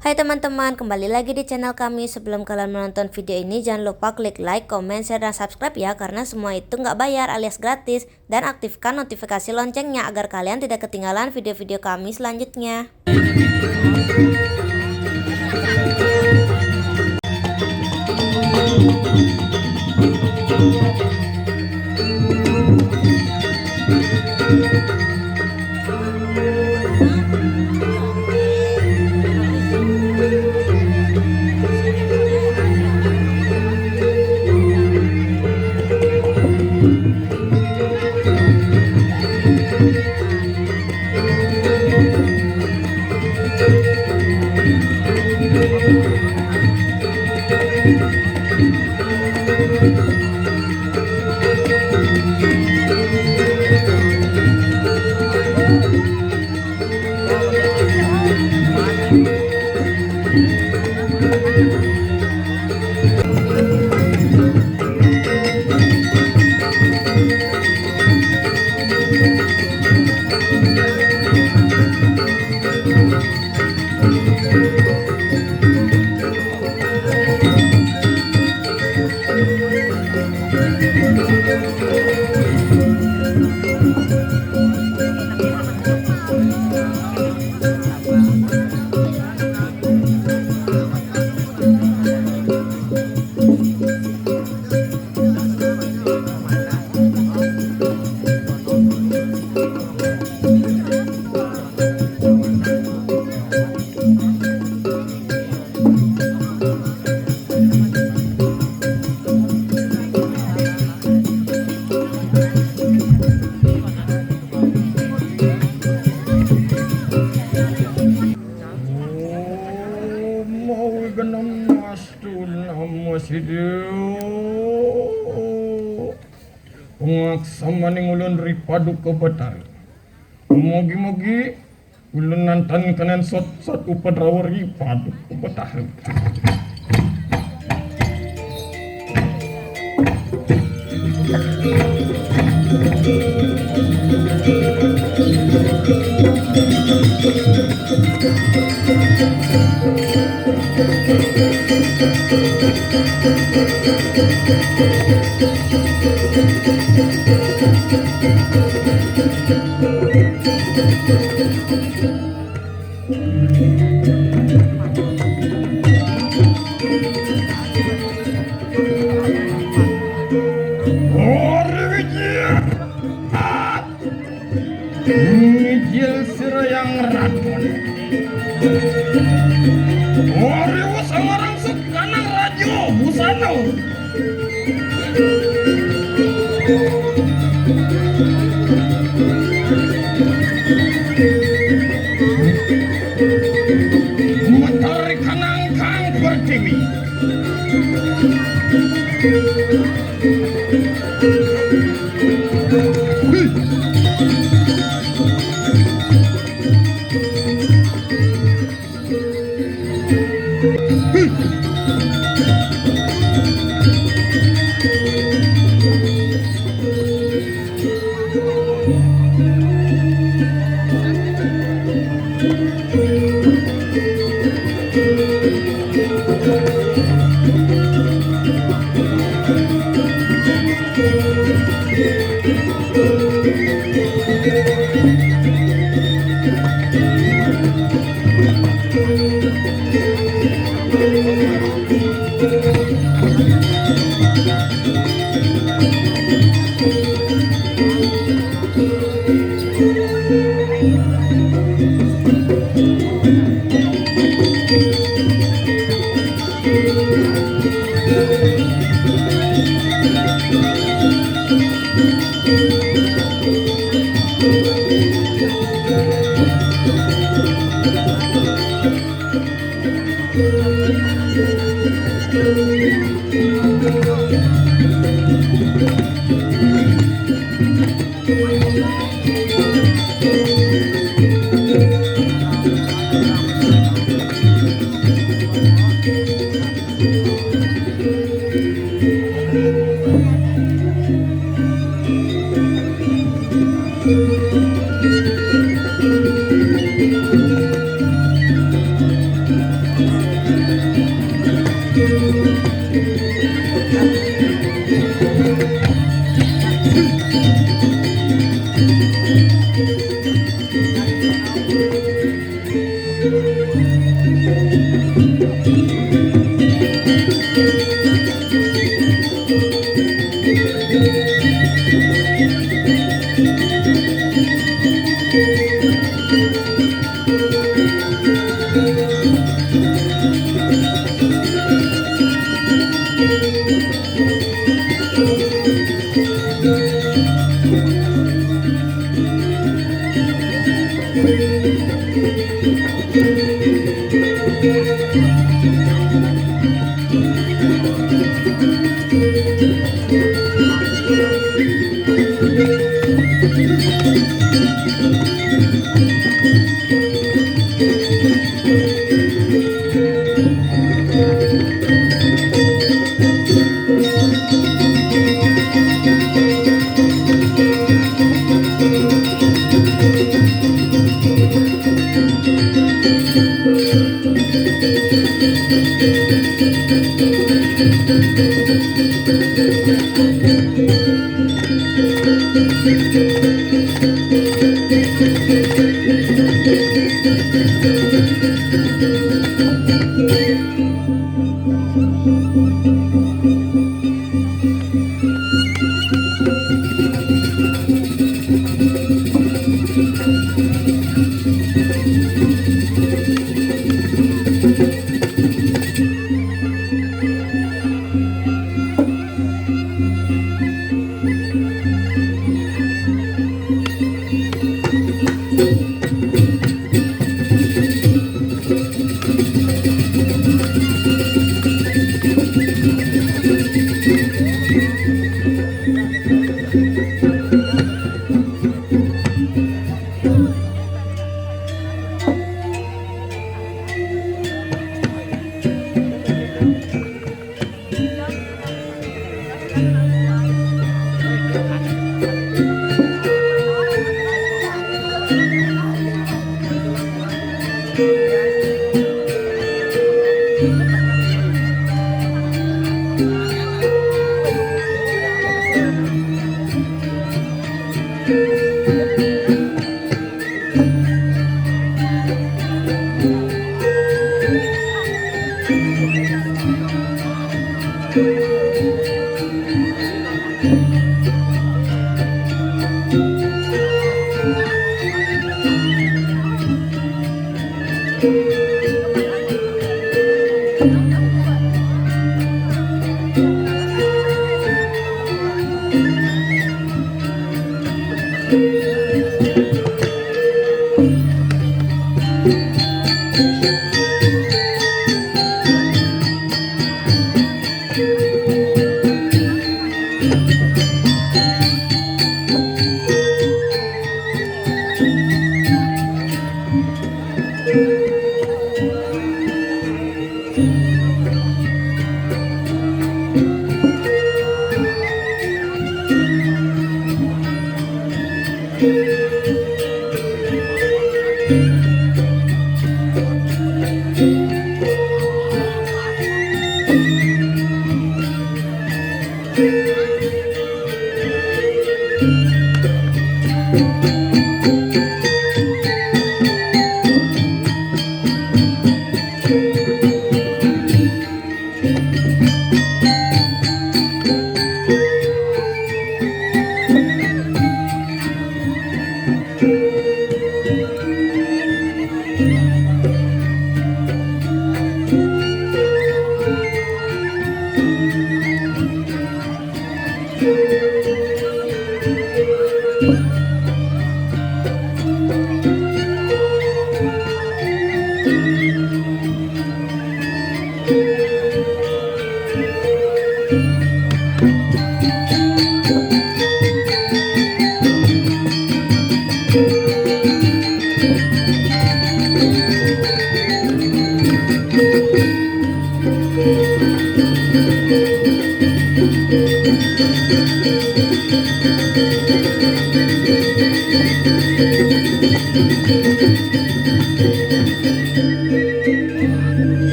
Hai teman-teman, kembali lagi di channel kami. Sebelum kalian menonton video ini, jangan lupa klik like, comment, share, dan subscribe ya, karena semua itu nggak bayar alias gratis. Dan aktifkan notifikasi loncengnya agar kalian tidak ketinggalan video-video kami selanjutnya. Pengaksamane ulun ripadu ke Betari. Mogi-mogi ulun nantan kanan sot upadrawa ripadu ke Betari. Ngijil sirayang rakon. Oriwo samarang sekanang rajo busano. Matahari kanang kang pertiwi.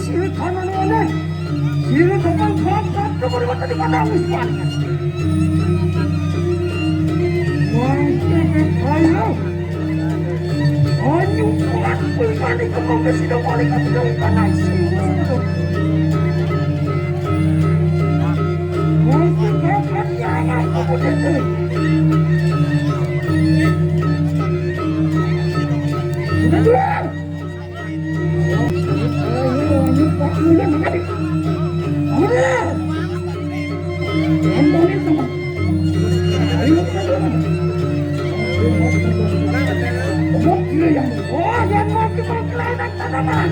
Siru tangan mana? Siru depan kau mata di menangis banget. Mungkin ayo. Anyu kuat pulmani kemana sidang balik atau daun panas. Mungkin dapat jangan kemudian itu. Sudah dua. Ayo anyu kuat mulai mengadik. Udah. Ambil sama. Ayo kita. Oh, yang mau kita kelainan tanaman.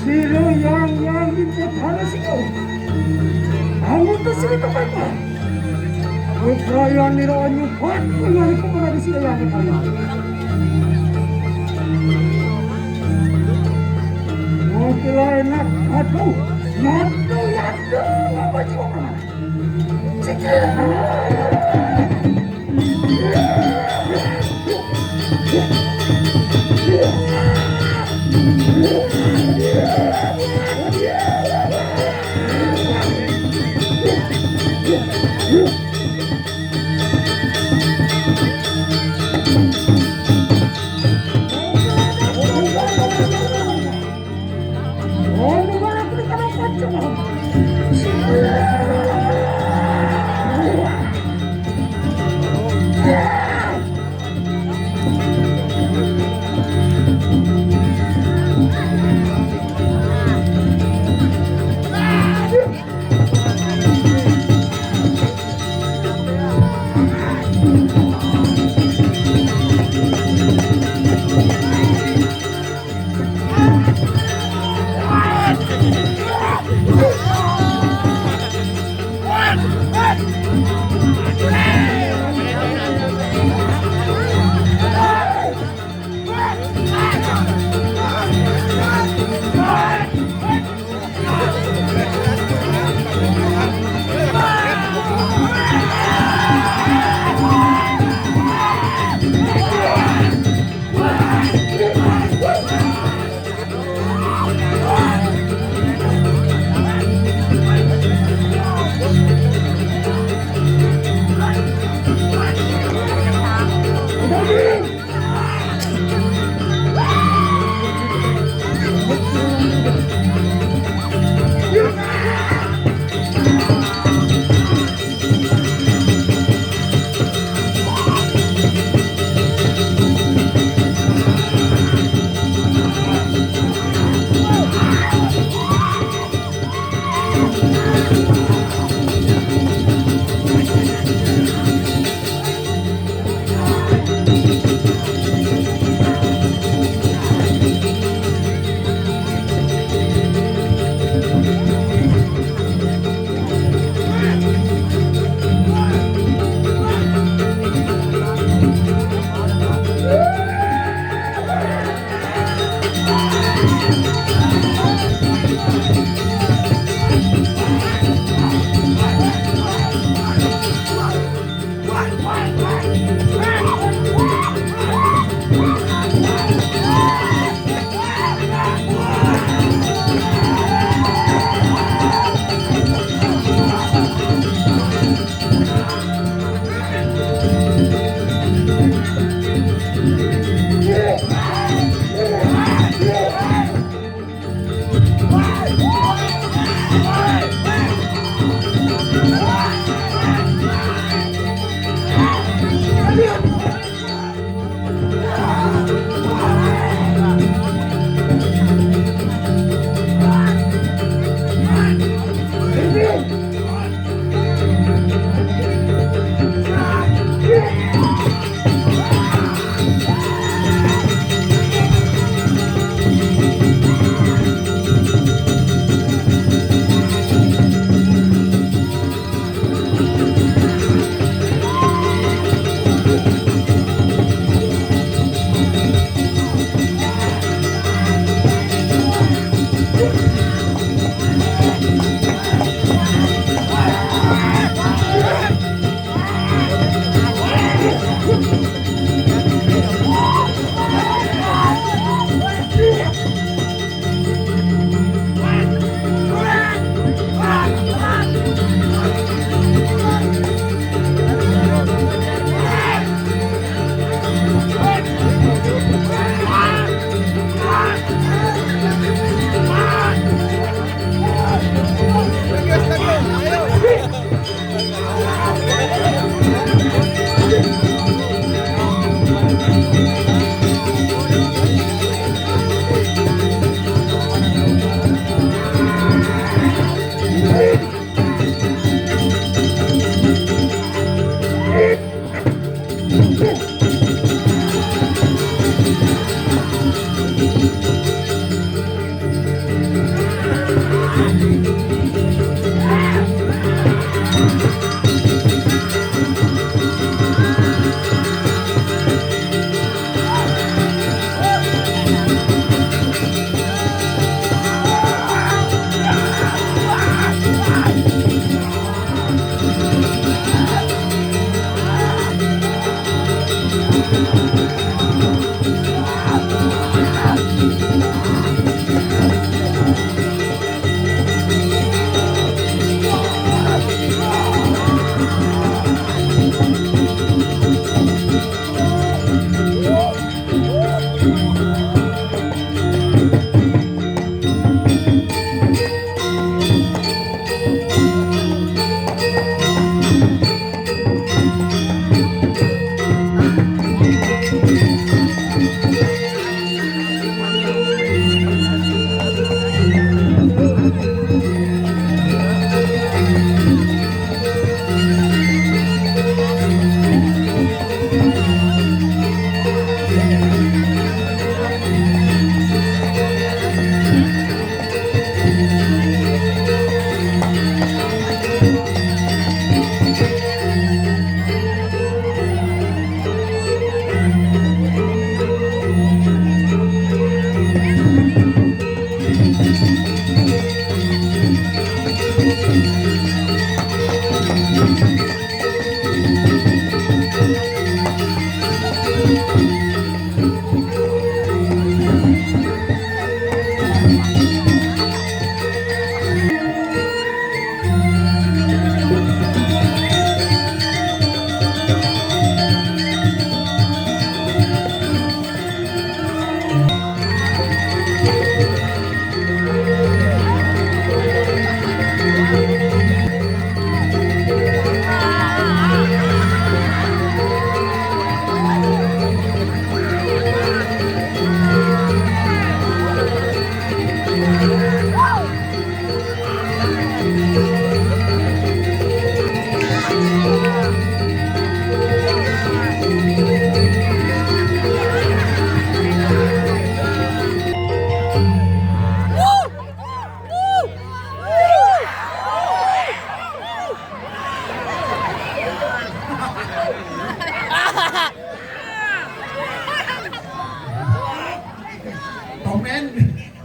Sila yang diputar siyo. Ang ito sila kapag pa. Kaya niraan yung pat. Kaya rin ko mga sila yang kaya. Mga sila enak. Ato. Yato. Apa juga. Sige.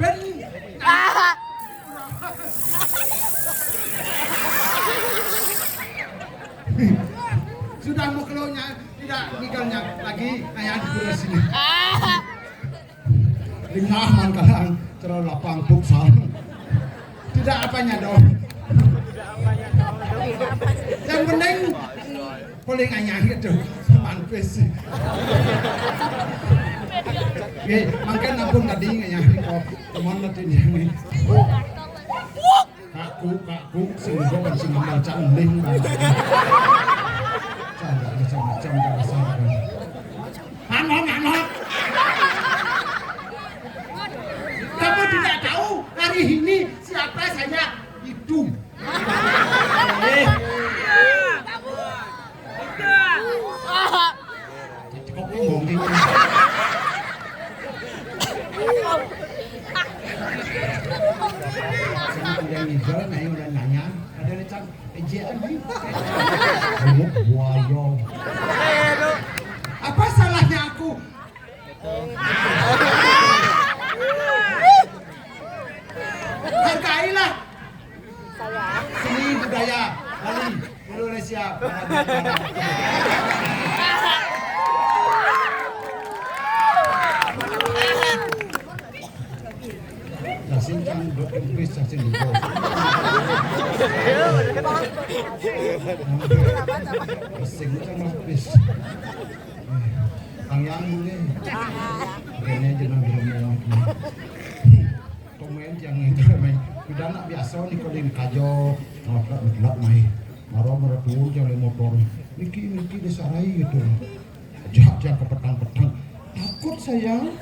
Ben sudah mau keluarnya tidak nikalnya lagi ayah di sini. Lingah man kalang terlalu lapang futsal. Tidak apanya dong. Yang penting paling ayah itu manpes. Oke, makan nabung tadi ayah kok teman nanti ini. Kaku sehingga kan sing baca ling. Macam-macam bahasa. Anak. Kamu tidak tahu hari ini siapa saya itu. Kok ngomong gitu. Yang nijol naik udah nanya ada lecak ejaan nih. Buaya. Apa salahnya aku? Hargailah seni budaya Bali Indonesia. Singkang dok impis sasin dulu. Singkang impis. Pangyang boleh. Kayaknya jenang belum. Komen yang itu main. Sudah nak biasa ni kalau di kajo, gelap main. Marah tuh jalan motor. Niki disarai gitu. Jangan ke petang-petang. Takut sayang.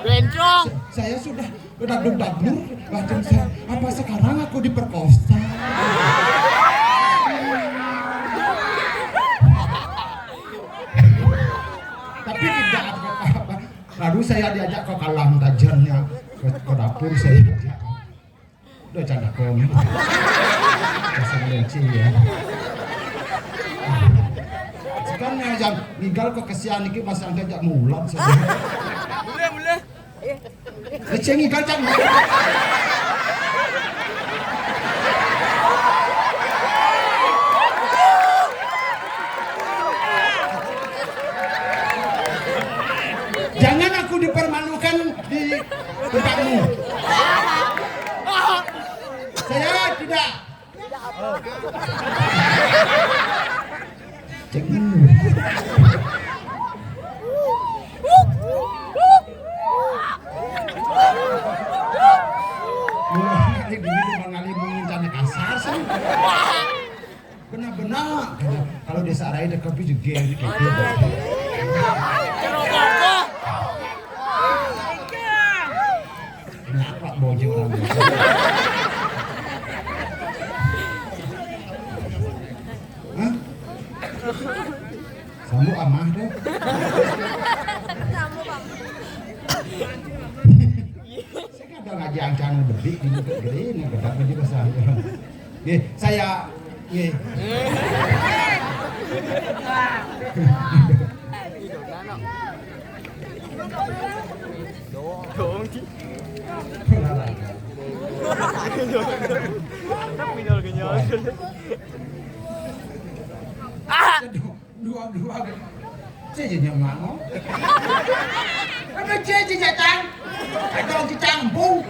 Bencong. Saya sudah dabur badan saya. Apa sekarang aku diperkosa? Tapi tidak apa-apa. Lalu saya diajak ke kalang tajannya ke dapur saya diajak. Udah canda kom. Pasang lenci ya. Sekarang yang ninggal ke kesian iki pasang kejak mulat saja. Boleh. Leceng ninggal cang. Jangan aku dipermalukan di tempatmu. Saya tidak. Jangan. Kali begini mengalih mengincana kasar sih. Benar-benar kalau desa Arai dekat juga kayak gitu. Kenapa bojeng orang? Hah? Sambu amah deh. Saya kadang ngaji ancaman bedik di muka gede ini bedak di besar. Saya dua cece mana? Apa cece jatang? Ada orang campung.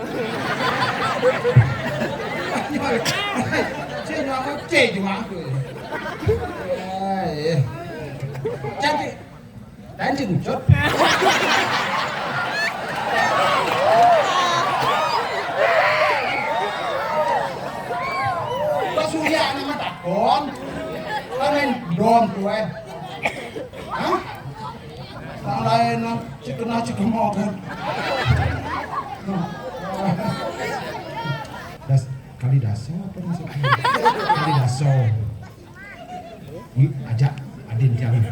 Cece apa cece juga. Cantik. Dan jengcut. Surya nama takon. Main dom tuh Hah? Yang lain cikena kan. Kali daso apa maksudnya? Kali daso. Ini ajak adin jangan.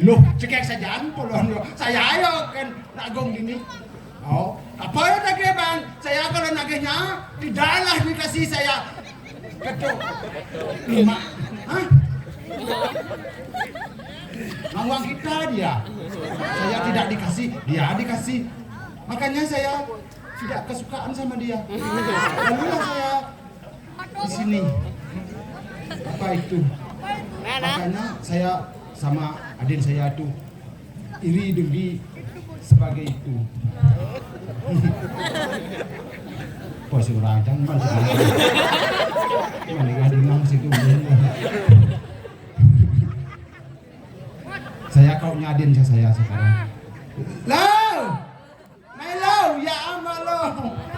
Loh, cekek saja polon lo. Saya ayo kan nagong gini. Oh, apa ya nagih bang? Saya kalau nagihnya tidaklah dikasih saya ketuk 5. Hah? Uang kita dia. Saya tidak dikasih, dia dikasih. Makanya saya tidak kesukaan sama dia. Lalulah saya di sini. Apa itu? Makanya saya sama adik saya tuh iri dengki sebagai itu. Pos orang jangan mana ngadingang situ. Saya kau nyadin saya sekarang. Lo, Melo, ya amal lo.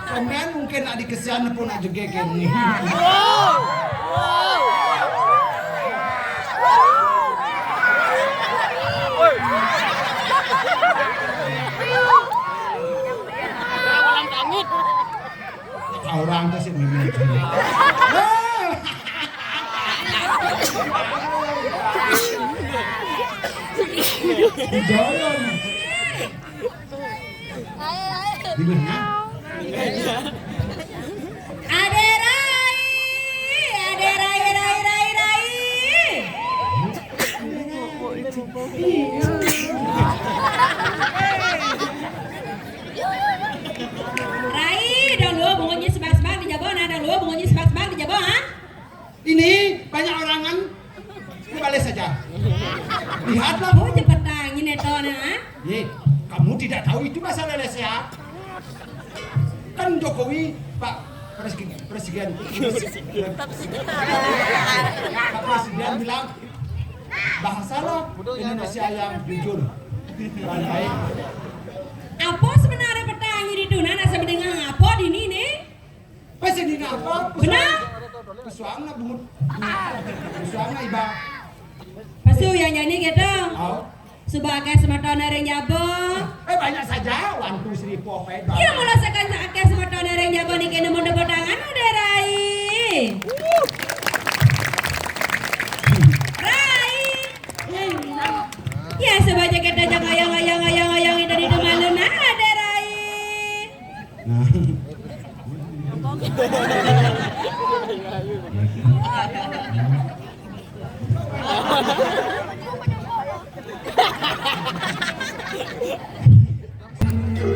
Komen mungkin adik kesian pun nak juga kini. Orang tu sih mimin. Jangan. Di mana? Ade Rai, Rai. Rai, dah lu bungunya sebak-sebak di Jabon, dah lu bungunya sebak-sebak di Jabon, ha? Ini banyak orangan. Balik saja. Lihatlah. Oh, cepet tangin neton, ha? Ye, kamu tidak tahu itu masalah Lesia. Kan Jokowi, Pak Presiden bilang bahasalah Indonesia yang jujur dan baik. Apa sebenarnya petangin itu? Nana sebenarnya apa di ini nih? Presiden apa? Benar? Pesuangna bungut. Pesuangna iba. Pasu yang nyanyi gitu. Oh. Sebagai semeton orang Jabon. Banyak saja. 1, 2, 3, 4, 5. Kira mula sekan semeton orang Jabon ni kena mau dapat tangan udah Rai. Rai. Ya sebagai kita jangan ayang dari mana ada Rai.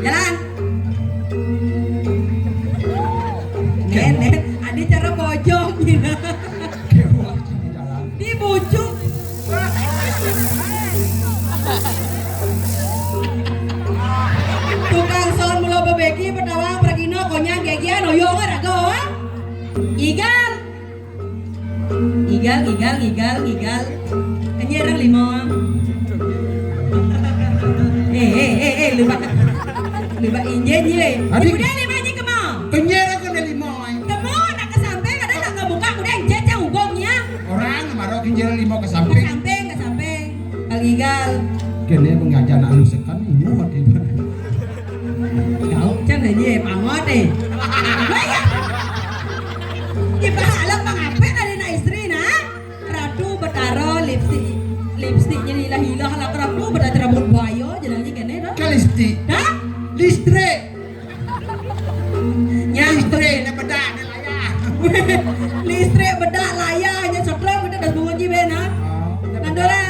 Jalan. Nen, ada cara pojok gitu. Di bujuk. Tukang son mula bebeki petawang pergino konyang gegian oyong rago. Igal. Kenyerang limo. Lupa injen ye. Udah limanya kemau. Kenyera kan dari moy. Kemau nak ke samping ada nak ke muka udah jajang ugongnya. Orang marah kenyera 5 ke samping. Ke samping. Kaligal. Kene pengajar nak lu sekan ini hati. Kau cang ye pangot deh. Baik. Ibahalang pangape ada na istri na. Ratu betaro lipstiknya hilah lah ratu berat rambut buaya jalannya kene dah. Kalisti. Dah? Listrik. Listrik na bedak na layar. Listrik bedak layar nya setrong kita dah bunga jibe na. Nandora.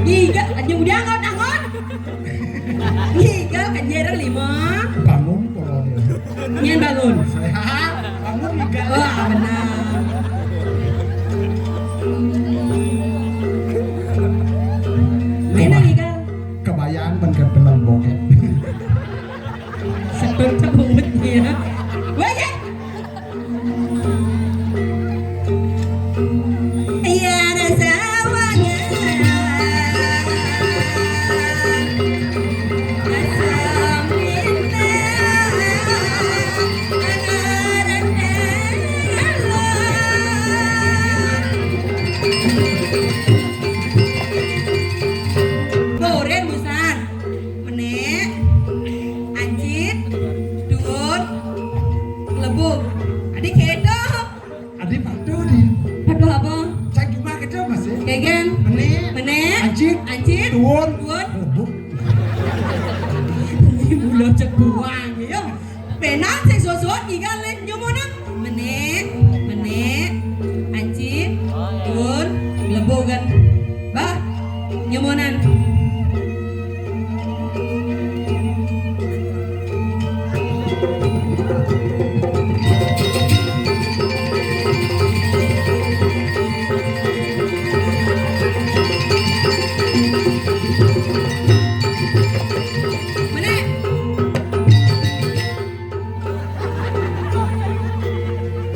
Igal aja udah ngot. Igal kanjera 5. Bangun kolonel. Nyen bangun. Bangun igal. Wah benar. Mana igal? Kebayaan bener film bokep. Sebelum cabutnya. Wah ya. Iya rasa wangi. Goreng besar, menek, ancit, duun, lebuk. Adik kedo. Adik patuh di. Aduh apa? Cak cuma kedo masih. Kegen, Menek. menek, Ancit. duun, Lebuk. Mulut cek buang ya. Penang sing sosot ikan len nyomonan. Menek, ancit, duun, lebuk kan. Bah,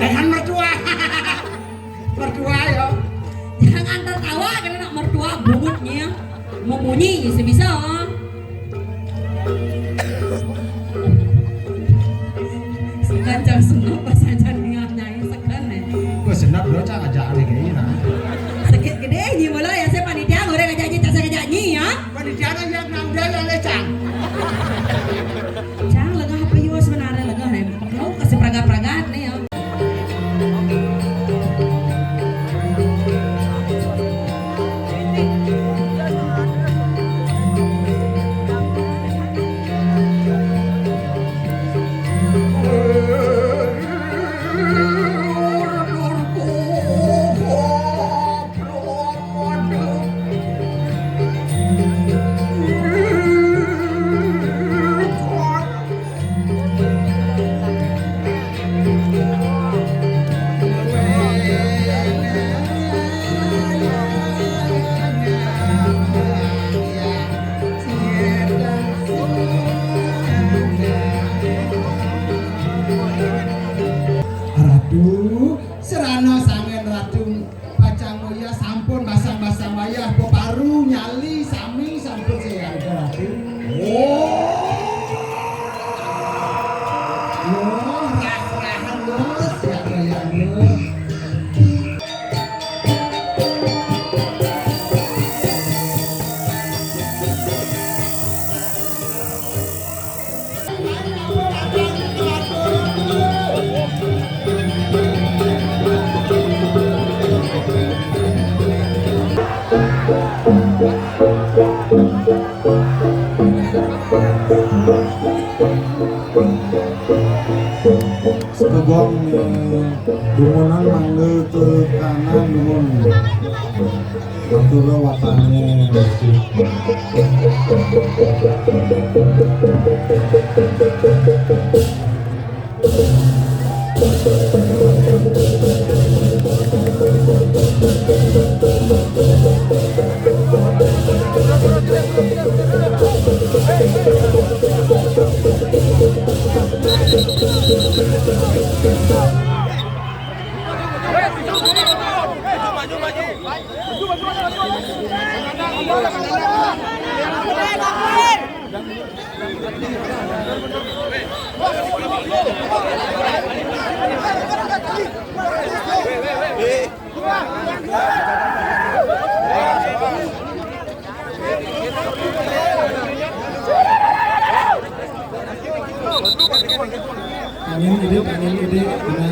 Lehan mertua. Mertua ya. Jangan tertawa karena nak mertua bungutnya membunyi sebisa. Sekan jang senok pas aja dengarnya sekan nih. Gue senap lo cak ajak nih kayaknya nah. Sakit gede nyi malah ya saya panitia goreng aja nyi tas aja nyi ya. Panitia yang ngambil yang lecang. Cang lega apa yo sebenarnya lega nih. Kau kasih pragat-pragat nih ya. Ratu, serana sangen ratu pacang moya sampun basang-basang wayah peparu nyali sami sampun sayang ratu. Rah-rahan lo, siap bayang lo. Segong dumunan mangga ke kanan dumun atur watane angin gede kenal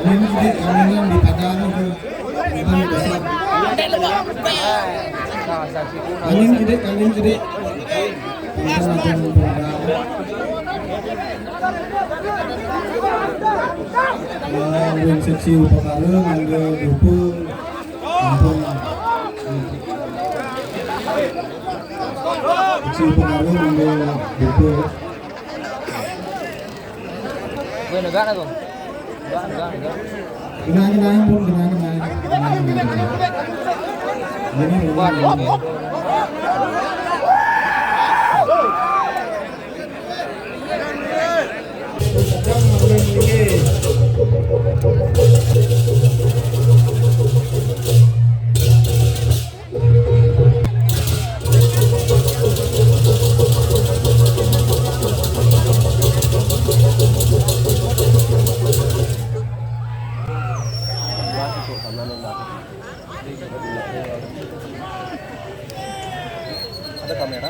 angin yang dipagang itu bukan besar angin gede kita macam yang seksi upakara mangga dupa ampun seksi upakara mangga dupa Negara tuh. Enggak. Genang pun genang. Ini Ada kamera.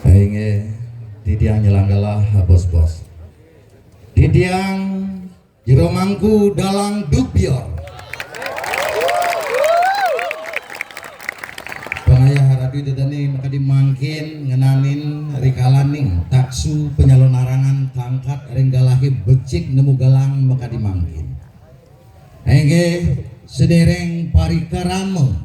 Aing titiang nyelanggalah bos-bos. Titiang jero mangku dalang dubior. Pangaya haradu dedani maka dimangkin ngenanin rikalaning taksu penyalon arangan tangkat renggalahi becik nemu galang maka dimangkin. Aing sedereng parikarama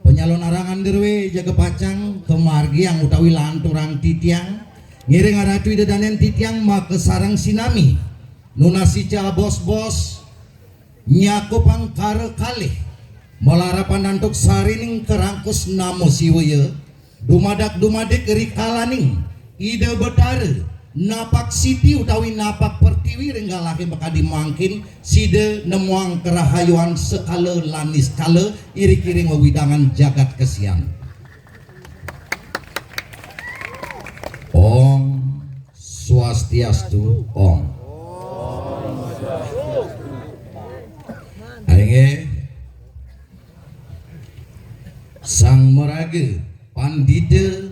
penyalon arangan derwe jaga pacang kemargi yang utawi lanturang titiang ngiring aratu dedanen titiang maka sarang sinami nunasica bos-bos nyakupang kare kalih melarapan nantuk sarining kerangkus namo siwaya dumadak-dumadik rikalaning ide betare napak siti utawi napak pertiwi renggalahi maka dimangkin side nemuang kerahayuan sekala lanis kala iri-kiring wewidangan jagat kesian. Om Swastiastu Om. Aing sang meraga pandita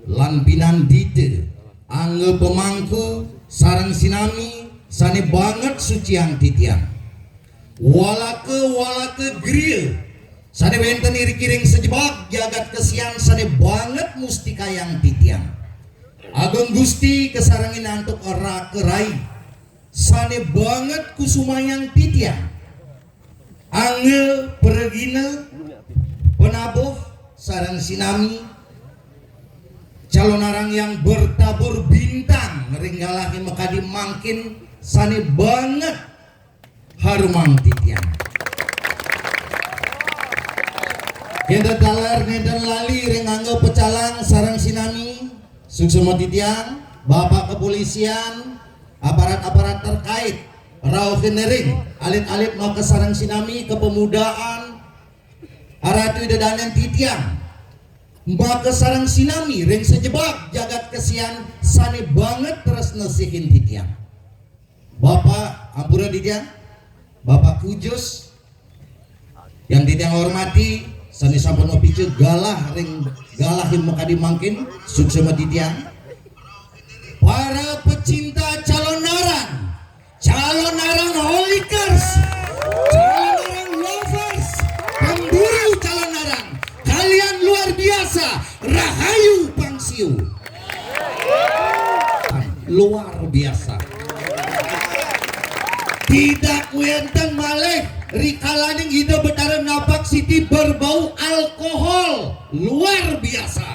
lan pinandita angge pemangku sarang sinami sani banget suciang titiang walake griya sani wenten iri-kiring sejebak jagat kesian sani banget mustikayang titiang Ageng Gusti kesarangin antuk ora kerai sani banget kusumayang titiang angge peregina penabuh sarang sinami calon arang yang bertabur bintang ringgalahi maka dimangkin sani banget harumang titiang kita talar nedan lali ringangga pecalang sarang sinami suksema titiang bapak kepolisian aparat-aparat terkait rauh genering alit-alit maka sarang sinami kepemudaan aratu dedanen titiang maka sarang sinami ring sejebak jagat kesian sani banget terus nasihin titiang bapak ampura titiang bapak kujus yang titiang hormati sani sampun picu galah ring galahin maka dimangkin suksema titiang para pecinta calon narang holikers calon narang lovers pemburu calon narang kalian luar biasa rahayu pangsiu luar biasa tidak wenten malih rikalaning ide betara napak siti berbau alkohol luar biasa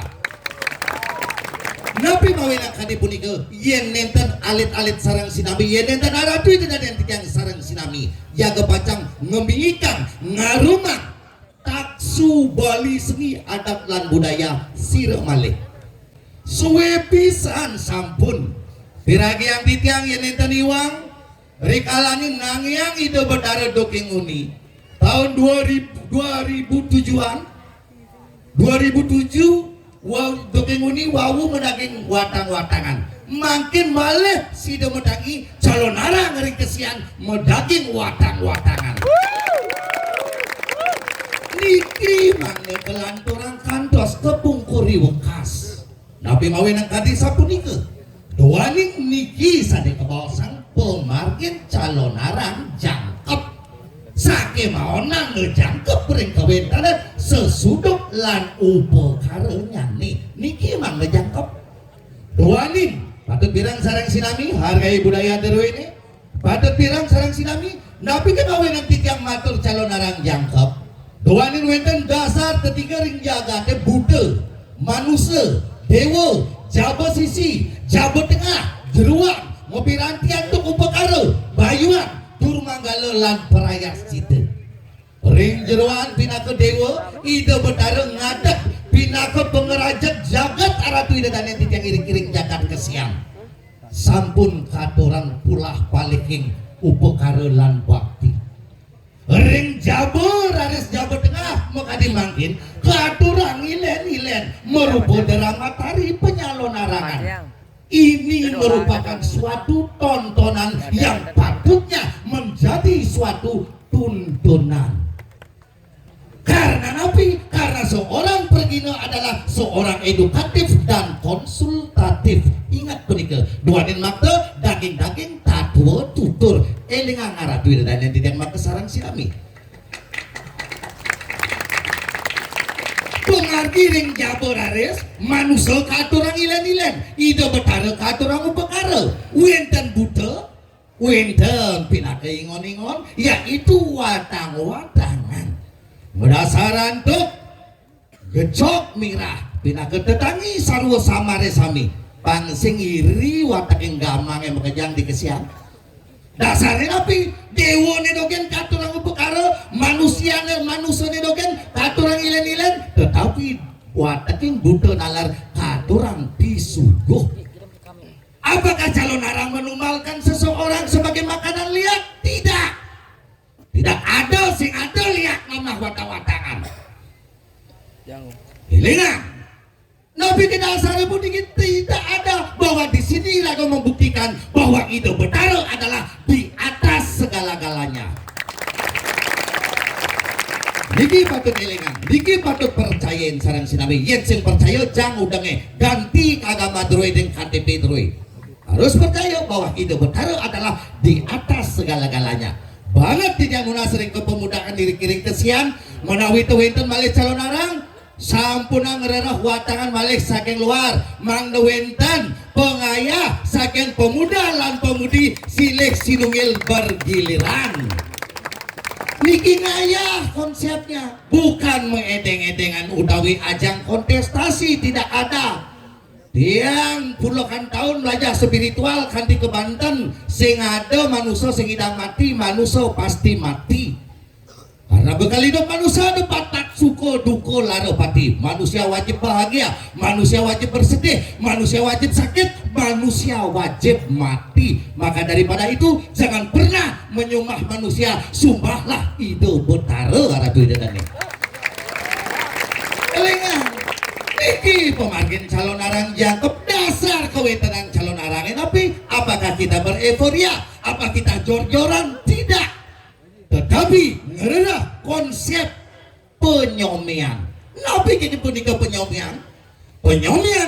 napi mawena kadi punika yen nenten alit-alit sarang sinami yen nenten aratu itu dan yang sarang sinami jaga pacang ngembingikan ngarumah taksu Bali seni adat lan budaya sira malih suwe pisan sampun piragi yang titiang yen enten iwang rikalani nangyang ide betara doking uni tahun 2007-an 2007 dongeng uni wawu menaging watang-watangan makin malih si medangi calon arang ngering kesian medaging watang-watangan niki mangga kelanturan kantos kepungkuri wekas nabi mawe nang kadi sapunika doaning niki sade kebawasan pemargin calon arang jangkep sake maonang ngejangkep ring kawentanan sesuduk lan upakaranya niki mangga jangkep doaning patut pirang sarang sinami hargai budaya deru ini patut pirang sarang sinami nabi kenawe nanti tiang matur calon arang jangkep doaning wenten dasar ketiga ring jaga te Buddha manusia dewa jaba sisi jaba tengah jeruang ngopi rantian tuk upakara bayuan tur manggala lan perayas cita ring jeruan pinaka dewa ide betara ngadek pinaka pengerajak jagat aratu ide dan enti yang iring-iring jagat kesiang sampun katorang pulah paliking upakara lan bakti ring jabur aris jabur tengah maka dimangkin katurang ilen-ilen merupa derama tari penyalon arangan ini merupakan suatu tontonan yang patutnya menjadi suatu tuntunan karena nabi karena seorang pergino adalah seorang edukatif dan konsultatif ingat punika duanin makta daging-daging tatua tutur elingang aratu dan yang tidak makta sarang sinami pengargiring jabur aris manusia katurang ilen-ilen ide betara katurang upakara wenten buta wenten pinaka ingon-ingon yaitu watang-watangan berdasarkan tuh gecok mirah pinaka tetangi sarwa samare sami pangsing iri watak yang gamang yang bekejang di kesiang dasarnya tapi dewa nedogen katurang upakara manusia nedogen katurang ilen-ilen tetapi watak yang buta nalar katurang disuguh apakah calon arang menumalkan seseorang sebagai makanan liat? Tidak ada sing ada liat namah watang-watangan hilingan Nabi kita asal pun tidak ada bahwa di sini lagu membuktikan bahwa itu betara adalah di atas segala-galanya. Niki patut elingan, niki patut percayain sarang sinami. Yen sing percaya jang udange ganti agama droi dengan KTP droi. Harus percaya bahwa itu betara adalah di atas segala-galanya. Banget tidak guna sering kepemudaan diri kiring kesian menawi itu wenten malih calon arang. Sampuna ngererah watangan malih saking luar mangda wenten pengayah saking pemuda lan pemudi silih sinungil bergiliran niki ngayah konsepnya bukan mengedeng-edengan utawi ajang kontestasi tidak ada tiang puluhan tahun belajar spiritual kanti ke Banten sing ada manusia sing idang mati manusia pasti mati karena bekal hidup manusia ada patak suko duko laro pati manusia wajib bahagia manusia wajib bersedih manusia wajib sakit manusia wajib mati maka daripada itu jangan pernah menyumbah manusia sumpahlah ide betara aratu ide tani elengan iki pemargin calon arang jangkep dasar kewetenang calon arangin tapi apakah kita bereforia apa kita jor-joran tidak tetapi ngerah konsep penyomian nabi kini punika penyomian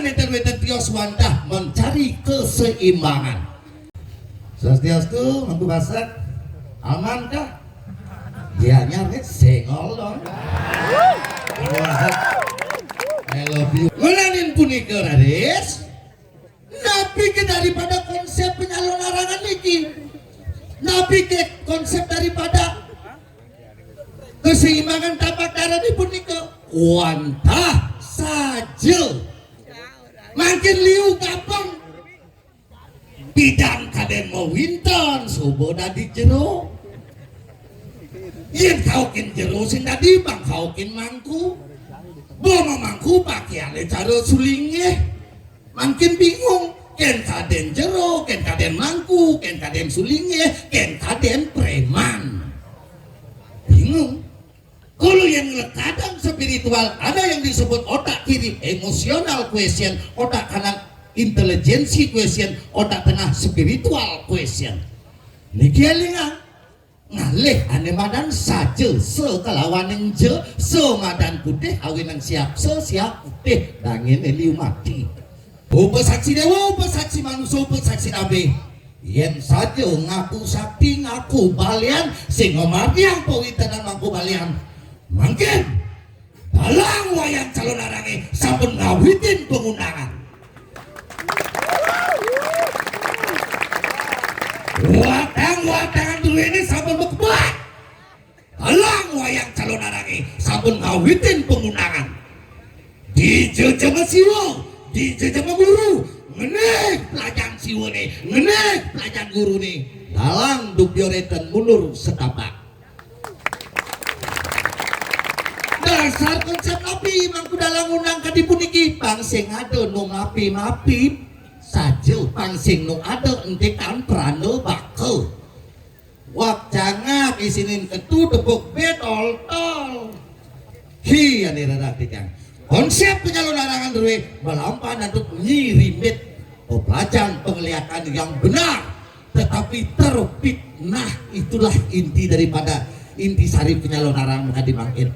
enten tios wantah mencari keseimbangan Swastiastu mampu masak aman kah ya nyari sengol dong I love you menanin punika radis nabi ke daripada konsep penyalon arangan niki nabi ke konsep daripada keseimbangan tapak darah di punika wantah saja makin liu kapang bidang kaden mau winton suboda di jero yen kaukin jero sing tadi bang kaukin mangku bawa mangku pakaiannya cara sulingnya makin bingung ken kaden jero ken kaden mangku ken kaden sulingnya ken kaden preman bingung kadang spiritual, ada yang disebut otak kiri emosional question, otak kanan intelijensi question, otak tengah spiritual question. Niki elingan ngalih ane madan saja sekalawan yang je semadan putih awin yang siap siap putih dangin eliu mati. Upasaksi dewa, upasaksi manusia, upasaksi nabi. Yen saja ngaku sakti ngaku balian sing mardiang pawita dan ngaku balian. Mangkin dalang wayang calon arange sampun ngawitin pengundangan. Watang dulu ini sampun bekebak. Dalang wayang calon arange sampun ngawitin pengundangan. Di jejema siwo, di jejema guru, ngenek pelajaran siwo nih, ngenek pelajaran guru nih. Dalang dubioretan mundur setapak. Dasar konsep napi mangku dalang undang kadipuniki pangsing ada no mapi saja pangsing no ada entikan prano bakal wak jangak isinin ketu debuk betol tol hi ane radatikan konsep penyalur larangan duwe melampan untuk nyirimit pelajaran penglihatan yang benar tetapi terfitnah. Itulah inti daripada inti sari penyalur larangan kadimangkin.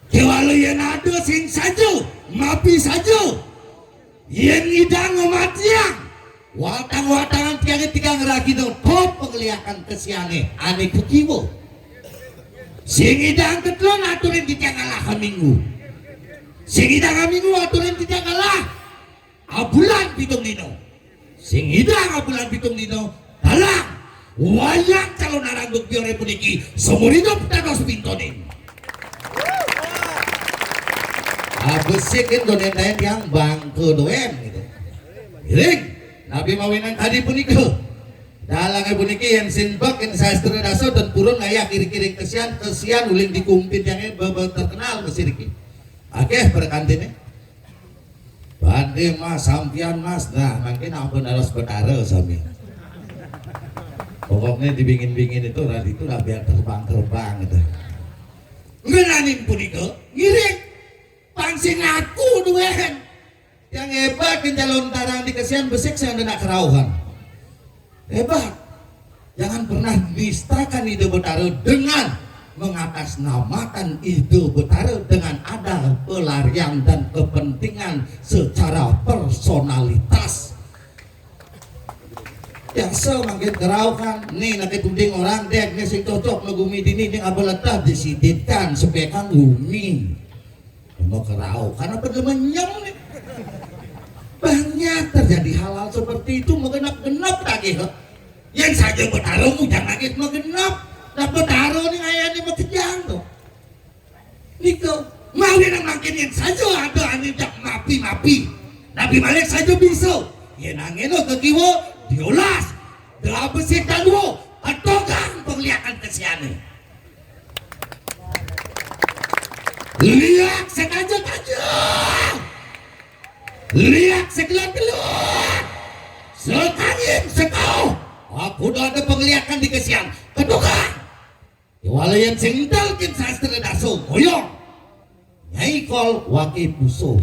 Kewalau yang ada sing saja mapi saja yang idang mematiang watang-watangan tiang ngeragi no top penglihatan kesiane ane kekiwo sing idang ketelon aturin di tiang alah minggu sing idang minggu aturin di tiang alah abulan pitung dino sing idang abulan pitung dino dalang wayang calon aranggut biore puniki seumur hidup dados pintonin. Abesik itu donen yang bangke doen gitu. Giring, Nabi mawinan tadi puniko. Dalangnya puniki yang sinbak yang sastra daso dan purun ngayak kiri-kiri kesian uling dikumpit yang terkenal mesiriki. Oke, perkantinnya. Bade mas, sampian mas, nah makin ampun harus betara sami. Pokoknya dibingin-bingin itu lah biar terbang gitu. Ngenanin puniko, giring. Pangsing aku duen yang hebat calon tarang di kesian besik saya nak kerauhan hebat. Jangan pernah nistakan ide Betara dengan mengatasnamakan ide Betara dengan ada pelarian dan kepentingan secara personalitas yang semakin kerauhan nih nanti tuding orang dek nih sing cocok megumi dini nih abalatah disiditkan sepekan umi mau kerau karena pergemenyam nih banyak terjadi hal-hal seperti itu mengenap-genap lagi yang saja Betara jangan lagi mengenap nah Betara nih ayah nih mau kejang tuh niko mau yang makin saja ada anjak mapi Nabi Malik saja bisa ya nangin lo ke kiwo diolas dalam besi dan wo atogang penglihatan kesiannya lihat sengaja lihat segelan-gelan sekangin sekau aku udah ada penglihatan di kesian ketukang walau yang sendal kin sastra daso boyong nyai kol waki puso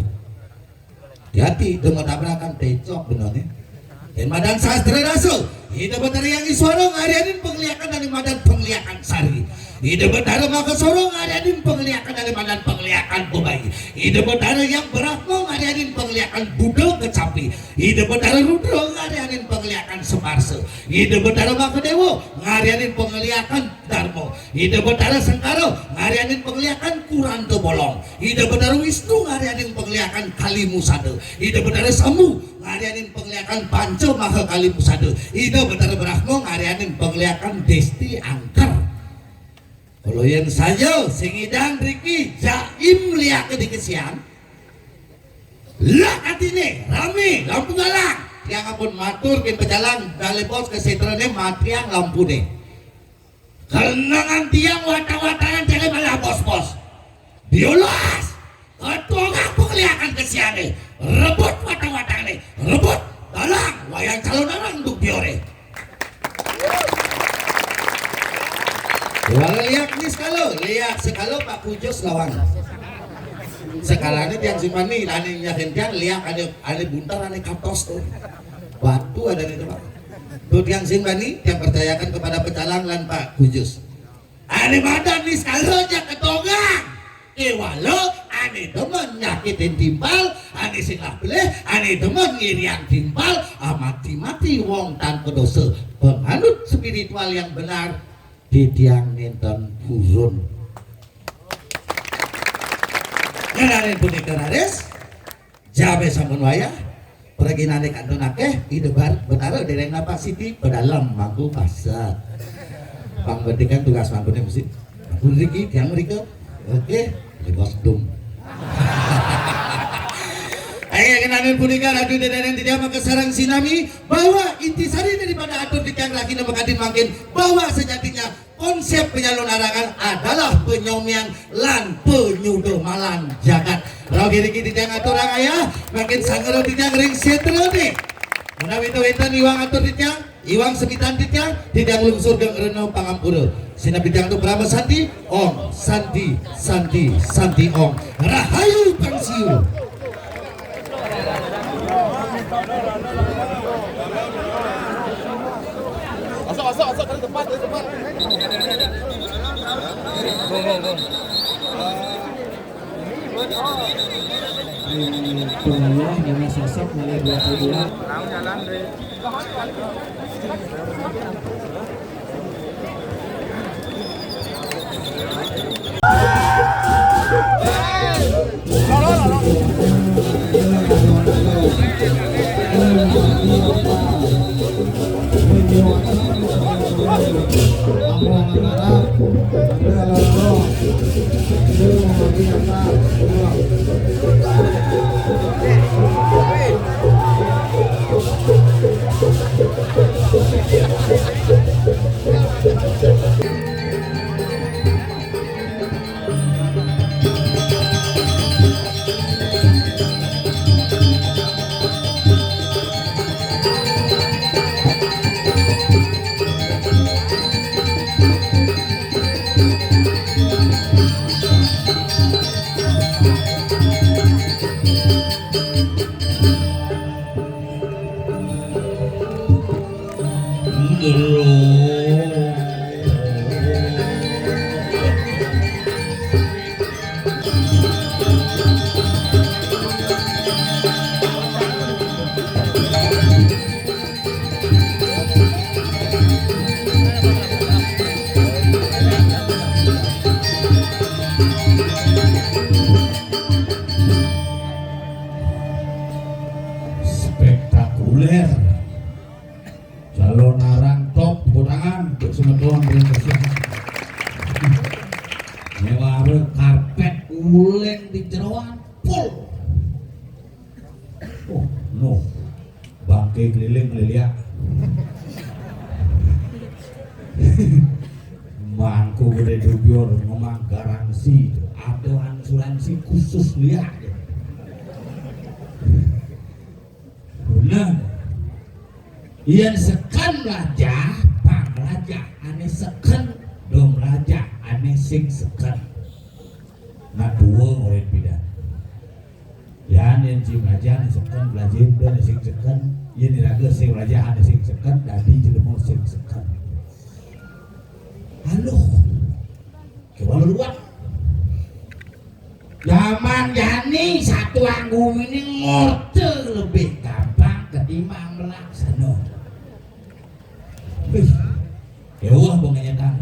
hati dengan tabrakan tecok benarnya dan madan sastra daso hidup Betara yang iswarong harianin penglihatan dari madan penglihatan sari hidup Betara maka sorong harianin penglihatan dari madan penglihatan bubai hidup Betara yang berakmo harianin penglihatan budel kecapi hidup Betara rudro harianin penglihatan semarse hidup Betara maka dewo harianin penglihatan darmo hidup Betara sengkaro harianin penglihatan kuranto bolong hidup Betara wisnu harianin penglihatan kalimusade hidup Betara samu harianin penglihatan panco maha kalimusade hidup Betara berakmo harianin penglihatan desti angker. Kalau yang saja singidang Riki jaim lihat ke dikesian lah katine rame lampu galang yang apun matur kin pejalan dari pos ke setrane matriang lampu deh kenangan tiang watang-watangan jangan malah bos-bos diolas ketua ngapu kelihatan kesiane rebut watang-watangan nih rebut dalang wayang calon orang untuk biore. Walau lihat nih kalau lihat sekalo Pak Kujus lawang. Sekalanya tiang simpani, ane yakin tiang lihat ane buntar ane katos tuh. Batu ada di tempat. Tuh tiang simpani yang percayakan kepada pecalang lan Pak Kujus. Ane badan nih sekalo aja ketongang. Walau ane demen nyakitin timbal, ane singlah beleh, ane demen ngirian timbal, mati-mati wong tanpa dosa. Penganut spiritual yang benar di tiang ninten huzun. Kenalin punika rades, jabe sampun wayah, pergi nane kantun akeh, idebar betara dereng napa siti pedalam mangku pasar. Pangbendikan tugas mangkune mesti. Mangkun riki tiang mriko. Oke, bos dum. Ayo kenalin punika radu dereng tidak makasarang sinami bahwa intisari daripada atur dikang laki nama kadin makin bahwa sejatinya konsep penyalon larangan adalah penyomian lan penyuduh malan jagat. Rogi riki tidak atur ayah makin sangero tidak ring setro nih. Menawi wetan iwang atur ditang, iwang sebitan ditang, tidak lungsur ke reno pangampura. Sinabi ditang tu Brahma Santi, Om Santi Santi Santi Om. Rahayu Pangsiu. Asok dari depan. Pengayah Nana Sosok nilai 22. Jalan deh. Spektakuler. Calon arang top kurangan untuk semedoan berinteraksi. Mewah karpet uleng di jeroan pol. Oh no, bangke keliling lilia. Mangku gede dubior ngomong garansi atau asuransi khusus lihat. Benar. Yang sekan raja, pang raja, ane sekan dom raja, ane sing sekan. Nah dua orang beda. Ya ane sing raja, ane sekan belajar dan sing sekan. Ya niraga sing raja, ane sing sekan, tadi jelema sing sekan. Halo, coba luar. Zaman yani satu anggung ini ngorte lebih gampang ketimbang melaksana. Ewah bonganya tang.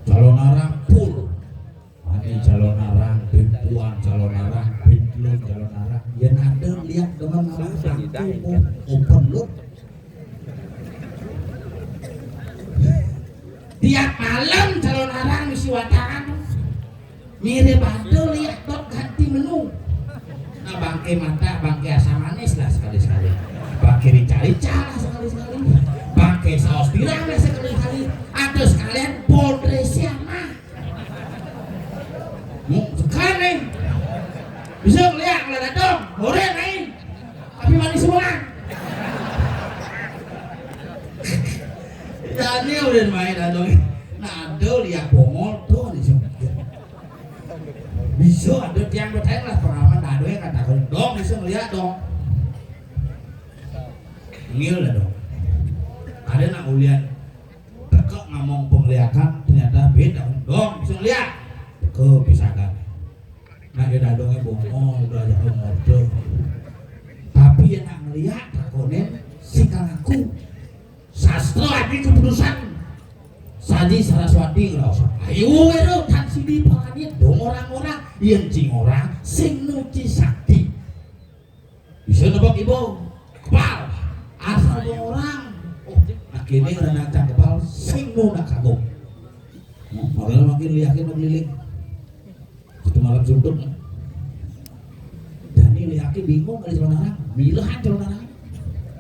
Calon arang pul. Ani calon arang pintuan, calon arang pintlun, calon arang. Yang ada lihat dengan arang satu open loop. Tiap malam calon arang misi wataan. Mirip ada lihat dok ganti menu. Nah bangke mata, bangke asam manis lah sekali-sekali. Bangke rica-rica lah sekali-sekali. Bangke saus tiram lah sekali-sekali. Atau sekalian polresia mah. Sekarang nih. Bisa ngeliat ngeliat dong. Boleh main. Tapi manis semua. Jadi udah main dong. Nah ada lihat bongol tuh di sini. Bisa ada tiang bertanya lah pengalaman ada yang katakan dong bisa ngeliat dong. Ngil lah dong. Ada nak ulian tekek ngomong penglihatan ternyata beda dong bisa ngeliat. Kepisahan. Nah dia dongnya bohong udah jadi ngode. Tapi yang nak ngeliat takonen si kalaku sastra ini keputusan Saji Saraswati ngerasa ayo itu tan sidi palanit dong orang-orang yang cing orang sing nuci sakti bisa nebak ibu kepal asal dong orang akhirnya ngerana kepal sing nu nak kagum makanya makin liakin meliling itu malam suntuk dan ini liakin bingung kali celana orang milahan celana orang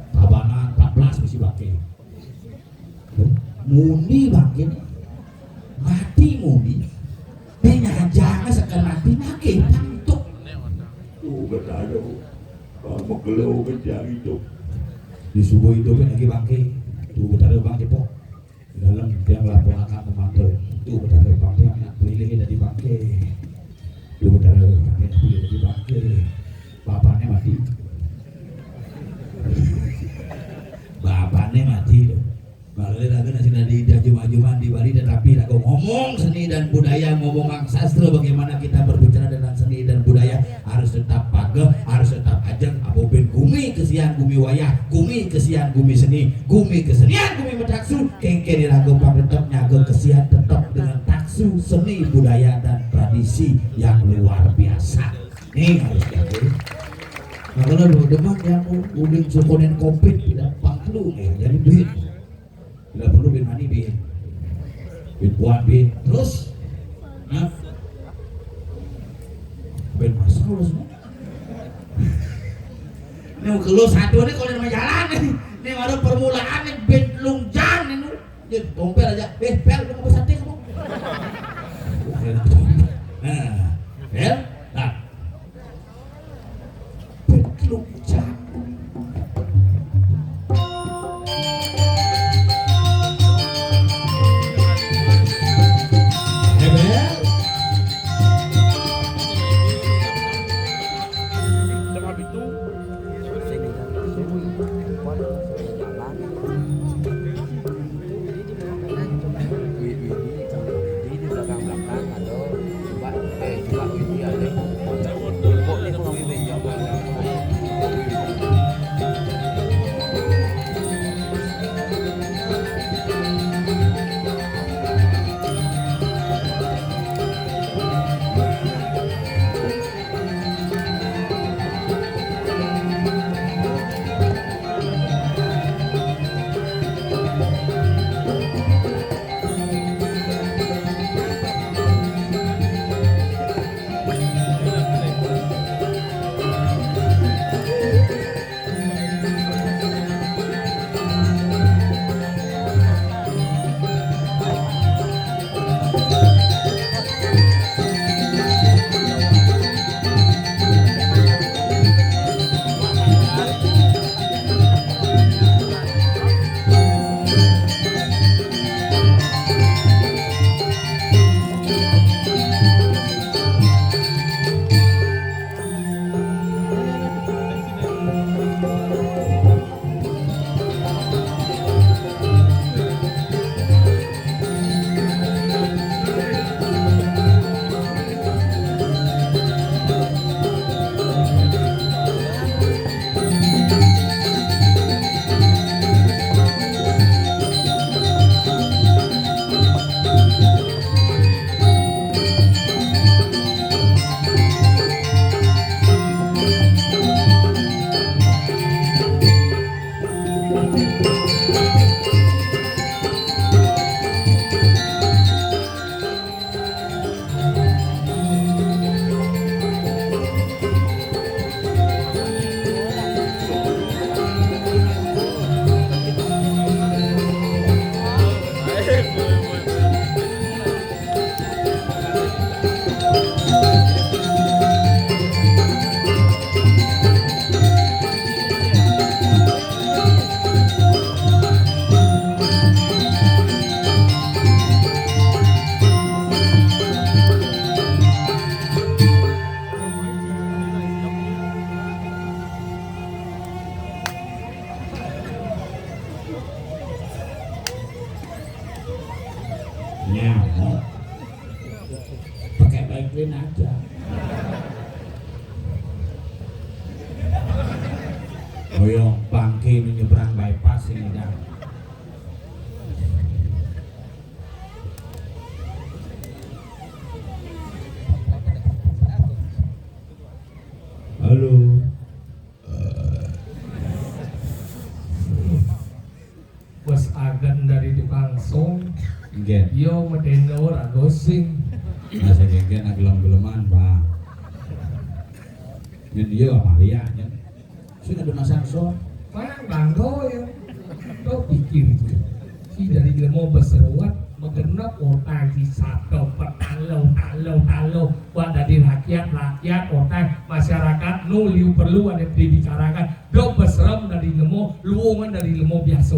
tabanan 14 mesti pakai muni bangkin mati muni dia jangan sekali mati makin tantuk tuh bertanya kamu keluh kejang hidup di subuh hidupnya lagi bangkin tuh bertanya bangkin po dalam dia melaporkan teman-teman tuh bertanya bangkin anak pilih dari bangkin tuh bertanya bangkin pilih dari bangkin bapaknya mati bapaknya mati tuh. Kalau ada nasi dari juma-juma di Bali tetapi aku ngomong seni dan budaya ngomong sastra bagaimana kita berbicara tentang seni dan budaya harus tetap pageh harus tetap ajeng aboben gumi kesian gumi wayah gumi kesian gumi seni gumi kesenian gumi metaksu kengke dirago tetap nyago kesian tetap dengan taksu seni budaya dan tradisi yang luar biasa ini harus diatur. Nah kalau demam yang udah sukunin komplit tidak panglu ya jadi duit tidak perlu bin mani bin buat bin terus nah bin masalah semua ini kalau satu ini kalau nama jalan ini ada permulaan ini bin lungjang ini jadi tompel aja pel lu mau sate kamu nah pel nah bin lungjang Franklin aja. Boyong bangke menyeberang bypass ini dah. Halo. Bos agan dari tukang song, Gen. yo medenor agosing. Masa gen agelam-geleman, Pak. Nyen dia Amalia nya. Sudah ada masak so. Mana banggo ya? Kau pikir itu? Si dari ilmu berseruat mengenap otak si satu talo. Buat dari rakyat otak masyarakat nuliu perlu ada dibicarakan. Do berserem dari ilmu, luongan dari ilmu biasa.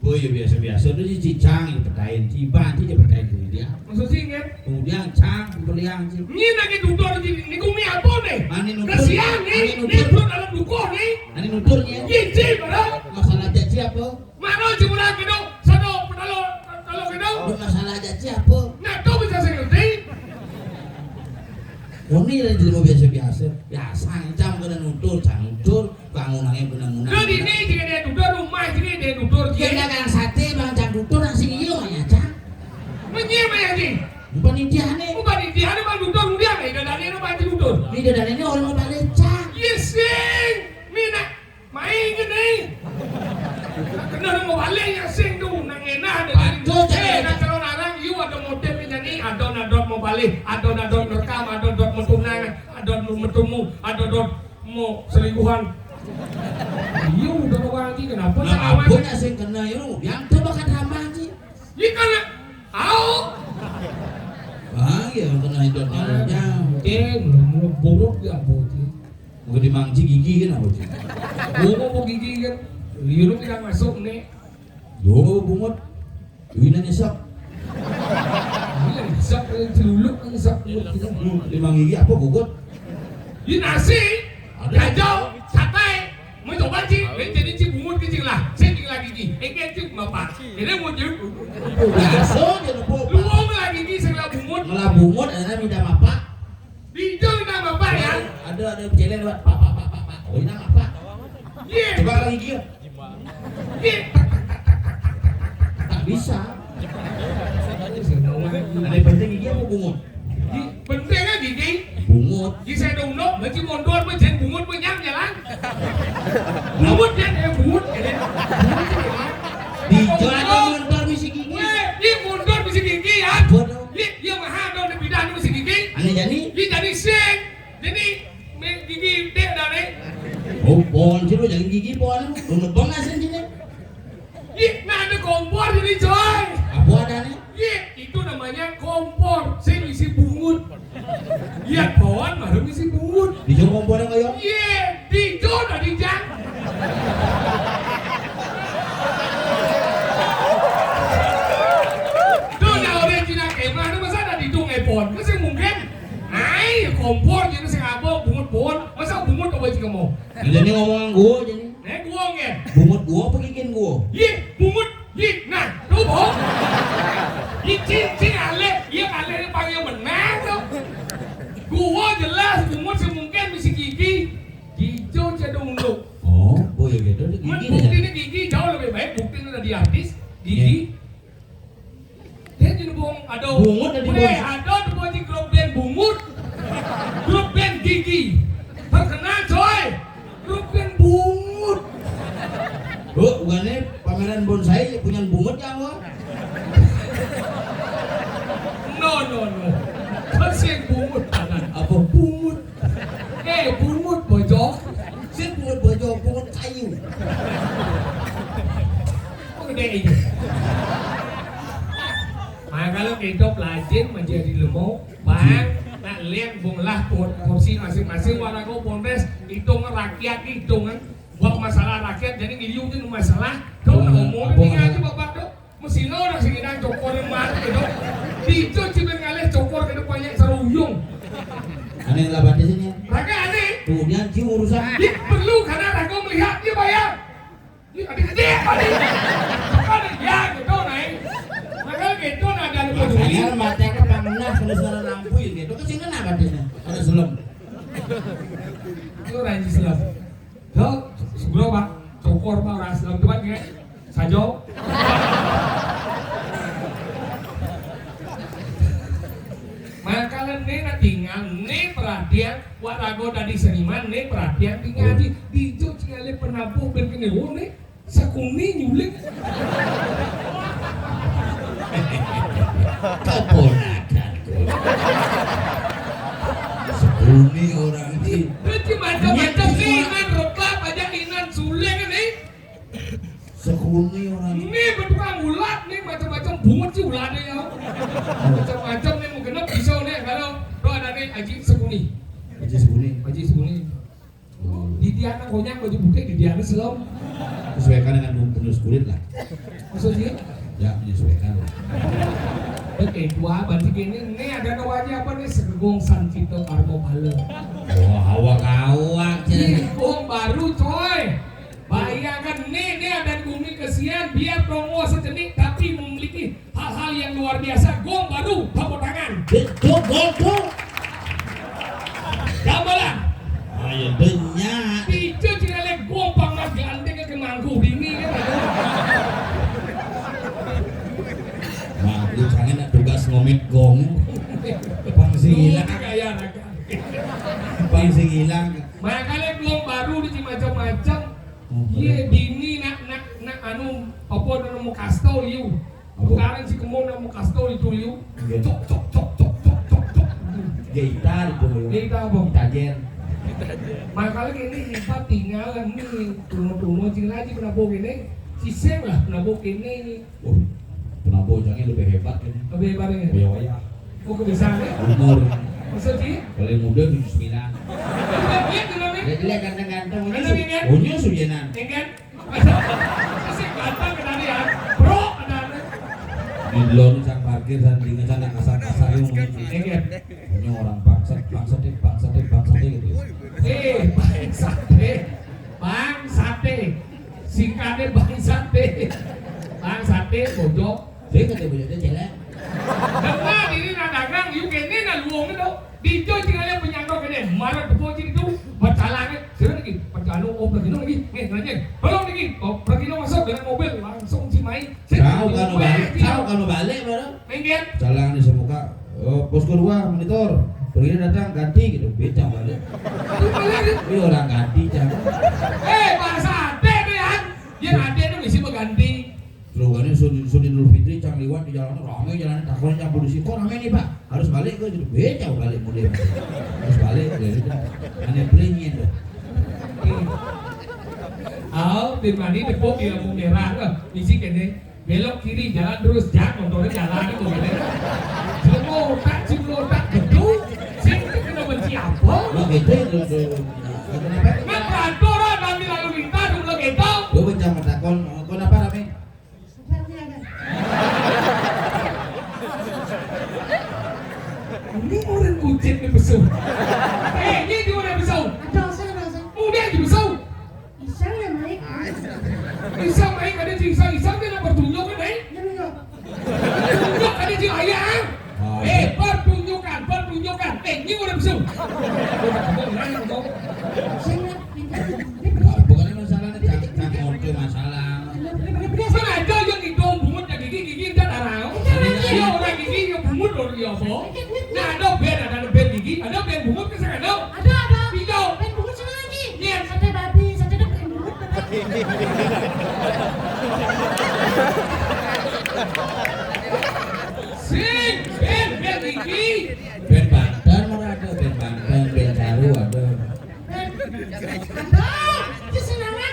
Boy biasa-biasa itu cicang itu perdain ciban itu perdain dia. Maksud sih kan? Kemudian cang beliang sih. Ini lagi tutor di kumi apa nih? Ani nutur. Kasihan nih, perlu dalam dukuh nih. Ani nuturnya. Gizi pada. Masalah jaji apa? Mana cuma gitu, satu kalau gitu. Masalah jaji apa? Nah, kau bisa saya ngerti. Ini dari ilmu biasa-biasa. Biasa cang kena nutur, bangunannya benar-benar. Jadi ini jika dia tutor rumah, jika dia tutor Dia dia. dagang sate bang cang nutur nasi iyo ya cang. Menyima ya ji. Panitia nih. Bukan di dia bang tutor dia nih, dan dia apa yang tutor? Ini dari ini orang mau balik cang. Yesing, mina, main gini. Kena mau balik ya sing tu, nang enak dengan. Nak kalau narang, you ada model ni jadi, adon mau balik, adon rekam, adon mentunang, adon mentumu, adon mau selingkuhan. Iya udah orang lagi kenapa? Nah, apa yang sing kena itu? Yang tu bakal ramah sih. Iya kan? Au. Bang, ya kena itu nyalanya. Mau buruk ya boti. Mau dimangci gigi kan apa sih? Mau gigi kan? Liu tidak masuk nih. Yo bungut. Ini nyesek. Ini nyesek, celuluk nyesek. Limang gigi apa gugut? Ini nasi, kacau, sate. Mau coba sih, jadi sih bungut kecil lah. Saya tinggal gigi. Cik bapak. Ini mau jadi. Biasa dia lupa. Luang lagi gigi sebelah bungut. Malah bungut ada minta bapak. Dijau minta bapak ya. Ada celen buat pak. Oh ini apa? Iya. Coba lagi gigi. Iya. Tak bisa. Ada penting gigi apa bungut? Pentingnya gigi. Bungut. Gigi saya dong mesti mundur, mesti bungut penyam jalan. Bungut ya, bungut. Dijual mundur misi gigi. Ini mundur mesti gigi ya. Bodoh. Dia mahal dong di bidang mesti gigi. Aneh jadi? Dia jadi sing. Jadi gigi dek dari. Oh pohon sih lo jangan gigi pohon. Lo nebang asin sini. Nah ada kompor jadi coy. Apa ada nih? Itu namanya kompor. Saya isi bungut. Lihat pohon baru isi bungut. Dijong kompornya kayak? Dijo dah dijang. Tuh nah orang Cina kemah itu masa ada didung epon. Masa mungkin? Ay, kompor jadi saya apa bungut pohon. Masa bungut apa sih kamu? Jadi ngomongan gua jadi. Gua nge. Bungut gua apa gigin gua? Bungut. Nah, tuh bohong. Cincin ale, ale panggil menang tuh. Gua jelas bungut semungkin misi gigi. Hijau cedung lu. Oh, boy gitu gigi Buktinya gigi jauh lebih baik. Buktinya udah di artis. Gigi. Dia jadi bohong. Aduh. Bungut ada di bawah. Aduh, di bawah grup band bungut. Grup band gigi. Terkenal coy. Grup band bungut. Loh, bukannya pameran bonsai punya bungut ya lo? No. Kasih bungut tangan. Apa? Bungut. Bungut bojok. Si bungut bojok, bungut kayu. Oh gede ini. Nah kalau kita pelajin menjadi lemau, bang, nak lihat bunglah porsi masing-masing warna kau pondes, hitungan rakyat hitungan. Buat masalah rakyat jadi ngiliu itu masalah. Kau nak ngomong ini aja bapak dok. Mesin orang segini cokor yang mati dok. Itu cipin ngalih cokor ke depannya seruyung. Aneh lah di sini. Raga aneh. Kemudian cium urusan. Dia perlu karena raga melihat dia bayar. Dia adik. Ya gitu naik. Maka gitu ada Makanya mata ke pangenah kalau salah lampu gitu. Kesini apa dia? Ada selem. Itu ranji selam. Lo sebelum pak cokor pak orang selam tuh kan sajo. Makalan nih tinggal nih perhatian walago dari seniman nih perhatian tinggal di jo cingale penabuh berkenewo nih sakuni nyulik. Keponakanku. Sekuni orang ini. Itu macam-macam nih inan rekap aja inan suling nih. Sekuni orang ini. Ini bertukang ulat nih macam-macam bungut sih ulatnya ya. Macam-macam nih mungkin pisau nih kalau lo ada nih Aji Sekuni. Aja sekuni. Aji Sekuni. Di Diana konyak baju putih di Diana selom. Sesuaikan dengan penulis kulit lah. Maksudnya? Ya menyesuaikan lah. Oke, tua berarti ini ada wajah apa nih Segong Sancito Karmo Pale. Wah awak-awak Gong baru coy. Bayangkan nih ada di bumi kesian biar promo sejenis tapi memiliki hal-hal yang luar biasa. Gong baru tepuk tangan. Betul betul. Gamelan. Ayo denya. Itu cingale gong pangkat ganteng ke mangku dini kan. Wah, lu kangen nak tugas ngomit gong. Pangsi hilang. Kayak naga. Pangsi hilang. Makanya gong baru di macam-macam. Iya dini nak anu apa nama kastol liu. Sekarang si kemau nama kastol itu liu. Cok cok cok cok cok cok cok. Gitar itu. Gitar apa? Tajen. Makanya ini hebat tinggalan nih. Tunggu cing lagi penabok ini. Si Seng lah penabok ini. Oh, penabok jangan lebih hebat kan? Lebih hebat ini. Boya. Oh kebiasaannya. Umur. Maksud sih? Paling muda 79. Gitu namanya. Jelek ganteng-ganteng. Ganteng-ganteng. Punya sujenan. Enggak. Masih ganteng ke tadi ya. Bro ada. Di lon sang parkir dan di sana kasar-kasar yang mungkin. Enggak. Punya orang bangsat gitu. Bangsate. Singkatnya bangsate. Bangsate bodoh. Dia kata bojoknya jelek. Karena ini dagang, yuk ini luang itu. Dijo tinggalnya penyangkau kene. Marah kepoci itu berjalannya. Sekarang lagi perjalanan pergi lagi. Nih nanya. Belum lagi. Pergi masuk dengan mobil langsung Cimahi. Kau kan balik baru. Enggak. Jalan di semuka. Pos kedua monitor. Pergi datang ganti gitu. Becang balik. Ini orang ganti jangan. Bahasa ade nih kan. Dia ade itu mesti berganti. Slogannya Sunin Idul Fitri cang liwat di jalan ramai jalan takutnya campur di sini. Kok ramai nih Pak? Harus balik ke gitu. Becang balik mulai. Harus balik dari itu. Aneh pelingin tuh. Di mana depok di lampu merah kan. Isi kene belok kiri jalan terus jangan motornya jalan itu kene. Cilotak betul. Sing kena benci apa? Lo gitu itu. Kenapa? Nggak peraturan kami lalu lintas dulu gitu. Gue becang mata kon apa ramai? Ini orang kucing di besau. Ini di mana besau? Udah di besau. Isang naik ada di isang dia nak bertunjuk kan naik? Tunjuk ada di ayah. Pertunjukan. Ini orang besau. Bukannya masalahnya cang itu masalah. Mana ada yang hidung bungut yang gigi dan darah. Dia orang gigi yang bungut orang dia apa? Nah ada band gigi, ada band bungut ke sana ada? Ada. Hijau. Ben bungut sana lagi. Yes. Sate babi, sate dok ben bungut. Sing, band gigi. Band Banten mana ada? Band Banten, band Saru ada. Ada. Itu senangan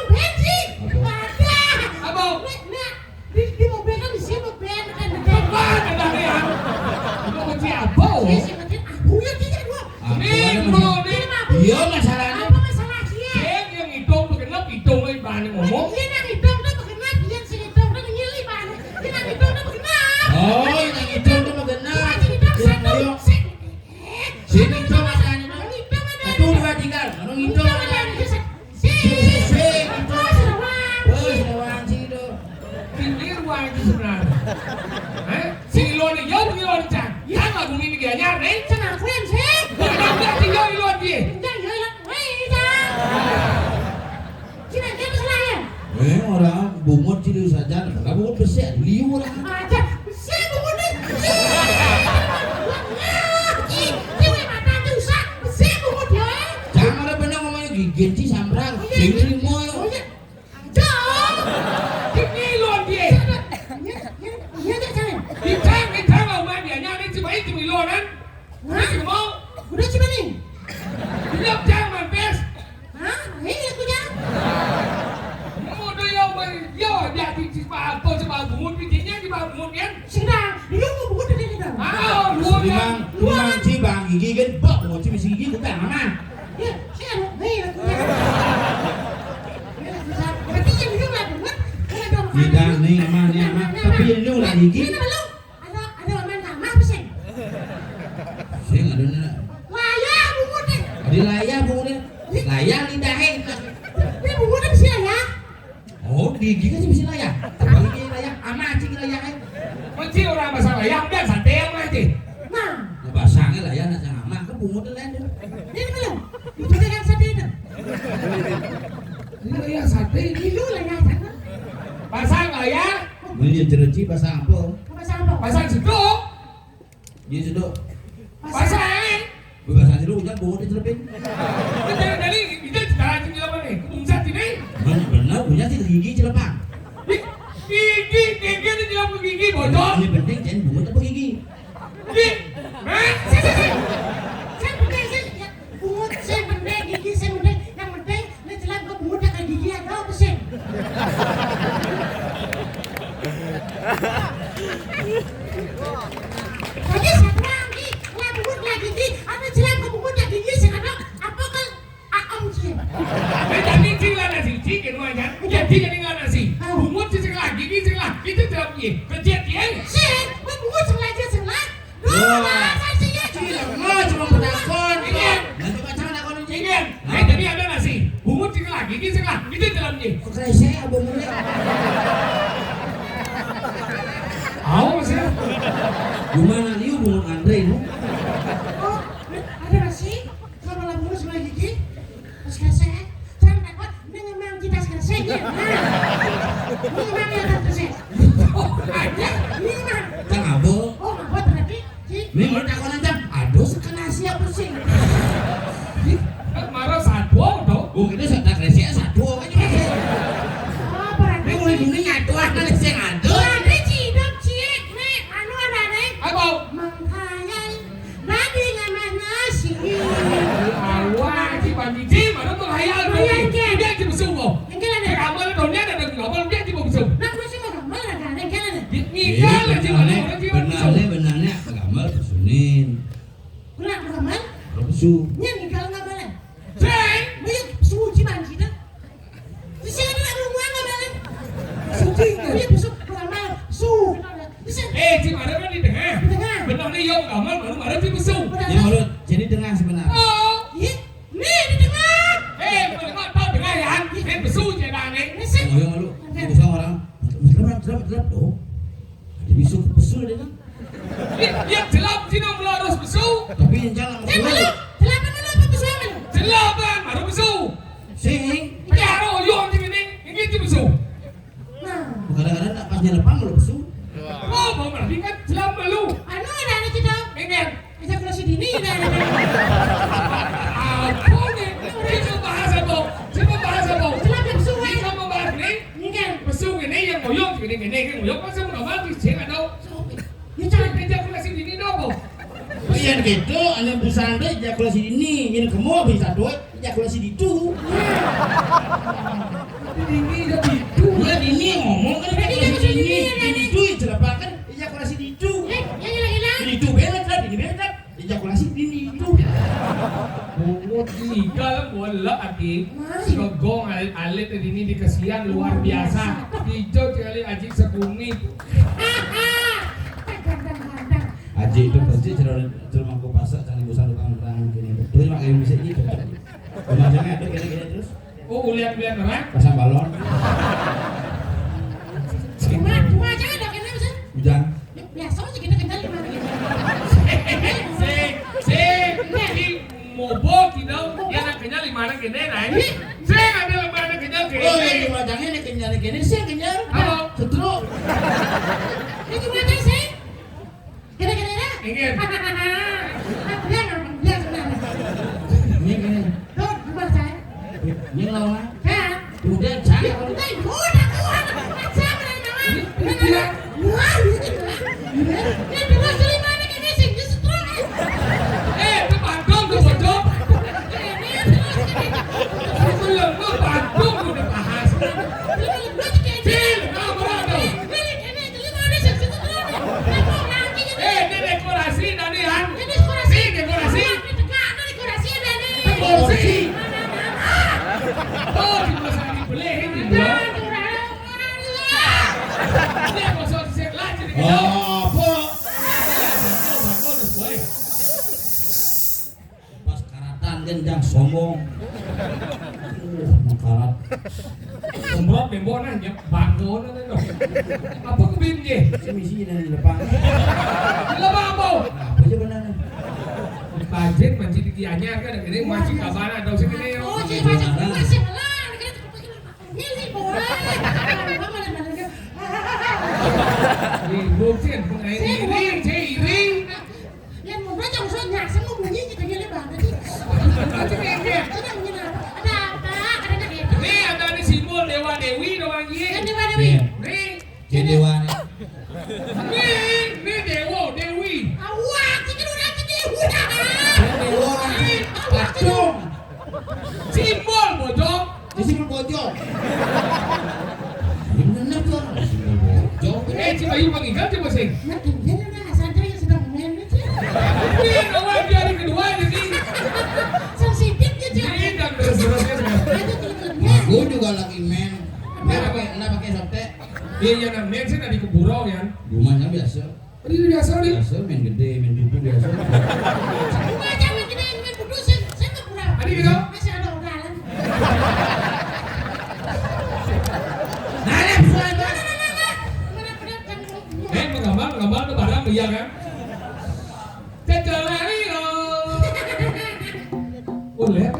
bensin. Ada. Apa? Nah, di mobil kan disini band kan Apa ada dia? Itu kunci apa? Aku yang tidak dua. Nih bro, nih. Iya masalahnya. Apa masalah dia? Sing yang hidung berkenap hidung lagi bahan ngomong. Dia nak hitung tu berkenap, dia si hitung tu nyili pan. Dia nak hitung tu berkenap. Oh, yang itu tuh mau genap. Si hitung satu. Sini itu masalahnya. Itu dua tinggal. Orang itu ada. Pinggir ruang itu sebenarnya. Si lo nih, yo cang. Yang lagu ini gayanya. nih. Cenah kuen sih. Kenapa tinggal di luar dia? Jangan hilang. Wei, dah. Cina dia masalah ya. Orang bungut cilu saja, kalau bungut besar, liu lah. Aja, saya bungut ni. Ciwe mata tu sak, saya bungut ya. Jangan ada benar ngomongnya gigit sih sambrang, jadi mau. Jom. Ini luar dia. Ya tak jangan. Kita mau main dia nyari cuma itu di luar kan? Hah? Kita mau. Udah cuma ni. Tidak jangan pes. Hah? Ini aku jangan. Mau do yang dia di apa sebab bungut bijinya di bawah bungut kan? Sudah, dia mau bungut dari ni dah. Luang cibang gigi kan, bok mau cibi gigi kita aman. Ya, saya ada. Hei, aku jangan. Berarti yang dia nak bungut. Tidak nih aman nih aman, tapi yang lu lah gigi. Ini nama lu. Ada aman sama pesan. Saya nggak ada nak. Layak bungut ni. Di layar bungut, layar lidahnya. Ni bungut ni mesti layak. Oh, di gigi kan bisa layar. Tapi gigi layar, aman cing layar kan. Mesti orang masalah yang dan sate yang nanti. Nah, Basangnya layar nak jangan aman, kan bungut lain. ni nama lu. Itu dengan sate itu. Ini yang sate ini. Ini lu layak tak? Pasang lah ya. Ini cereci pasang apa? Apa sahabat? Pasang seduk. Dia sudah Pasang. pasang dulu hujan bungut dicelupin. Kita dari kita cara tinggi apa nih? Kumsat ini. Benar punya sih gigi celepang. Gigi ini tidak gigi bodoh. Ini penting jangan bungut apa gigi. Gigi. Saya penting saya bungut saya penting gigi saya penting yang penting ni jelas kau bungut tak gigi ada apa sih? Lagi siapa lagi? Lah bungut lah gigi. Ada jelas kau bungut tak gigi saya ada apa kan? Aam sih. Tadi tinggal nasi, chicken macam. Ya tinggal nasi. Bungut sebelah, gigi sebelah. Itu tidak punya. Kerja dia. Sih, kau bungut sebelah je sebelah. Dua, saya ya. Oh cuma penakon. Ingin. Nanti macam nak kau nunjuk. Ingin. Tadi ada nasi. Bungut sebelah, gigi sebelah. Itu tidak punya. Kresek abang mulai. Awas ya. Gimana liu bungut Andre nu? Oh, ada nasi. Kalau malam bungut sebelah gigi. Terus kresek. Saya takut memang kita kresek ya. Ini memang yang kresek. Oh, ada. Ini memang. Kang abo. Oh, apa berarti? Ini mau takon aja. Aduh sekan nasi apa sih? Marah satu atau? Oh kita sudah kresek satu kan juga. Oh, berarti. Ini mulai gini ngatuan kan saya ngadu. Berarti cidok cik. Nih, anu ada nih. Apa? Mengkayai. Nabi ngaman nasi. Awak cipan biji, mana menghayal Menghayal lagi? ke? Dia di besuk. Yang kira ada. Kamu ada daunnya ada ngapa dia di besuk? Nak mesti mau gambar ada yang kira ada. Ngigal lah cipan orang cipan besuk. Benarnya gambar pesunin. Kurang gambar. Pesu. Nya nih kalau gambar. Ceng. Banyak suci banci dah. Di sini ada rumah gambar. Suci. Banyak besok gambar. Su. Di sini. Cipan ada di tengah. Di tengah. Benar ni yang gambar baru ada di besuk. Ya mulut jadi tengah sebenarnya. Oh. Ih, nih di tengah. Boleh tahu tengah ya? Ini besuk je dah ni. Di sini. Ngoyo malu. Bisa orang. Terap. Oh. Ada bisu pesu dia kan. Dia jelap sini melurus besuk. Tapi yang jalan Eh, malu. malu. Kenapa malu apa besok malu? Jelap kan, baru besuk. Sing. Ya, royong di sini. Ini tu besuk. Nah, Kadang-kadang tak pas depan malu pesu. Oh, mau berarti kan jelap malu. anu ada anak kita. Ingat. Ejakulasi dini ada. Apa ni? Kita bahas apa? Kita bahas apa? Jelap yang besok. Kita membahas ni. Ini kan. Besuk ini yang royong gini ngoyong pasal mengamal di sini ada. Ya jangan. Ejakulasi dini apa? Yang gitu, anda bersandar ejakulasi dini. Yang kamu bisa duit ejakulasi ditu. Dini jadi itu. Ya dini ngomong kan ejakulasi dini. Ditu celapak kan ejakulasi ditu. Yang hilang-hilang. Ditu belet lah, dini belet lah. Ejakulasi dini itu. Bungut igal bola adik. Segong alit ini dikasihan luar biasa. Hijau sekali ajik sekunit. Kadang-kadang. Aji itu pasti cerita aku pasak cari bosan tukang perang gini. Terus mak yang bisa ini cocok. Kemasannya ada gini terus. Oh, ulian-ulian orang. Pasang balon. Cuma aja ada kena bisa. Hujan. Biasa aja kita kenal di mana gitu. Sing. gini nah ini. Saya ada lembaran kenyal gini. Oh, yang dimajangnya ini kenyal gini sih kenyal. Apa? Setruk. Ini gimana sih? Kira-kira? Ingin. Biar sebenarnya. Ini. Tuh, buat saya. Ini lawan. Hah? Udah cari. Udah, saya benar nama. Wah, ini terus dari mana ini sih? Justru. Itu Bandung tuh bocok. Belum lu Bandung udah bahas. Ini dekorasi Danian. Ini dekorasi. Dekorasi. Oh, di pasar dibeliin di luar. Ini kosong sih lagi di kejauh. Apa? Pas karatan gendang sombong. Karat. Semprot bembona aja, bangkona nih dong. Apa kebin dia? Misi dari depan. Lama apa? Apa aja benar? Budget masjid Gianyar kan ini masjid Kabana ada usah gini. Oh, jadi masih lah. Ini boleh. Di buktiin pengen iri. Yang mau belajar soalnya, saya mau bunyi kita gini banget. Macam ini. Ada apa? Ada Nih ada nih simbol Dewa Dewi doang Yang ini. di mana Wi? Nih, Cedewane. nih Dewa Dewi. Awak, kita udah ketipu dah. Cedewane. Patung. Simbol bocok. Di sini bojong. Ini benar tuh. Bojong. Cibayu mengingat coba sih. Makin dia udah santri yang sedang main itu. Nih kawan di hari kedua ini. Sensitif dia. Ini dan terus-terusnya. Aduh, telepon. Aku juga lagi main. Nggak pakai softtek. Iya yang namanya sih tadi keburau ya. Rumahnya biasa. Ini biasa nih. Biasa main gede, main kupu biasa. Macam ini main kudus, saya nggak pernah. Adi gitu. Masih ada obrolan. Nalep suara. Menggambar tuh barang iya kan? Cecelari loh. Oh lihat.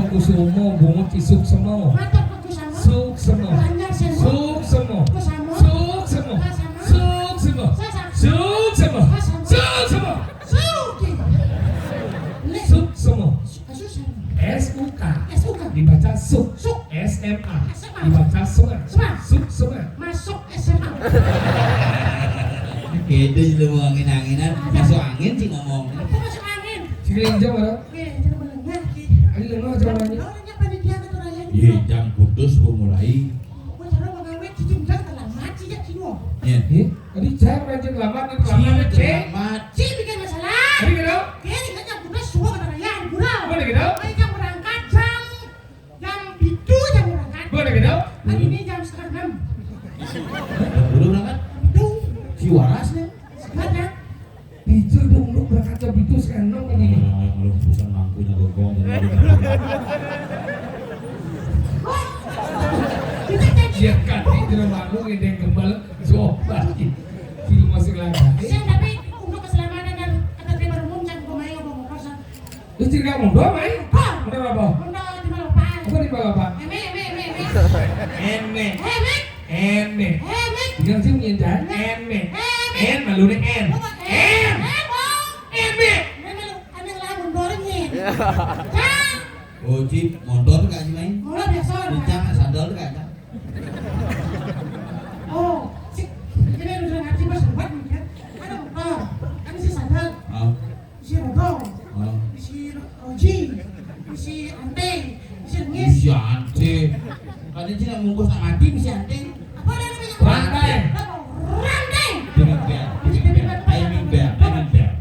Kusumo bungut isuk semo. Suk semo. Suk semo. Suk semo. Suk semo. Suk semo. Suk semo. Suk semo. SUK. suk. Suk. SMA. SMA. Dibaca suma. Suma. Suk suma. Masuk SMA. Gede sih lu mau angin-anginan, masuk angin sih ngomong. Apa masuk angin? Si kelinjo mana? Oke, jangan melengah. Ada lengan jawabannya. Orangnya panitia kata raya. Iya, jam kudus mau mulai. Gua cara mengawet cicing jang terlambat sih ya kino. Ya. Tadi saya rancang lama nih lama cek. Selamat. Cing bikin masalah. Tadi gitu. Oke, ini kan udah semua kata raya gurau. Mana gitu? Ini jam berangkat jam itu jam berangkat. Mana gitu? Hari ini jam 5:30. Dulu berangkat. Itu Si waras nih. sebenarnya. Itu dong berangkat jam itu sekarang ini. Kalau perusahaan mangkunya gogong. Kita jadi Iya kan di rumah lu ngedeng kembal coba film masih lagi. siang tapi untuk keselamatan dan ketertiban umum jangan pemain ngomong kosan. Terus cerita ngomong doang main? Bener apa? Untuk di Malopaan. Apa di bawah apa? Eme. Ene. Jangan sih menyendan. Ene. En malu nih en. En. Ene. Oh, Cip, motor gak sih main? Mulai biasa. Kencang, sandal gak? Oh, ini udah ngaji pas buat nih ya. Ada motor, ada si sandal, Oh, si rodong, oh. si roji, si anteng, si ngis. Bisa ante. Kadang sih nak mungkus nak mati bisa ante. Apa ada namanya? Rantai. Rantai. Timing bel.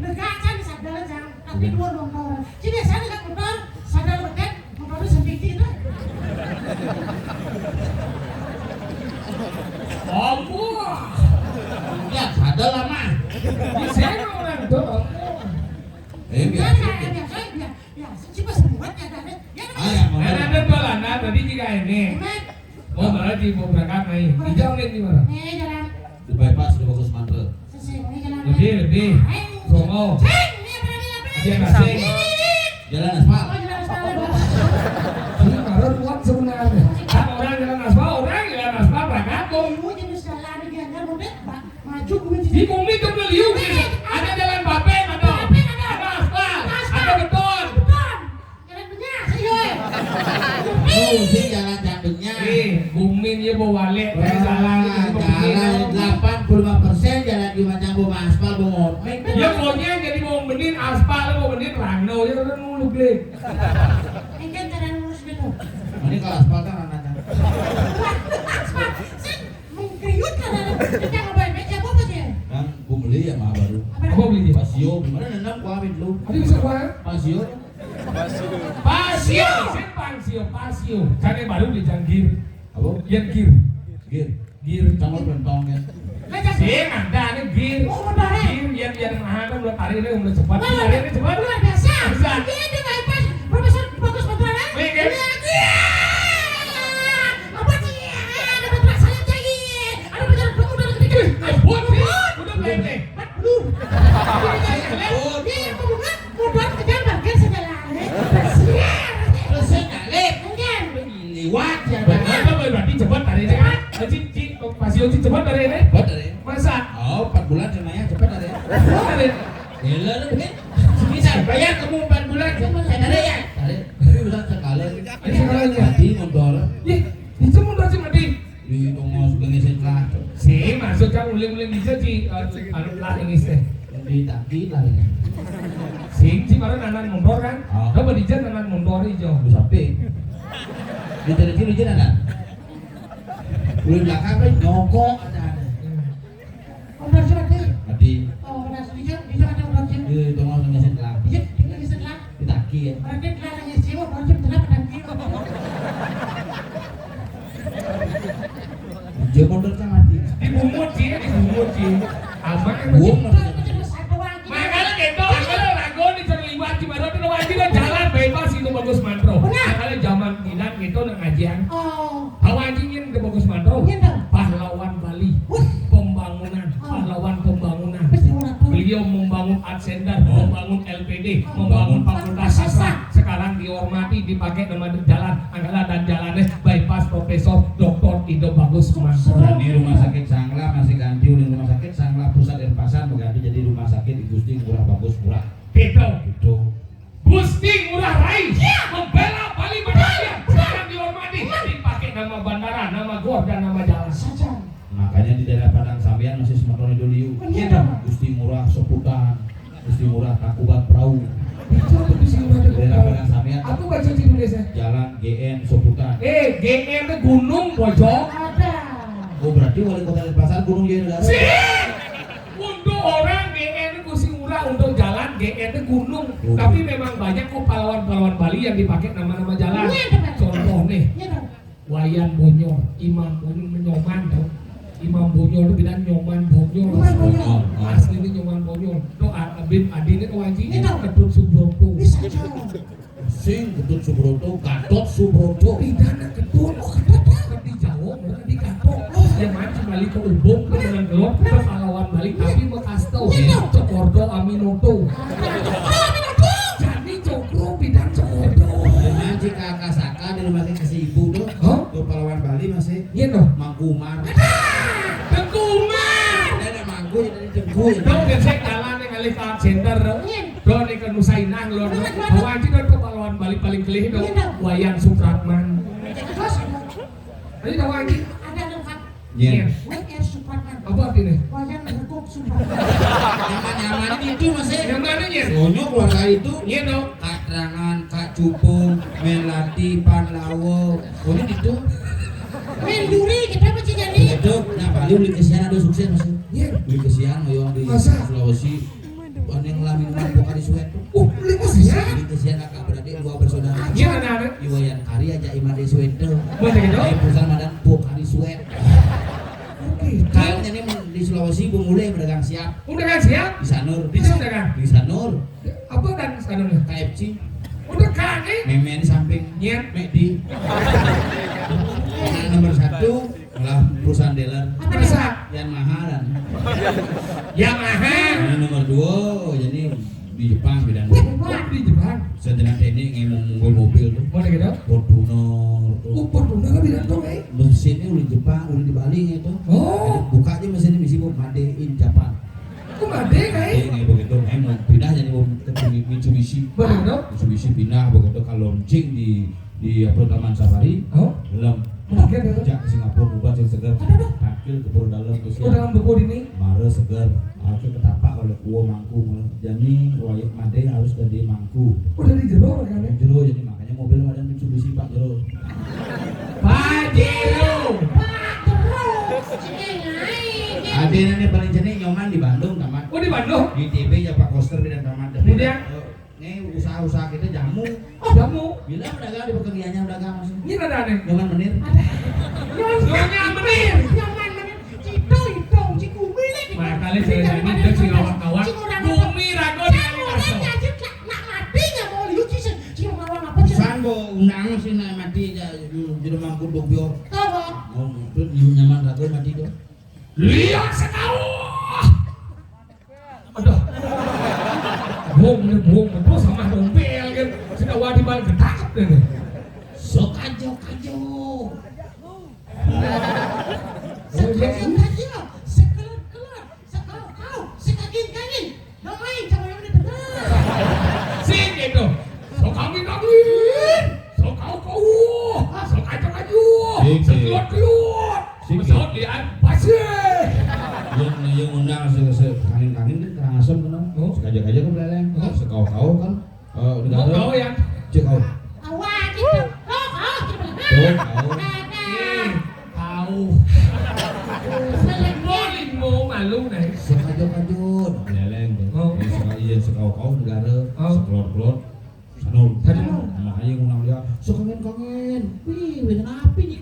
Negakan di sandal aja, tapi dua motor. Jadi biasanya nggak motor, sandal beken, motornya sempit itu. Ampun. Ya, sandal lama. Bisa orang doang. Biasa. Biasa, sih pas buatnya ada. Ya, Ada tolana tadi juga ini. Mau berarti mau berangkat main. Hijau nih di mana? jalan. Di bypass udah bagus mantel. Ini jalan. Lebih. Songo. Dia nasi. Jalan aspal. Ini baru kuat sebenarnya. Kan orang jalan aspal, orang jalan aspal berangkat. Di bumi itu beliau. Ada jalan bapeng ada. Ada aspal. Ada beton. Oh, sih jalan jantungnya. Bumin ya bawa wale. Jalan. Jalan 85% jalan di macam bawah aspal bawah. Ya pokoknya jadi mau benin aspal, mau benin rangno ya kan mulu glek. Ini kalau aspal kan anak-anak. Kan gua beli ya mah baru. Apa beli dia? Pasio, gimana nenam gua ambil dulu. Ada bisa kuah? Pasio. Pasio. Kan baru di Janggir. Apa? Yang gir. Gir. Campur pentong ya. Sing ada nih gir. Gir yang mahal kan udah tarik ini udah cepat. Tarik ini cepat. Bisa. Udah beli. Liwat ya. Berarti cepat tarik ini kan? Pasio cepat tarik ini. Betul ya. Masa? Oh, 4 bulan sebenarnya cepat ada ya. Tarik. Gila lu kan. Bisa bayar kamu 4 bulan cuma saya tarik ya. Tarik. Tapi bulan sekali. Ini sekalanya. Mati motor. Ih, itu mau sih mati. Di tongos bengesin lah. Si masuk kan uling-uling bisa sih anu lah ini teh. Di taki lah ya. Si baru nanan motor kan? Oh. Coba dijan nanan motor hijau. Di samping. Di telepon aja ada. Udah belakang kan nyokok ada. Mati. Di tongos bengesin lah. Di taki ya. Dia motor kan mati. Dibumut sih. Ama Buang makanya gitu, makanya ragu nih terlibat di mana tuh wajib kan jalan bebas itu bagus mantro. Makanya zaman kinan gitu nang ngajian. Awajingin ke bagus mantro. Pahlawan Bali, pahlawan pembangunan. Beliau membangun art center, membangun LPD, membangun fakultas sastra. Sekarang dihormati, dipakai nama jalan Anggala dan jalannya bypass Profesor Dr. Ido Bagus Mantro. Dan di rumah sakit Sangla masih ganti udah rumah sakit Sangla Pusat Denpasar mengganti jadi rumah sakit Gusti Ngurah Bagus Murah. Gitu. Gitu. Gusti Ngurah Rai membela Bali Merdeka. Sekarang dihormati makanya di daerah Padang Sambian masih Sematoni Doliu. Iya. Gusti Murah Soputan, Gusti Murah Takubat Perahu. Itu Gusti Murah Di daerah Padang Sambian. Aku baca di Indonesia. Jalan GN Soputan. GN itu gunung pojok. Ada. Oh berarti wali kota Denpasar Gunung Jaya Negara. Untuk orang GN itu Gusti Murah, untuk jalan GN itu gunung. Tapi memang banyak kok pahlawan-pahlawan Bali yang dipakai nama-nama jalan. Contoh nih, Wayan Bonyor, Imam Bonyor menyoman tau. Imam Bonyor itu bilang nyoman Bonyor. Asli ini nyoman Bonyor. Itu adine itu wajinya Ketut Subroto. Sing Ketut Subroto, Gatot Subroto. Pidana Ketut, Ketut di Jawa, bukan di Gatot. Yang mancing Bali ke Ubung, ke Jalan Gelap, ke pahlawan Bali, tapi Mekasto, Cokordo Aminoto. Jadi Cokro bidang Cokordo. Dengan jika Kasaka di rumah kasih ibu tuh, tuh pahlawan Bali masih. Iya dong. Mangkumar. Tengkumar. Ada mangku jadi tengku. Dong gesek jalan yang kali ke center. Dong di ke Nusa Indah lho. Bahwa anjing tuh pahlawan Bali paling kelih dong. Wayan Supratman. Tadi tahu anjing. Ada lengkap. Iya. WR Supratman. Apa artinya? Wayan Rekuk Supratman. Nyaman itu masih. Yang mananya? Soalnya keluarga itu. Iya dong. Kak Terangan, Kak Cupung, Melati, Panlawo. Oh ini itu. Men juri kita mesti jadi. Itu, nah Bali beli kesian ada sukses masih. Iya. Beli kesian yang di Masa? Sulawesi. Ada yang lah minuman Pokari Suet. Beli kesian. Beli kesian kakak beradik dua bersaudara. Iya anak-anak. Iwayan Kari aja Imade Suet. Boleh gitu? Perusahaan Madan Pokari Suet. Oke. Kayaknya ini di Sulawesi mulai berdagang siap. Udah kan siap? Di Sanur. Di sana kan? Di Sanur. Apa dan sanurnya? KFC. Udah kan nih? Memen samping. Iya. Medi. Yang nomor 1 adalah perusahaan dealer. Masa? Yamaha dan Yamaha. yang nomor 2 jadi di Jepang bidang Di Jepang. sejenak teknik ngomong mobil tuh Boleh gitu? Fortuner tuh Fortuner kan bidang dong mesinnya udah di Jepang udah di Bali gitu. Oh. Buka aja mesinnya misi mau Made in Japan. Kok made Kayak begitu, mau pindah jadi mau Mitsubishi. Boleh gitu? Mitsubishi pindah begitu kalau launching di apa Taman Safari. Oh. Belum. Oke, deh. Jak ke Singapura buat yang segar. Takil ke Pura Dalam terus Oh, dalam buku ini? Mare segar. Aku ketapak oleh kuah mangku. Jadi royek Made harus dari mangku. Udah di jero kan ya? Jero jadi makanya mobil ada Mitsubishi Pak Jero. Pak Jero. Adina ini paling jenis nyoman di Bandung tamat. Oh di Bandung? Di TB ya Pak Koster bidang tamat. Kemudian? Ini usaha-usaha kita jamu. Oh jamu? Bila pedagang di pekerjaannya pedagang masih. Ini ada aneh? Nyoman menir. Nyonya menir. Nyaman menit. Cito itu cikumi lagi. Makanya saya ini udah si kawan-kawan. Bumi rago di kali kaso. Nak mati nggak mau lihat sih. Cuma ngawang apa sih? Pesan bo undang sih nak mati jadi mampu dokyor. Tahu? Oh itu nyaman ragu mati tuh. Lihat sekau. Aduh. Bohong terus sama dompel kan. Sudah wadi balik ketak deh. So kajo. Sekelar, sekau, sekagin. Domain sama yang ini benar. Sing gitu. So kami. So kau. So kajo. So keluar. Pesawat lihat pasir. Yang undang sekangin kan kerang asam kan. Sekaja kan beleleng. Sekau kan. Mau kau ya? Cek kau. Awak itu. Tuh kau. Tahu. Limo malu nih. Sekaja beleleng tuh. Sekau kau negara. Sekelor. Sanur. Makanya undang dia. Kangen. Wih, bener api nih.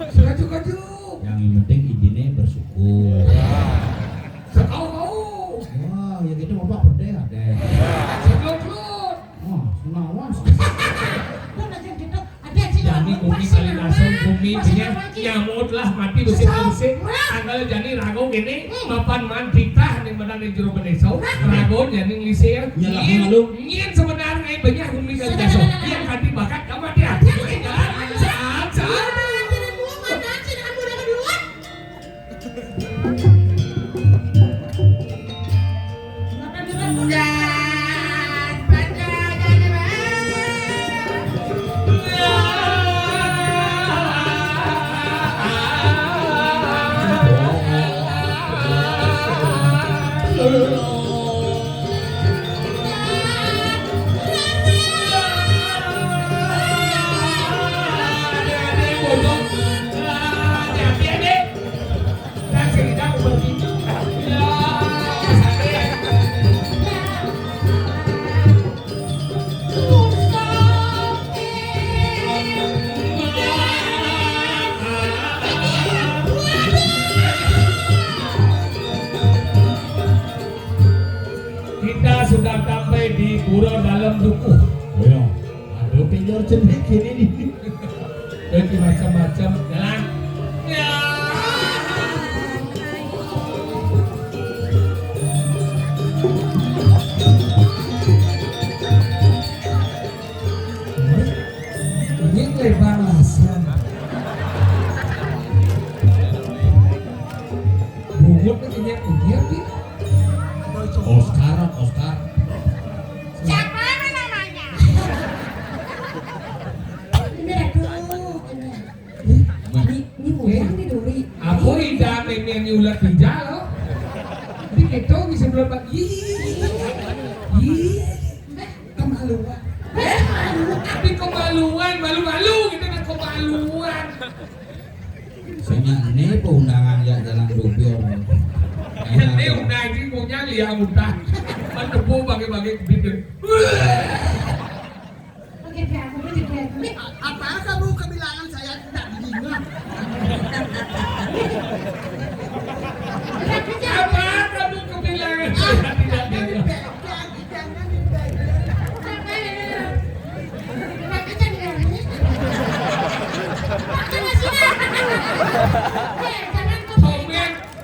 Sekaju. Yang penting izinnya bersyukur. Sekau. Wah, ya gitu bapak berdeh deh. Sekelor. Wah, senawan. Jani bumi kali nasem bumi punya nyamut lah mati bersih. Tanggal jani rago gini mapan man titah ning badan di jero benesau. Rago jani lise ya. Ngien sebenarnya banyak bumi kali nasem. Yang hati bakat kamu dia. Saat. Pura dalam duku. Ya, ada penyor cendek gini nih. Jadi macam-macam jalan. Ya. Ini lebar lasan. Bungut ini dia. Oscar. Siapa namanya? Ini bukan di Dori. Aku tidak memang ulat hijau. Tapi kita bisa belum pagi. Kemaluan. Tapi kemaluan, malu-malu kita kan kemaluan. Saya ini undangan ya jalan Dubior. Ini udah ini punya liang udah. Mentepu bagi-bagi bikin. Oke, aku beri. Apa kamu kebilangan saya tidak didengar? Apa kamu kebilangan saya tidak dengar?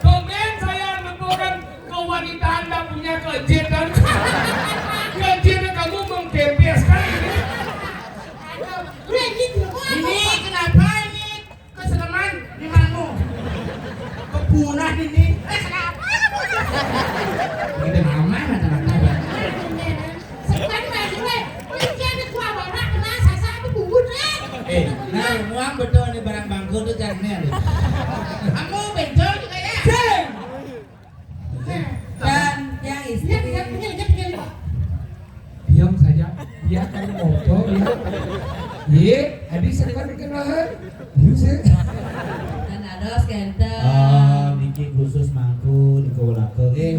Komen saya menemukan kewanita Anda punya kejian. Kejian kamu mengkempiaskan Ini kenapa ini keselaman di mana? Kepunah ini. Kenapa? Kita nama rata-rata. Sekarang lagi polisi ada kuah orang kena sasa itu bubut Nah, muang betul nih barang bangku tuh jangan. Kamu betul juga ya. Dan yang istri diam saja. Dia akan motor ya. Ye, hadis sekarang dikenal. Bisa. dan ada skenter. Niki khusus mangku di kolake.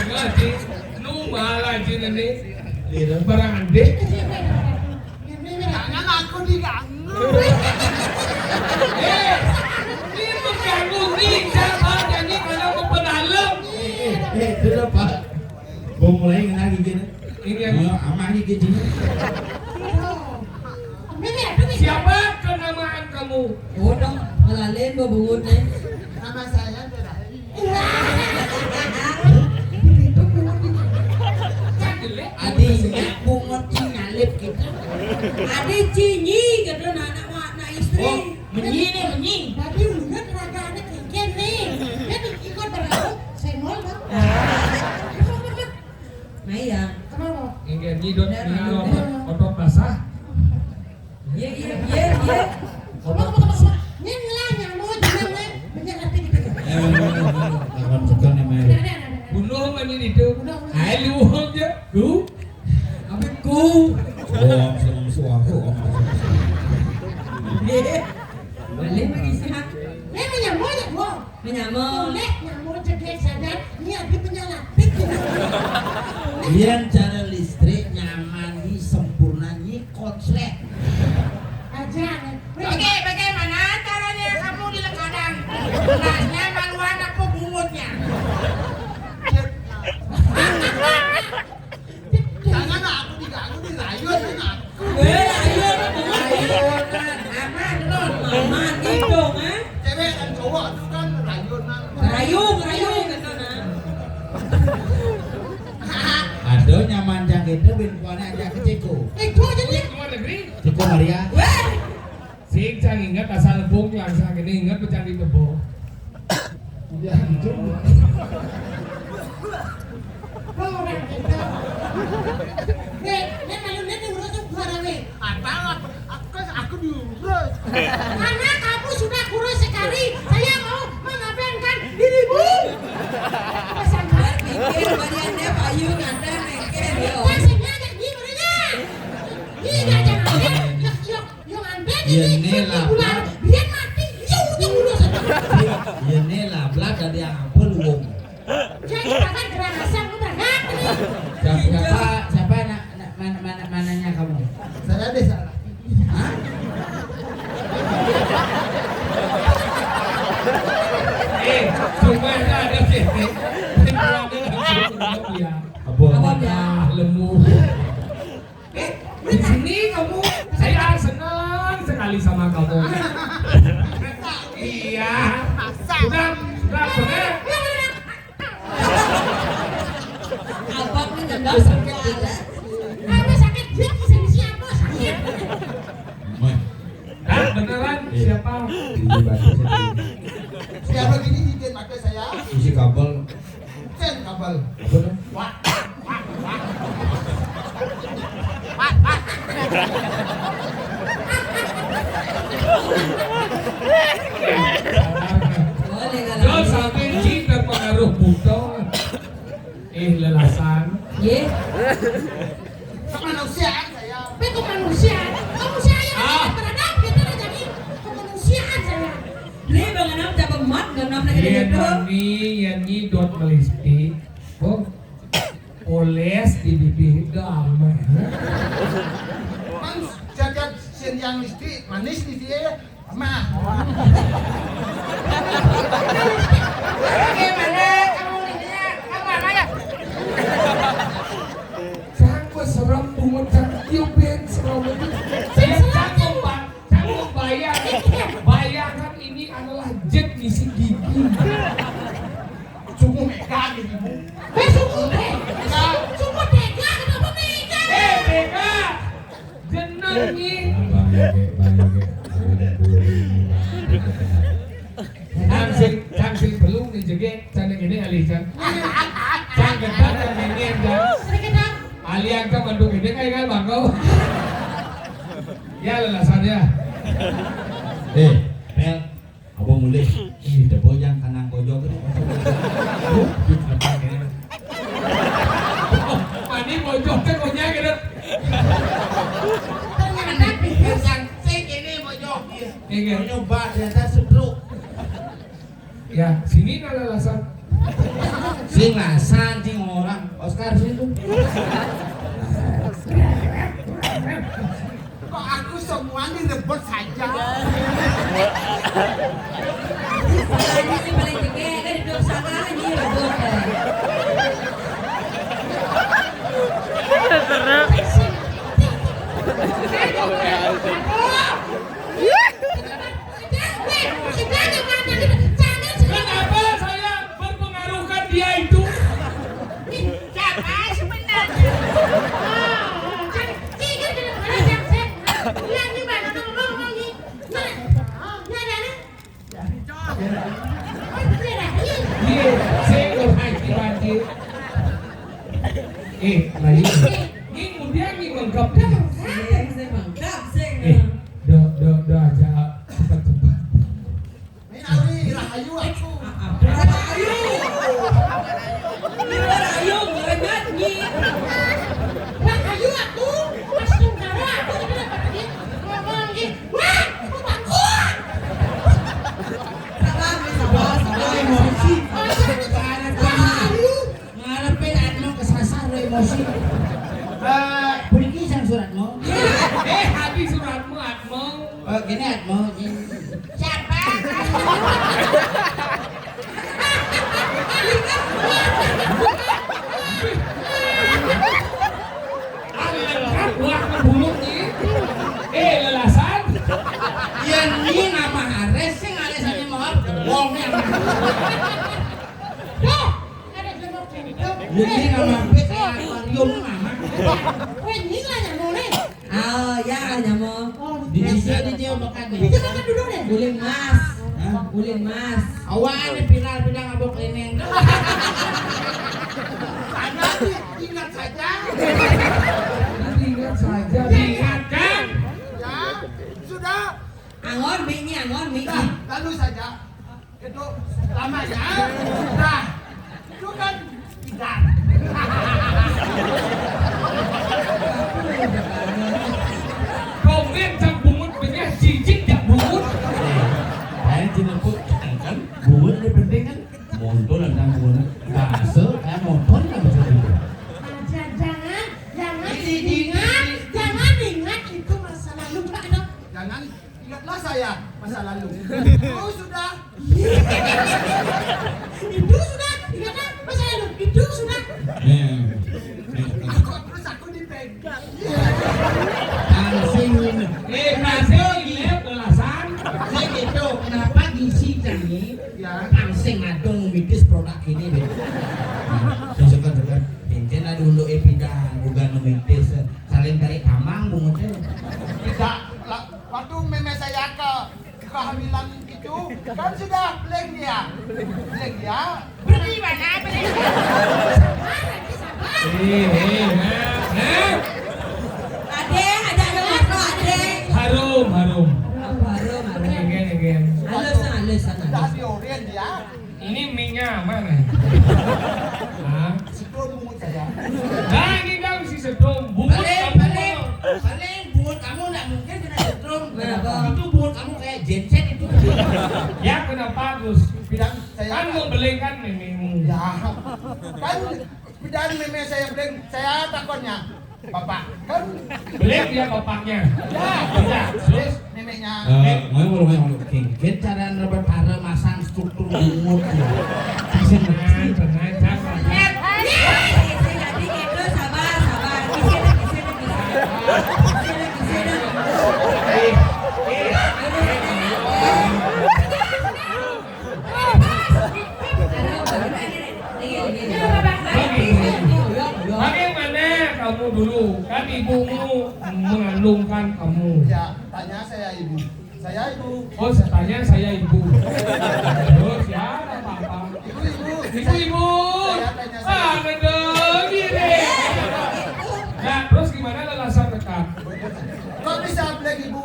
Lagi, nu malah ini barang ande. Jangan aku diganggu. Ini mengganggu nih, siapa jadi kalau mau pedalam. Sudah Pak. Mau mulai lagi gini. Ini yang Aman nih gini. siapa kenamaan kamu? Oh dong, melalin bubut nih. Nama saya tidak. Adinya bungot nyalip kita. Ada cinyi kata anak istri. Oh, menyi nih menyi. Tapi udah raga anak ikan nih. Dia ikut berlalu. Saya mau bang. Nah iya. Kenapa? Ini nyidot otot basah. Iya. Ini ngelanya mau gimana? Banyak hati kita. Akan sekan yang main. Bunuh mana itu? Ayo aja. Lu? Apa ku? Oh, sama suaku. Balik lagi sih hak. Ini menyamuk ya bu. Menyamuk. Boleh nyamuk cekek sadar. Ini ada penyalapik. Biar cara listrik nyaman di sempurna ni konslet. Aja. Oke, bagaimana caranya kamu di lekadang? Belasnya maluan apa bungutnya? Jangan aku diganggu dirayun aku. Aman gitu kan? Cewek dan cowok itu kan rayun. Rayung kata nah. Ada nyaman yang itu bin kuana aja ke Ceko. Itu aja nih. Luar negeri. Ceko Maria. Sing cang ingat asal lebong langsung ini ingat pecah di tebo. Ya itu. Orang kita. Nih malunya diurus tuh garawe. Apa? Aku diurus. Karena kamu sudah kurus sekali, saya mau mengabaikan dirimu. Pesankan. Pikir badannya payung ada nengker yo. Kasihnya ada di mana? Ini aja ada. Yang ada ini. Biar mati. Yuk urus. Ya nela belak dari yang apa lu? Jadi bahkan kerasa berangkat. Siapa mananya kamu? Saya deh salah. Hah? Iya. Sudah benar. Abang ini nggak sakit juga. Apa sakit dia kisah siapa sakit? Beneran siapa? Siapa gini izin pakai saya? Isi kabel. Sen kabel. Wah. Boleh Lo kalau sampai cinta pengaruh buto. Lelasan. ye. Kemanusiaan saya. Tapi kemanusiaan yang terhadap kita jadi kemanusiaan saya. Ini bang Anam coba mat ganam lagi Iya gitu. nani yang nyidot melisti. Oh, oles di bibir damai. Mang jagat sen yang listi manis nih dia. Mah. Bagaimana kamu lihatnya? Kamu apa ya? Cangkut serem bungut cangkut tiupin serem itu. Cangkut bayangkan ini adalah jet misi gigi. Cukup mega gitu. Suku tega. Suku tega kenapa tega? Beka, jenengi. Cang belum nih jege, cang ini alih cang. Cang gedang dan ini cang. Sedikit Alih angka mandung ini kayak bangkau. Ya lelasannya. Pel, abang mulai. Ini deboyang kanang kojok itu. Mani bojok teh konya gitu. ternyata pikir Yang sen ini mau jawab dia. Iya. Mau nyoba ternyata setruk. Ya, sini nah lelasan. Sing lasan sing orang. Oscar situ. Kok aku semuanya rebut saja. Ini paling tinggi kan di dua sana ini rebut. Kenapa saya mempengaruhkan dia itu? siapa sebenarnya? Kan tiga di depan yang saya. Yang di mana kamu ngomong ni? Mana? Dia segel haji banjir. Lagi. Ini kemudian ini lengkap. Saya mangkap saya. Do aja cepat-cepat. Ini Awi rahayu aku. Ayo. Ini ayo ngerengat ni. Rahayu aku, Mas Tungkara aku tapi dapat lagi ngomong lagi. Wah, aku takut. Sabar. Emosi. Ngarepin atmo kesasar lo emosi. Beri sang suratmu. Habis suratmu Atmo. Gini atmo. Siapa? Lengkap buat membunuh ni. Lelasan. Yang ini nama Ares sing Aresannya mohon. Wong yang. Tuh, ada gemuk gendong. Ini nama pet akuarium mama. Weh, ini lah yang boleh. Oh ya nyamo. Di sini dia makan nih. Kita makan dulu deh. Ulin mas. Ulin mas. Awan pindah ngabok ini. Nanti ingat saja. Ingat saja. Diingatkan. Ya, sudah. Angon mi ni angon mi. Nah, lalu saja. Itu lamanya. Nah, itu kan tidak. Komen cang bungut punya cicik jak bungut. Saya jenengku kan bungut ini penting kan. Montol dan bungut. Bahasa kayak motor kan bisa gitu. Jangan ingat itu masa lalu Pak Dok. Jangan ingatlah saya masa lalu. Oh, sudah. Itu sudah, ingatlah masa lalu. Itu sudah. Aku dipegang. Langsing ini. Masih ini lelasan. Saya gitu. Kenapa isi jani Ya. langsung ngadong mikis produk ini deh. Sesukan Enten ada untuk pindah bukan memintis saling dari kamang bungutnya. Tidak, waktu meme saya kehamilan itu kan sudah blank dia. Berarti mana? Berarti Ade, ada apa ade? Harum. Harum. Again. Halus. Sudah diorien dia. Ini minyak mana? Hah? Setrum bungut saya. Nah ini kan si setrum. Bungut kamu. Paling bungut kamu nggak mungkin kena setrum. Kenapa? Itu bungut kamu kayak genset itu. Ya kenapa Gus? Bidang saya Kan mau belikan mememu. ya kan bidang meme saya blank. Saya takutnya Bapak kan Beli dia bapaknya. ya Terus memenya Mau kita cara berpara masang struktur bungut. tenang, sabar. Jadi gitu sabar. Bagaimana kamu dulu? Kan ibumu mengandungkan kamu. ya tanya saya ibu. Saya ibu. Oh, saya tanya saya ibu. Terus ya, apa-apa. Ibu. Saya tanya saya. Ah, ngedeng gini. Nah, terus gimana lelasan dekat? Kok bisa blank ibu?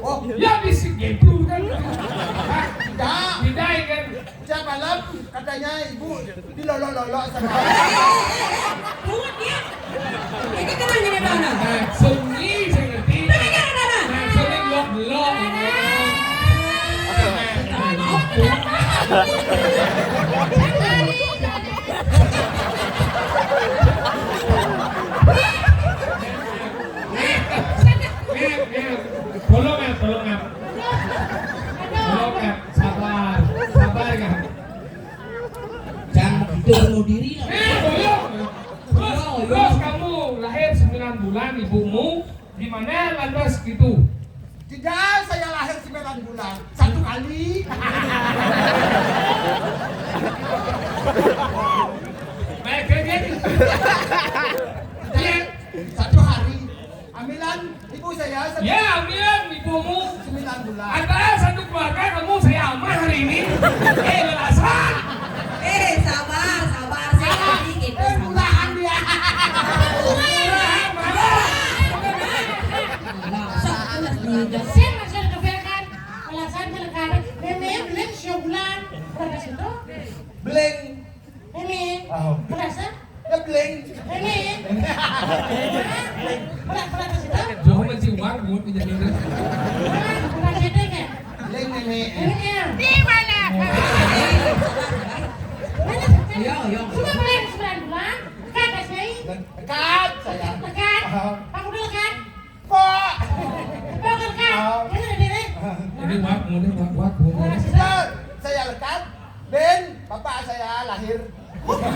Oh, Ya bisik gitu kan. tidak. Tidak kan. Setiap malam katanya ibu dilolok-lolok sama Bungut dia. Ini kemana nih mana? Nah, sunyi saya ngerti. Tapi kan ada. Nah, sunyi blok-blok. Tolong ya. Sabar ya. Jangan begitu bunuh diri. Terus kamu lahir 9 bulan ibumu di mana lantas gitu? tidak, saya lahir 9 bulan. Satu kali. Baik kayak Tidak, satu hari. Hamilan ibu saya Ya, ambil ibumu. 9 bulan. Antara satu keluarga kamu saya aman hari ini. Lelasan. Sabar. Saya tadi gitu. Murahan dia. Murah, marah. Saya masih kebekan. Alasan kebekan. Meme blank sebulan. Berapa situ? Blank. Meme. Berapa? Ya blank. Meme. Berapa situ? Jauh masih uang buat menjadi Berapa situ ya? Blank meme. Meme. Di mana? Yo. Sudah blank 9 bulan. Kata saya. Dekat saya. Dekat. Kamu dulu kan? Kok? Pokok kan? Ini diri. Ini buat. Sudah, saya lekat. Ben, bapak saya lahir. Pokok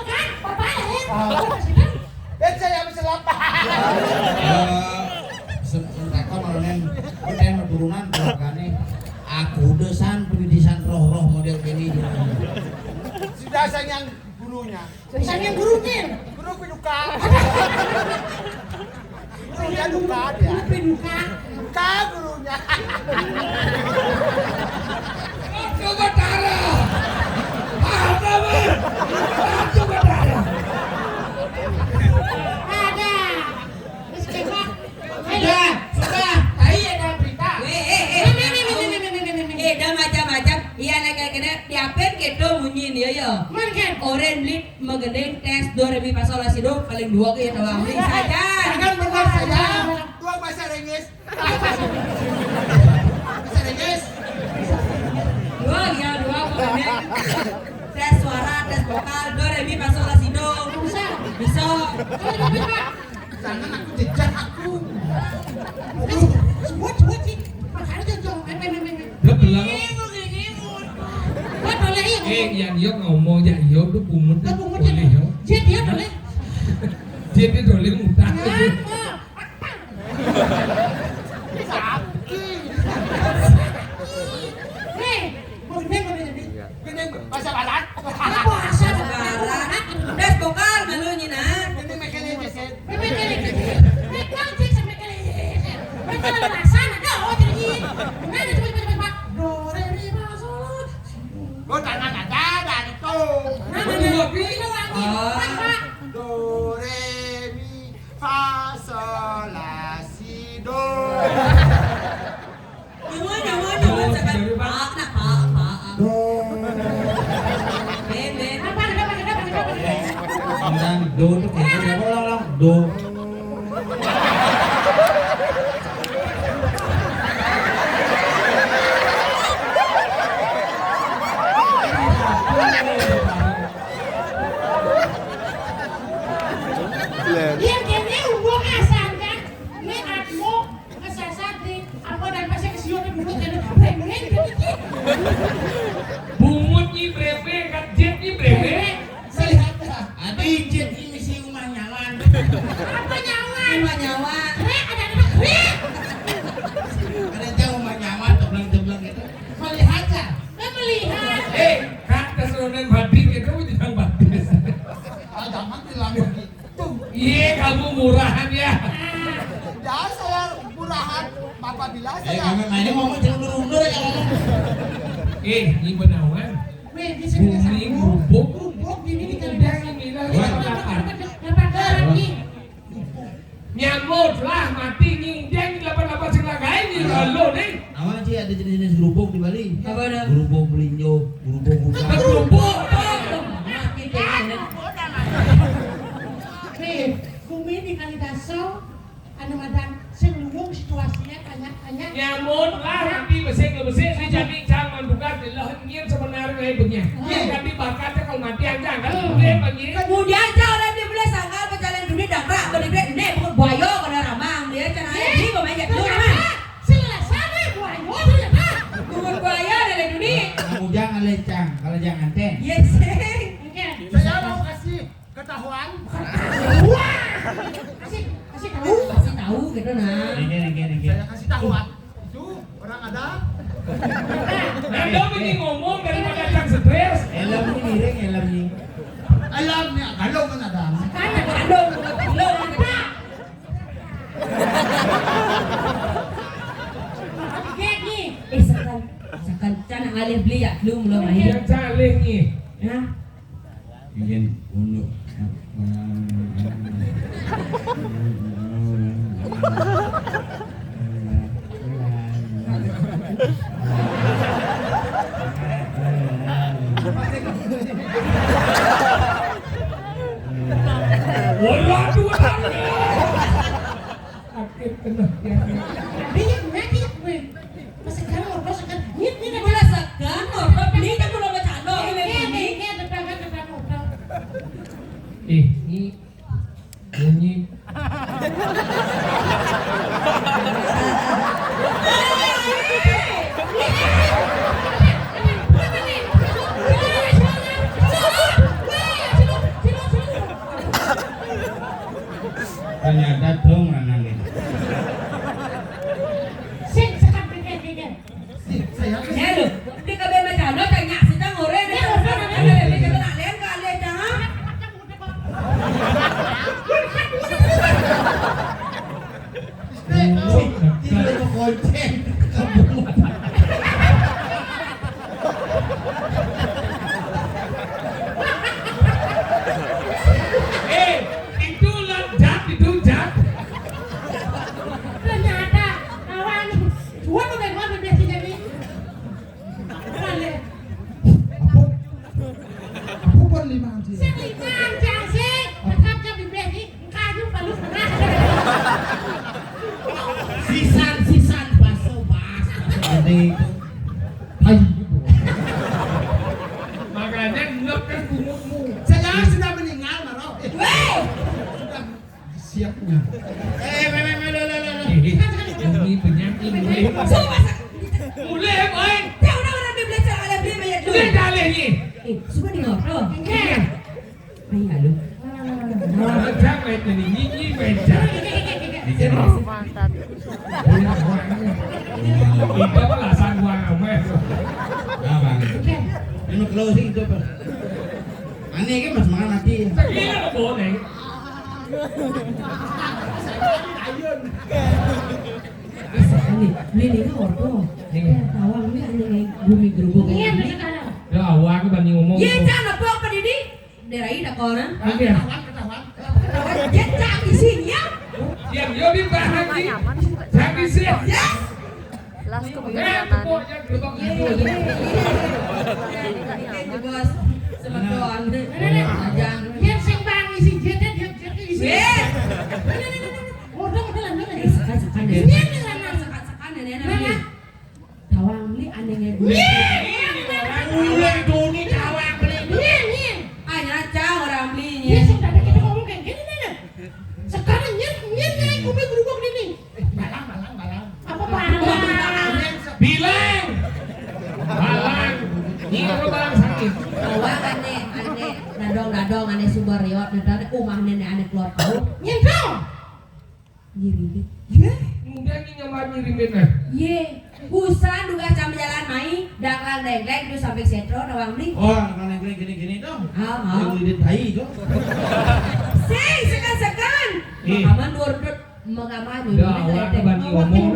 kan? Bapak lahir. Berapa situ? Ben saya bisa lapar. Sebentar malunen keturunan keluargane aku desan pendidikan roh model gini. Sudah sayang gurunya. Sayang gurunya. Guru piduka. Gurunya duka dia. Piduka. Duka gurunya. Coba Tara. Apa men? Coba Tara. Ada. Istiqomah. Sudah. Tadi ada berita. Dah macam-macam. Iya nak kena diapain gitu munyin ya. Mungkin. Oren beli mengendeng tes 2 fa sol la si do paling 2 ke ya beli saja. Jangan benar saya. Dua bahasa Inggris. Bahasa Inggris. 2 mengendeng tes suara, tes vokal 2 fa sol la si do. Bisa. Jangan aku jejak aku. Sebut sih. Makanya jauh. Dia bilang, Buat boleh ya. yang dia ngomong ya dia udah pungut boleh ya. Dia boleh. Dia boleh ngutang. Sakit. Waduh. Dia kene ubo asan kan. Me atmo kesasate apa dan pas kesione bungut kan breng-breng dikit. Bungut ni brebe, kat jet ni brebe. Sehat. Ada jet ini si rumah nyawan. Apa nyawa? Rumah nyawa. Krek ada nama krek. Ada jauh rumah nyawan teblang-teblang itu. Melihat kan? Melihat. Kata seronan batik itu jangan batik. Jangan bilang begitu. Iya, kamu murahan ya. Ya saya murahan. Bapak bilang Kami mainnya ngomong jangan undur ya ngomong. Ini benawan. Me di sini Bumi gubuk. Gubuk ini di Udah kandang. ini lah lapan. Dapat lagi. Nyamut lah mati nyingdeng 88 selagai ni lo nih. Awan sih ada jenis-jenis gerubuk di Bali. Apa ada? Gerubuk belinjo, gerubuk buka. Berubuk. Bumi di Kalidaso anu madan sing luwung situasinya tanya-tanya. Nyamut lah mati besek ni jadi jangan buka lah ngir sebenarnya ibunya. Ngir kami bakatnya kalau mati aja kan boleh bagi. Kemudian jangan dibeli sangkal pecalan dunia dangkrak beli ini bukan buaya pada ramang dia cina ini pemain jatuh ramang. Selesai buayo ternyata. Bukan buaya dari dunia. Kamu jangan lecang, kalau jangan teh. Yes. Saya mau kasih ketahuan. Kasih tahu. Kasih tahu gitu nah. Nengke. Saya kasih tahuan. Itu orang ada. Anda begini ngomong daripada cang stres. Elam ni miring, elam ni. Alamnya kalau kan ada. Kan ada adong lo ada. Gini. Sekan cana alih beli ya belum lahir. Yang saleh ni. Nah. Ingin untuk Walah dua kali. Aktif kena. Nanti gue. Masih kan ngobrol sekarang. Ini Bola sekan orang beli kan bola bercanda ini. tetangga ngobrol. Ini bunyi. ternyata dong anak ini. Sing sekarang pikir. Saya Ya lu, di kabe bercanda tanya kita ngore deh. Beli kita nak lihat kali jangan. Tidak mau konceng. Itu lejat, itu jat. Ternyata kawan. Dua tuh kayak gua biasa jadi. Balik. Aku pun 5 anjing. Sing lima jang sing. Tetap jadi biasa. Kayu palus berat. Sisan baso bas. Jadi itu. Makanya ngep kan bungukmu. Saya sudah meninggal, Maro. Weh, Sudah siapnya. Ini penyakit mulai. sumpah sak. Mulai boy. Tahu dah orang beli belajar ala beli banyak dulu. Mulai dalih ni. Sumpah di ngobrol. Iya. Ayah lu. Macam macam ni, ini macam. Itu lah sangguang amat. Abang. Ini closing itu apa? Aneh kan mas makan mati. Iya boleh. Beli ni kan ordo. Tahu ni aneh bumi gerubuk. Iya sekarang. Ya awak aku banding ngomong. Ye jangan apa apa ini. Daerah ini kau na. Iya. Ketahuan. Ye jangan isinya. Yang yo di bahan ni. Jangan siap. Ya. Las Eh, kebencanaan. pokoknya gerbang Ye itu. ye ye. Bos. Semeton. Ajang. Dia sing bang isi dia jet isi Weh. Udah lah. Sekan Ini nenek. Sekan nenek. Mana? Tawang beli anehnya gue. Ulah doni cawang beli. Nih. Hanya cang orang belinya. Ya sudah ada kita ngomong kayak gini nih. Sekarang nyen naik kuping gerubuk ini. Balang. Apa balang? Bilang. Balang. Ini balang sakit. Tawang aneh. Nadong aneh subariot. Nadong umah nenek aneh keluar tahu. Nyen dong. Nyiribit. Kemudian ini nyoba nyirimin. Ye. Busan juga jam jalan mai. Danglang dengleng itu sampai setro nawang beli. Oh, kalau gini dong. Mau. Yang lilit bayi kok. Sing sekan. Ih. Makaman durdut mengamah dulu. Dah, orang kebani ngomong.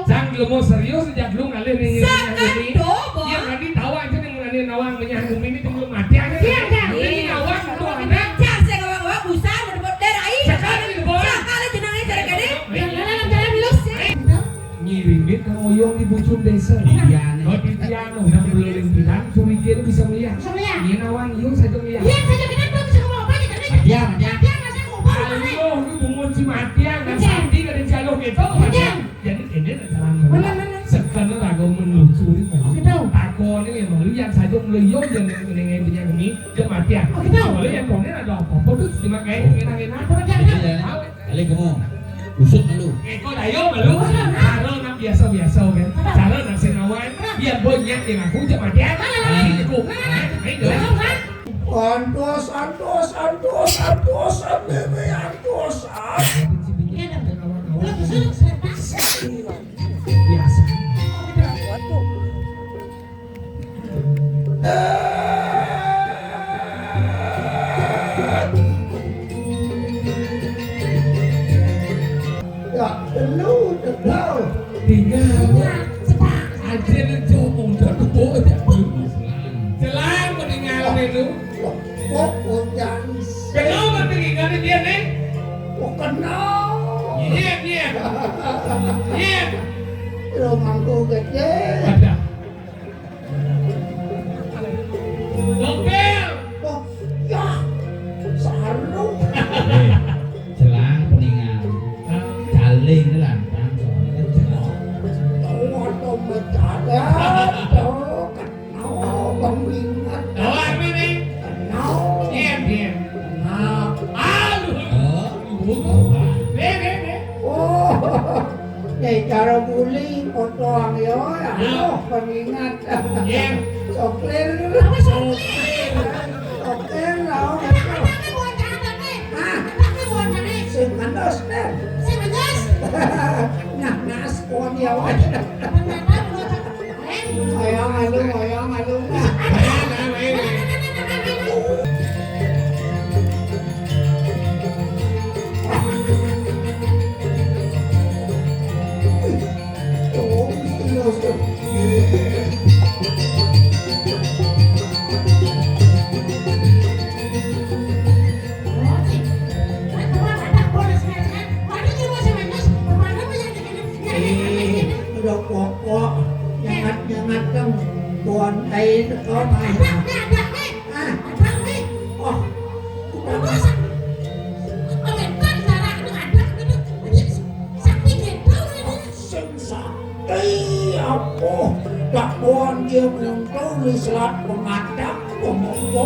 Sang ngomong serius sejak lu ngalir nih. Sekan dobo. Iya, tadi tahu aja nih ngalir nawang menyambung ini belum mati aja. Iya. Ini nawang tuh ada. Jase ngawang busan berbot derai. Sekali di bawah. Sekali jenangnya cara gede. Jalan dulu sih. Nyirimin ngoyong di bujung desa. Oh di piano, yang belum bilang curiga itu bisa melihat. Bisa melihat. Iya nawang, yuk saya tuh lihat. Iya saja kita tuh bisa ngomong apa nih? Matian. Dia masih ngomong. Ayo, lu bungun si matian dan sandi dari jalur gitu. Jadi ini adalah Benar. sekarang lagu menelusuri. Gitu. Aku ini yang melihat saja melihat yang dengan ini dia matian. Gitu. Boleh yang kau ini ada apa-apa tuh dimakai enak-enak. Kali kamu usut malu. Kau dayo malu. Cara nak biasa-biasa kan. Cara nak senawan biar banyak yang aku cuma matian. Aku. Ayo. Antos, bebe, antos. Biasa. Ya, lu tahu. Tinggal. Aja itu udah tuh aja. Jelang meninggal itu. Kok hujan? Kenapa tinggal dia nih? Kok kenal? Iya. Rumahku gede. Ada. Mobil. Kok ya? Sarung. Jelang peninggal. Caling itu lantang soalnya kan jelang. Tahu bercanda. Tahu kenal pengingat. Awak ini. Kenal. Iya. Kenal. Aduh. Nih. Oh, ini cara bully potong ya. Oh, pengingat. Iya. Sopir. Sopir lah. Sing manas kan. Nah, nas kon ya wae. Ayang alu. Udah pokok nyangat dong buan tay có mai oh sinh sakti apa tak buan dia belum tahu ni selat pengadap pemonggo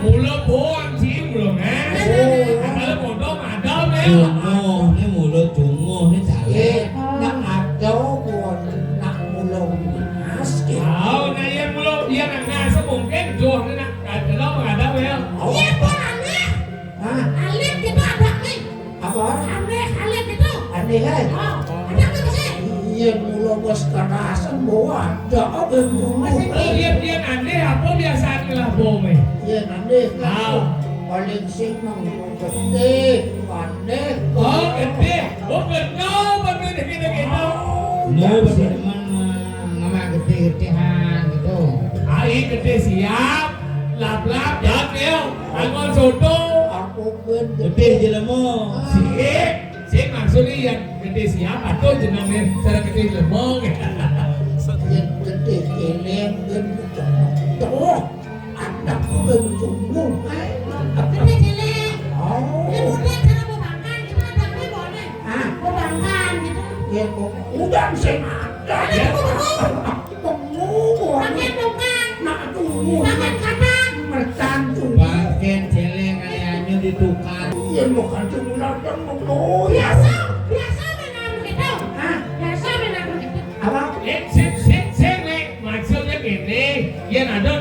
Mula buang sih belum Kalau bodoh ada Tungo, ini mulut tungo, ini ye jalan. nak ada buan nak mulung mas Tahu na yan mula yan ang nasa mungkin Juh na Kalau ada ya Iya, Bon, aneh. ah Alif gitu ada nih. apa Aneh, alif gitu. aneh kan Oh, ada tuh sih. iya mula bos karasan bawa ada apa dulu Yan aneh apa biasa nila bome iya nanti Tahu. kan paling senang gede pandai Oh gede Oh benar Benar kita No, berteman nama gede-gedean gitu. Ai gede siap Lap-lap ya Angkol soto aku ben Gede jelemu. Sik maksudnya yang gede siap atau jenangnya cara gede lemong yang gede keleng ben tuh anak ben jumbo Gede jelek. Ini oh budak cara mau Yen bukan cuma dan mau Biasa benar begitu. Biasa benar begitu. Apa? Maksudnya gini, yang ada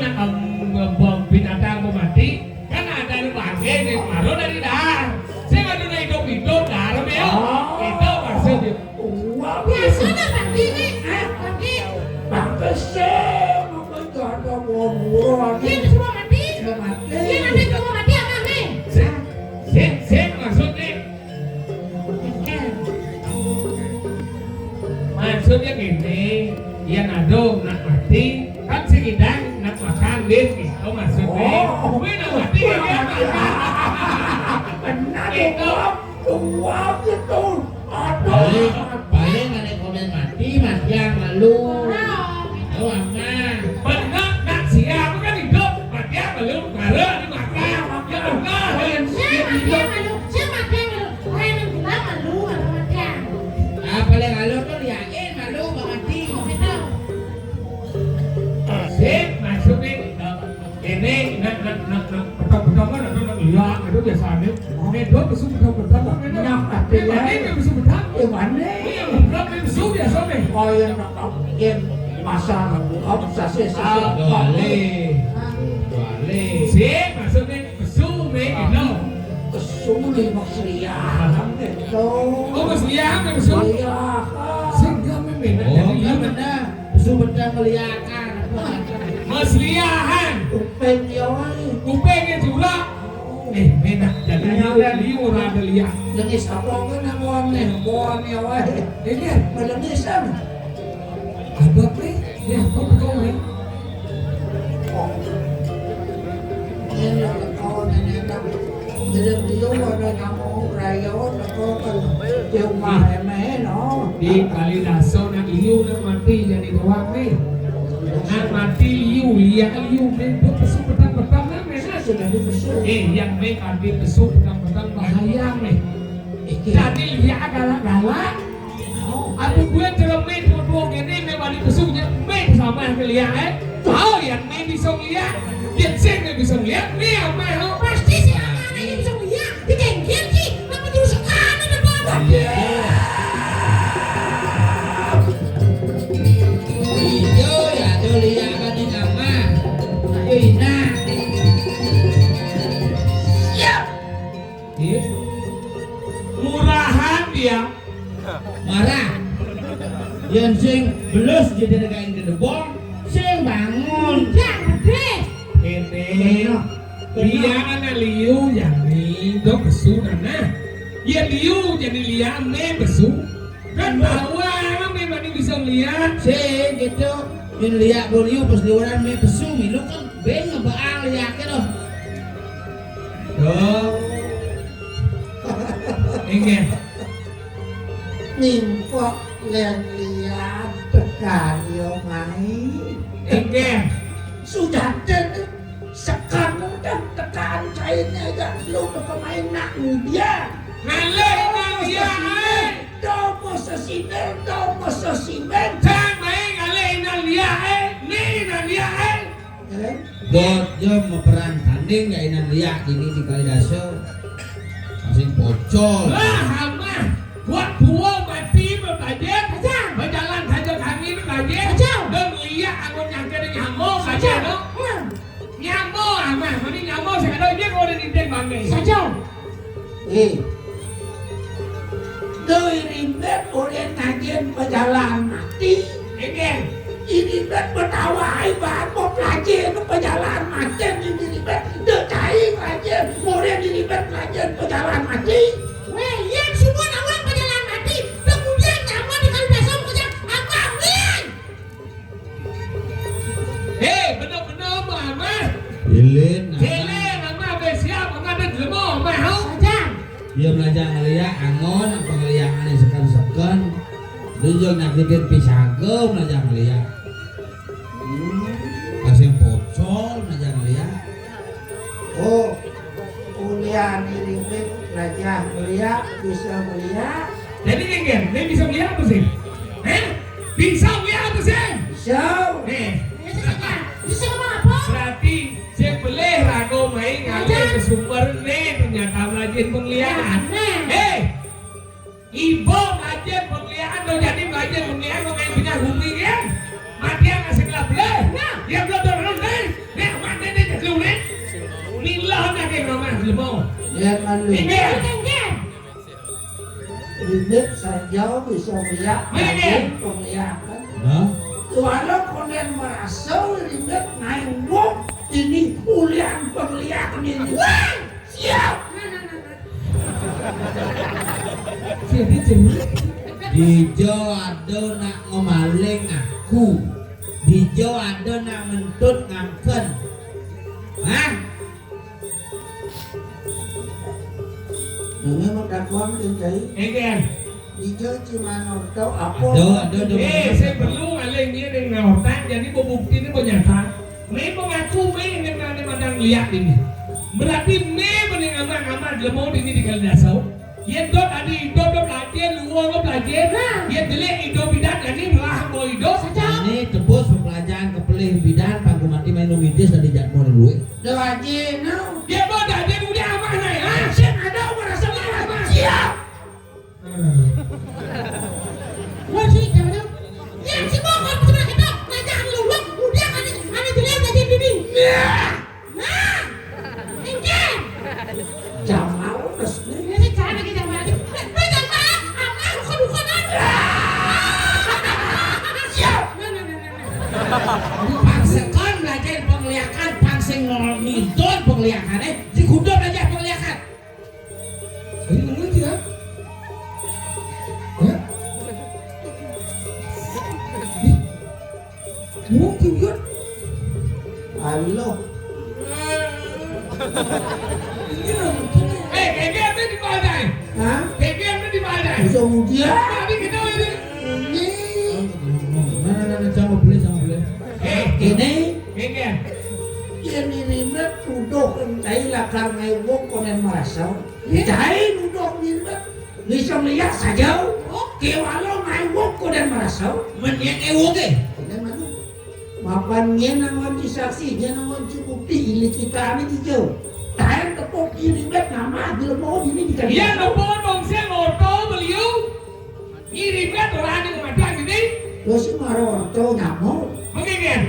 binatang mau mati, kan ada di bangke, di paruh dari dah. Saya ada hidup darah ya. Itu maksudnya. Biasa dah mati nih. Mati. Bangkesem, apa itu ada buah-buah Ini semua mati. Ini nanti semua mati apa nih? Maksudnya gini, yang ada nak mati, kan si Idang nak makan din gitu maksudnya. Nak mati dia makan. benar Gitu. tua gitu. Paling ada komen mati yang lalu. Oh aman. Benar nak siap kan hidup, mati belum karena dimakan. Ya enggak. Paling lalu tuh yakin malu mati. Sip, maksudnya ini nak petang-petang kan ada lihat itu biasanya. Itu besuk petang-petang kan nak ini besuk petang. Mana? Ini berapa besuk biasanya? Kaya nakapin masa obsesi Wale. Sip, maksudnya besuk nih itu. Kesuli maksudnya itu. Oh besliang besuk. Iya. Sehingga memang Oh iya benar. Besok benar meliakan. Mesliahan. Kuping ya wali. Kupingnya juga. Beda. Jadi liu ada lihat. Lengis apa kan namuan ya wali. Ini Melengisan. abang nih. Ya, kau nih. Ini kawan ini nak. Jadi dia ada nyamuk rayon atau kan cuma no. Di kali daso nak liu nak mati jadi doang nih. Nak mati liu itu besuk petang-petang kan memang. Sudah dibesuk. Yang mereka di besuk petang-petang bahaya nih. Jadi lihat galak-galak. Aku gue cermin dua gini memang di besuknya main sama yang lihat tahu yang main bisa lihat. Yang saya bisa lihat nih apa yang Pasti si anak ini bisa lihat. Dikengkir sih. Nama terus sekarang ada bawah. Iyo ya tuh liakan di kamar. Ayo Ina. murahan dia. Marah. Yang sing belus jadi negain di debong, sing bangun. Jangan deh. Ini Lia anak liu yang ni dok besu nana. Ya liu jadi Lia me besu. Kan tawa memang ni bisa lihat. Sing gitu. Yang liat boliu pas liuran me pesu milu kan ben ngebaang liakin loh. Dok. Ingin. Nimpok lihat tekan yo mai. Ingin. Sudah dan sekarang dan tekan cairnya aja lu pemain nak dia. Ngalih nang dia. Domo sesimen. Jangan main ngalih nang dia. Ni nang dia. God jom meperan tanding ya inan liak ini di kali dasar. Masih pocol. Lah hama. Buat buang mati berbajet. Berjalan saja kami berbajet. Dan lihat aku nyangka dengan nyamuk saja no. Nyamuk hama. Ini nyamuk sekarang dia kalau ada di bangke. Saja. Doi rimbet oleh kajian perjalanan mati. Ingin. Ini rimbet bertawai bahan mau pelajar perjalanan mati. Ini rimbet decai kajian. Kemudian ini rimbet pelajar perjalanan mati. Weh, yang semua awak perjalanan mati. Kemudian nyaman di kali dasar kerja abang lihat. Benar-benar hama. Ilin. Kele hama bersiap hama ada jelmo mau. Saja. Dia belajar ngeliat angon apa ngeliat aneh sekan-sekan. Dia juga nyakitin pisagem belajar ngeliat. Kasih pocol belajar ngeliat. Oh, kuliah ini rimbet belajar melihat bisa melihat. Jadi ingin, dia bisa melihat apa sih? Bisa melihat apa sih? Bisa. Bisa ngomong apa? Berarti saya boleh ragu main ngalih ke sumber nih ternyata belajar belajar pengliharan. Hei, ibu belajar pengliharan, lo jadi belajar pengliharan lo kayak punya bumi kan? Mati yang ngasih gelap leh, dia belum turun leh, nih mana nih jadi leh, milah nak kayak rumah lemau. Jangan lu. Ingat, Ribet saja bisa melihat Mungkin. penglihatan. Hah? Walau kalian merasa ribet naik wong ini ulian penglihatan ini. Wah, siap. jadi cemil. Dijo ada nak ngemaling aku. Dijo ada nak mentut ngangken. Hah? Ini mau dakwah kencai. Ingat. Dijo cuma nonton apa? Saya perlu ngaling dia dengan otak, jadi bukti ini nyata. Memang aku yang mandang lihat ini. Berarti memang yang aman-aman lemau ini di Kaldasau. Yang dot adi hidup dot belajar, luar dot belajar. Yang jelek hidup bidan, ini malah mau hidup. Ini tebus pembelajaran kepelih bidan pakai mati minum midis tadi jadwal dulu. Lewati no. Dia mau dah dia udah aman nih. Asyik ada merasa aman. Siap. Wah sih, jangan dong. Yang si bongkar sebelah kita, ngajak lu udah kan ada jelek aja dinding. Nah, engken. Jamal resmi. Ini cara lagi jangan lagi. Jangan maaf, aman bukan. Siap. Paksakan belajar penglihatan, pangsing ngomidon penglihatannya, si kuda belajar penglihatan. Ini mengerti kan? Mungkin kan? Halo. KGM ini di mana? Hah? KGM ini di mana? Kemudian. Tadi kita ini. Nah, jangan boleh. Ini KGM. ini ribet duduk entai lakar ngewok konen merasa. Entai duduk ribet bisa melihat saja. Kewalau ngewok konen merasa. Menyek ewok eh. Mapan ngenangan di saksi, ngenangan di bukti, ini kita ini dijauh. Tahan tepuk kiri bet nama, bila mau ini dikali. Iya, nombor bongse moto beliau. Ngirimkan orang yang macam ini. Lo si marah orto nyamuk. Mungkin.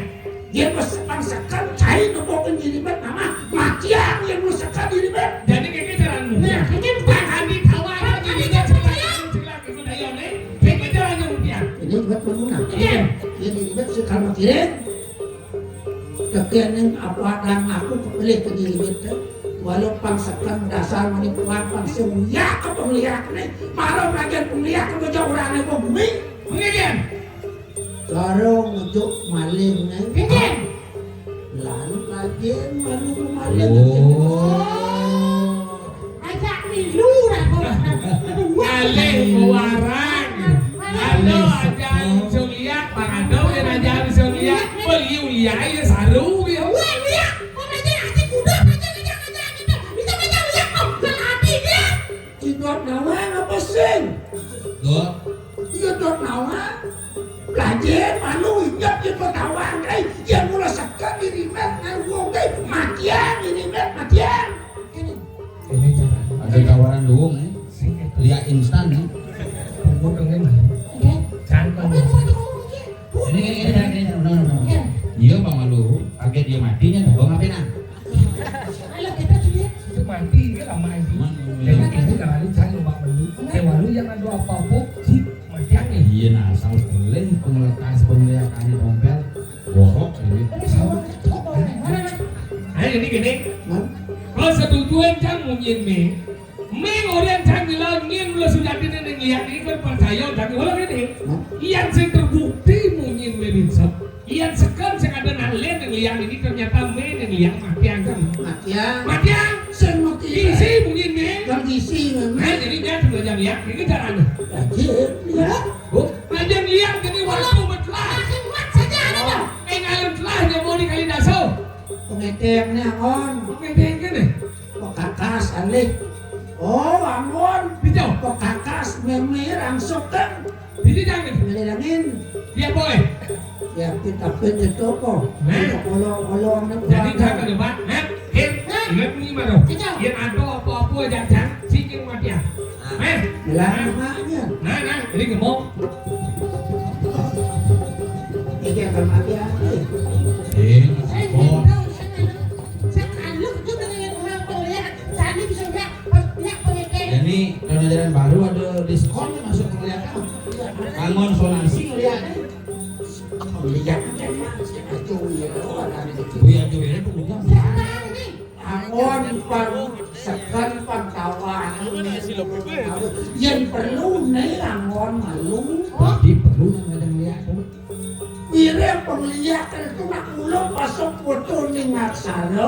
Dia pasangkan cai tepuk kiri bet nama, makian yang lo sekat kiri bet. Jadi kayak caranya. Nah, ini bahan ditawar ini kan celak itu daya nih. Kayak caranya mungkin. Ini bet pengguna. Ini bet sekarang kirim. Kekianan apa dan aku kepilih ke diri bet. Walau pangsakan dasar manipulan pangsung ya ke pemeliharaan ini. Malah bagian pemeliharaan ke jauh orang yang bumi. Mungkin. Kalau ngejuk maling nih. Lalu lagi maling. Ajak milu lah kau. Maling warang. Halo aja Sulia, pangado yang aja Sulia. Beliau lihat ya saru dia. Wah lihat, kau belajar hati kuda belajar gitu. Bisa belajar lihat kau kan hati dia. Tidot nawa apa sih? Dot. Tidot nawa. Belajar malu ingat dia ketahuan kai. Yang mula sekat diri bet ngawong kai. Matian ini bet matian. Ini cara. Ada tawaran doang nih. Lihat instan nih. Tunggu dengan. Cantik. Ini. Iya Bang Malu. Kaget dia matinya tuh Bang ngapain? Alah kita dia. Itu mati kan lama itu. Memang itu kalau ada cari obat beli. Kewalu yang ada apa-apa sih matian nih. Iya nah asal boleh pemeliharaan dompet borok ini. Ayo ini gini. Kalau setujuan jangan mungkin nih. Meng orang jangan bilang ngin lo sudah tidak lihat ini kan percaya jangan orang ini. Iyan sing terbukti mungkin merinsap. Iyan sekan sekadar nalen yang lihat ini ternyata men yang lihat matian kan. Matian. Sen mati. Isi mungkin men. Kondisi memang. Nah jadi dia sudah jangan lihat ini caranya. Lihat. Aja lihat jadi waktu betlah. Mat saja ada. Ngalim telah yang mau dikali dasau. Pengetengnya on. Oke deh kan deh. Pekakas alik. Oh, ampun. Bijau. Pekakas memir langsung kan. Jadi jangan. Melilangin. Dia boleh. Ya kita pindah toko. Kolong-kolong. Jadi jangan debat. Ingat ini mana? Yang ada apa-apa jangan. Lah maknya. Nah, ini gemuk. Iki akan mati hati. Saya tahu saya kalau juga dengan orang kuliah, saya bisa lihat pendidikan. Jadi pelajaran baru ada diskon masuk kuliah kan? Angon sonasi ngeliatnya. Lihat kan itu ya orang itu. Buya Joyene pemuda. Angon baru sekan pangkawan. Yang perlu nih angon malu. Jadi perlu ada ngeliat. Ire penglihatan itu nak ulo masuk foto ning aksara.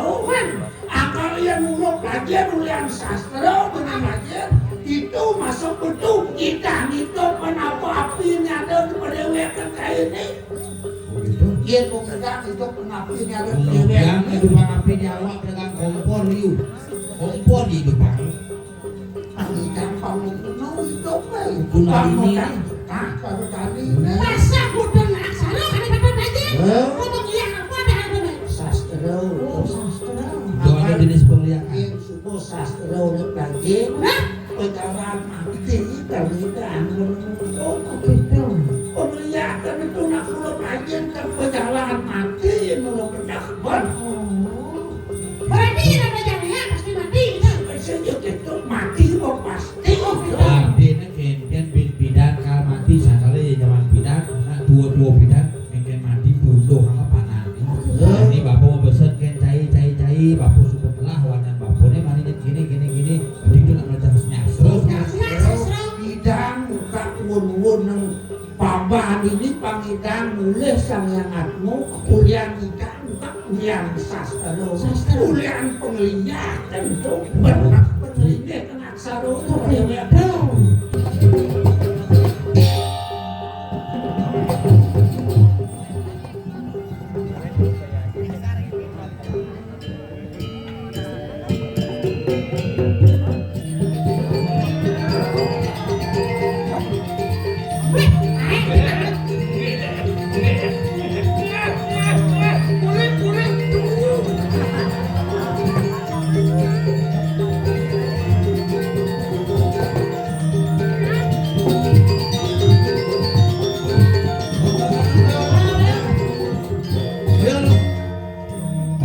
Akal yang ulo pelajar ulian sastra dengan pelajar itu masuk foto kita itu kenapa apinya ada pada wekan kayak ini. Iya pemegang itu kenapa ini ada di Yang kehidupan api di awak pedagang kompor liu. Kompor di depan. gampang itu baik. Guna ini. Kalau tadi Masa bodoh aksara kan dapat belajar. Ngomong iya apa ada sastra. Dua jenis penglihatan. Yang subuh sastra udah belajar. Pejalan mati terlibat penglihatan itu nak kalau belajar ke pejalan mati menurut pendakwaan. Berarti yang belajarnya pasti mati gitu. Sejak itu mati kok pasti. Artinya kemudian bidan kalau mati sekali zaman bidan, nah dua bidan mungkin mati bunuh sama panah. Ini bapak mau pesen kan cai, bapak suka telah wanan bapaknya mari gini. Berarti itu nak belajar nyasro. Bidang muka wun pabahan ini pangidang nulis sang yang atmu kuliah nikah kuliah sastra kuliah penglihatan itu benar penglihatan aksara itu penglihatan.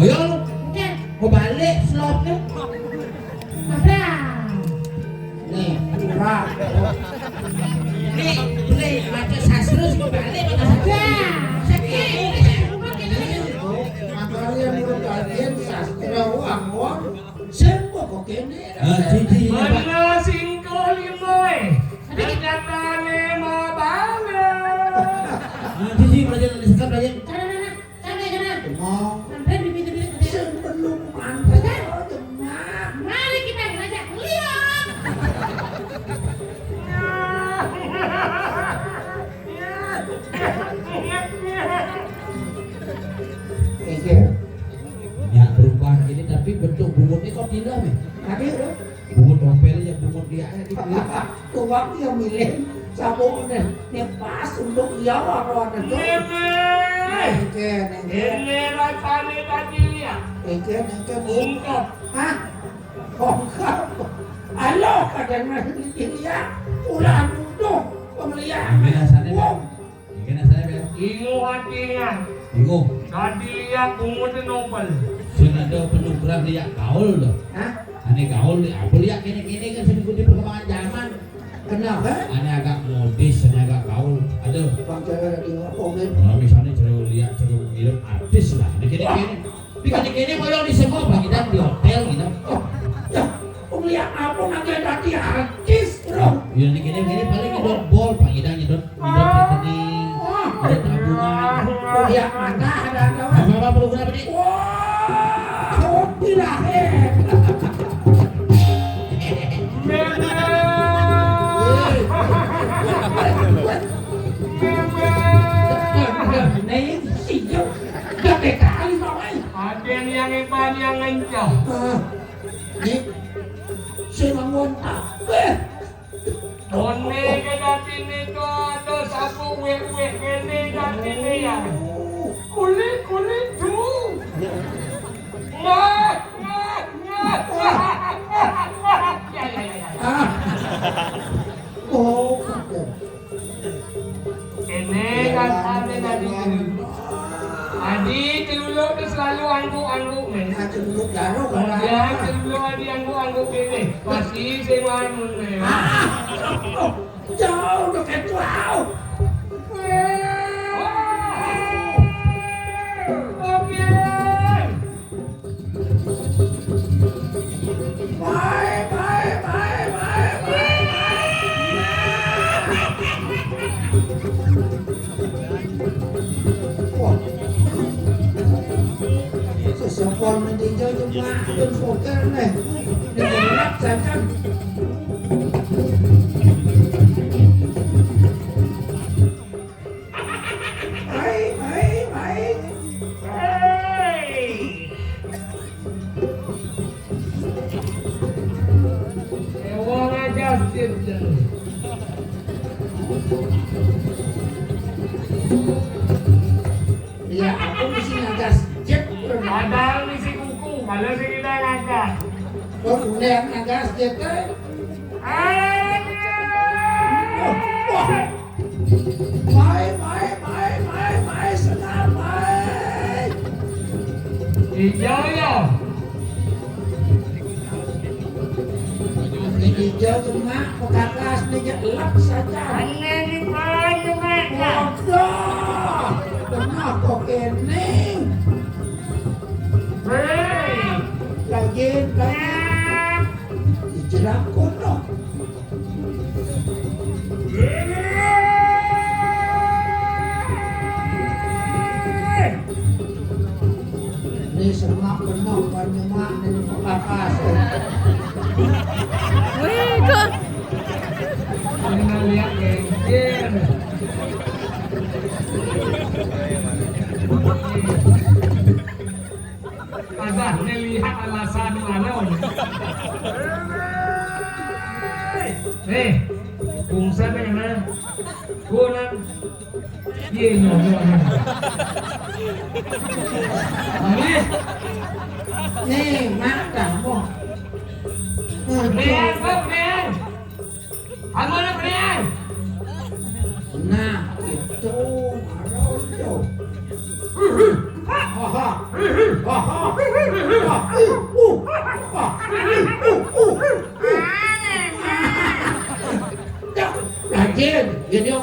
Ayo lu, mau balik slotnya. Ada. Nih, kurang. Nih, baca sastra mau balik. Ada. Makanya menurut kalian sastra wangon semua kok kene. Cici, Mana singko limoy? Jangan mau balik. Cici pelajaran di sekolah pelajaran. Mau Sampai di pintu-pintu. sebelum mantel demam. Mari kita belajar lihat. Oke. Ya berubah ini tapi bentuk bungutnya kok tidak nih? Tapi Bungut tompel ya bungut dia di tuang yang milih sabun nih pas untuk dia orang itu. Nengke. Ini rasanya tadi ya. Nengke Ungkap. Hah? Bongkar. Halo kadang masih dia ulah duduk pemeliharaan. Gimana sana Wong. Gimana sana bel? Ingo hatinya. Bingung. Tadi lihat bungut nobel. Sudah ada penugasan lihat gaul loh. Hah? Aneh gaul apa lihat gini kan mengikuti perkembangan zaman. Kenapa? Aneh agak modis, aneh agak gaul. Aduh. Bang Jawa lagi ngomongin. Kalau misalnya cerita lihat cerita ngirim artis lah. Ini gini koyo di sekolah bagi dan di hotel gitu. Ya, pemeliharaan apa nanti tadi artis bro. Ya gini paling ngidot bol, pangidang ngidot rekening, ngidot tabungan. Pemeliharaan mana ada Apa perlu guna apa nih? wah, kopi lah Nih, siap. Gak kali bawai. Ada yang ipan yang ngencah. Nih, saya ngontak. One ke dati nito ada satu wek ini dati niya. Kulit tu. Ngat. Ya. celuluk tu selalu angguk-angguk men. Celuluk garuk Ya, celuluk diangguk-angguk gini. Pasti sewan men. Jauh udah kayak jauh. Oke. Sesempon nanti jauh cuma dan foker nih. Dengan saja. Ewang aja sih. Iya, aku mesti ngagas jet. Ada misi kuku, kalau sih kita ngangkat. Oh, udah ngagas jet kan? Baik, senang, baik. Hijau ya. Ini hijau cuma pekakas nih elak saja. Hanya di bawah cuma. Waduh, kenapa kening? Lagi, dijelang kono. Ini semak penuh banyak dari pekakas. Kita lihat gengger. Ada melihat alasan mana? Bungsa mana? Kunan. Ye nyonya. Nih, mak kamu. Brian, Brian. Halo, Brian. Nah, itu Marondo. Rajin, jadi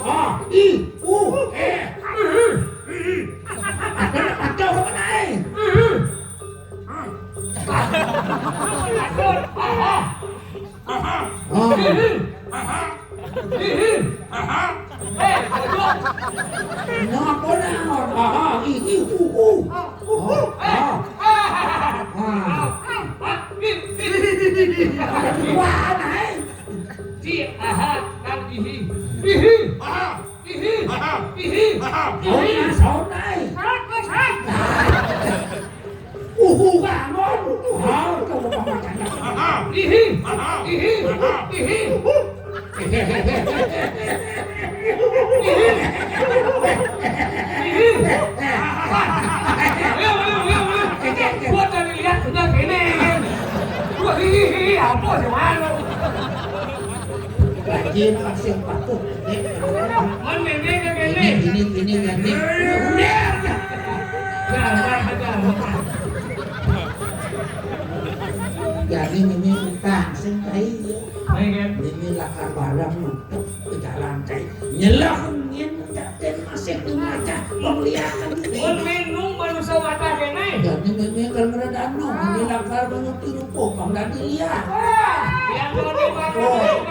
kacau apa naik? Kenapa naon? Wah, naik. Sao naik? Kangon. Gua tadi lihat sudah gini. Gua apa sih mana? Rajin kasih patut. Mana ini? Ini. Jadi ini entah sendiri. Ini lakar barang nutup ke jalan cai. Nyelangin jaten masih tumaca penglihatan ini. Minum manusia wadah kene. Jadi ini kan meredano. Ini lakar menutup rupo. Kau dah dilihat. Yang mau dibangun.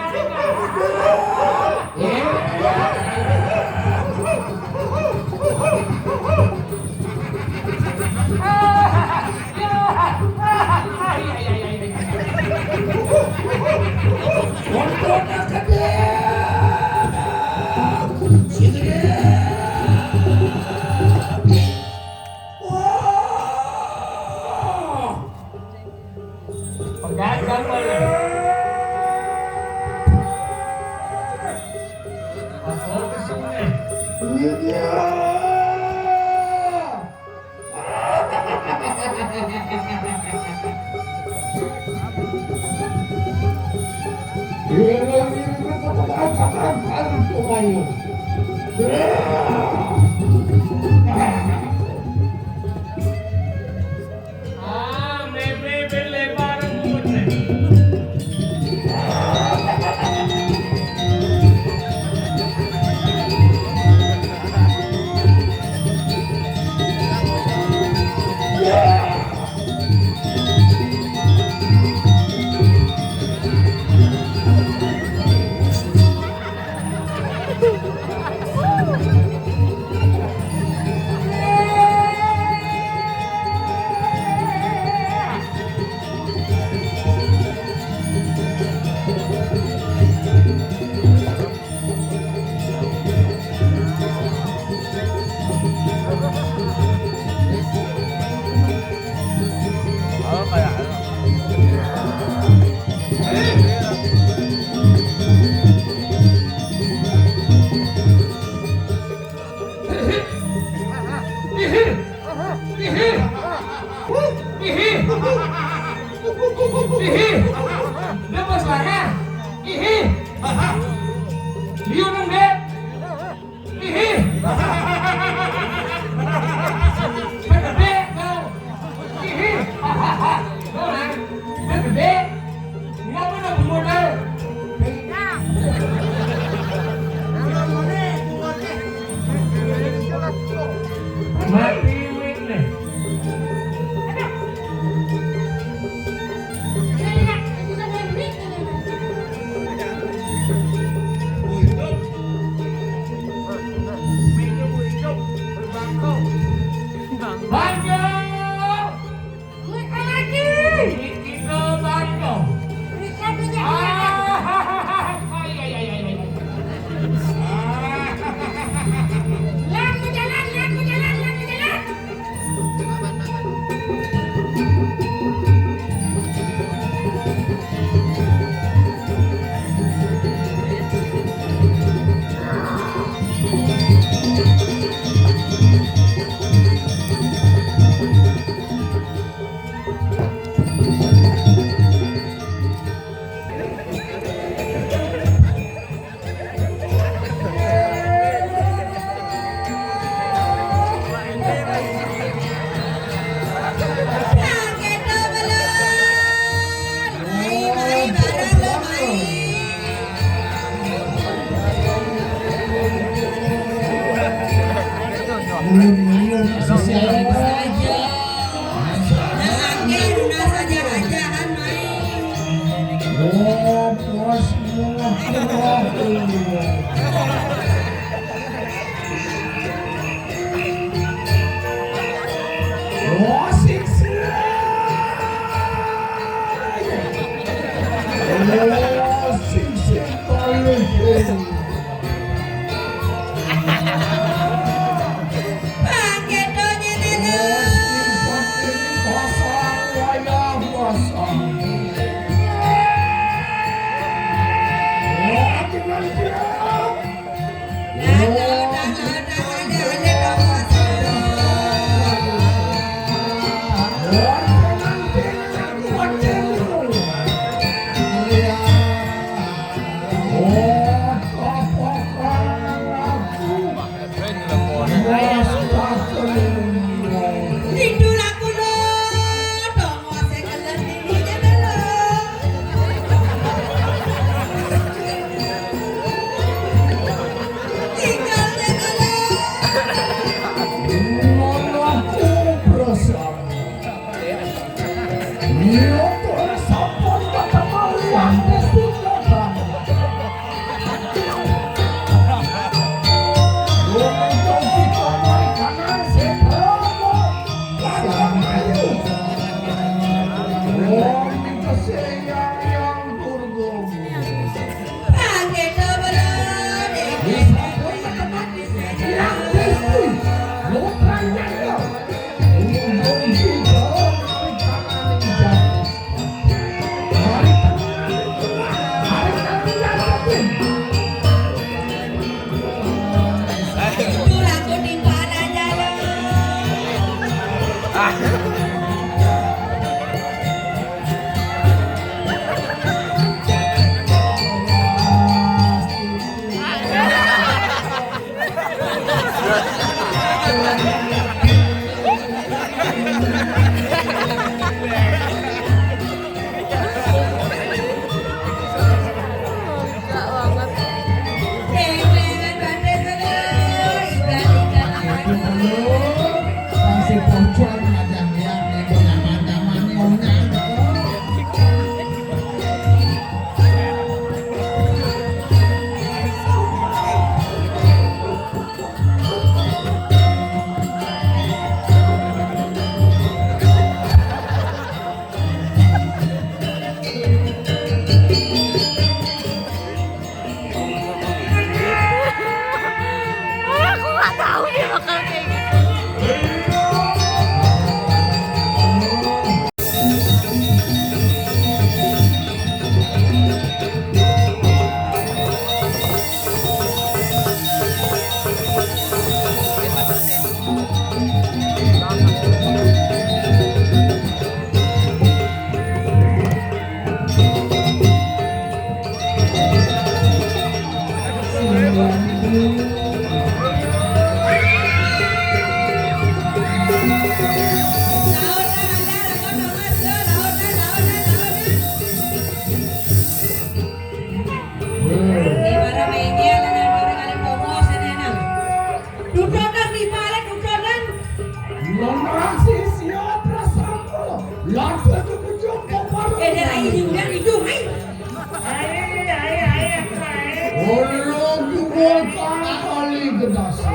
Pegang boleh. Apa kesulitan? Ihi. Ihi. Lepas lagi. Ihi. Liu nang dek. Ihi. Gede kau. Ihi. Kau nang. Gede. Ngapa nak bermodal? Mati witness. Banjo. Kita banjo. Aku nggak tahu dia bakal kayak gitu. siap rasamu. Lalu aku menjumpa baru. Dia lagi juga hidung, Orang juga tak kali gedasa.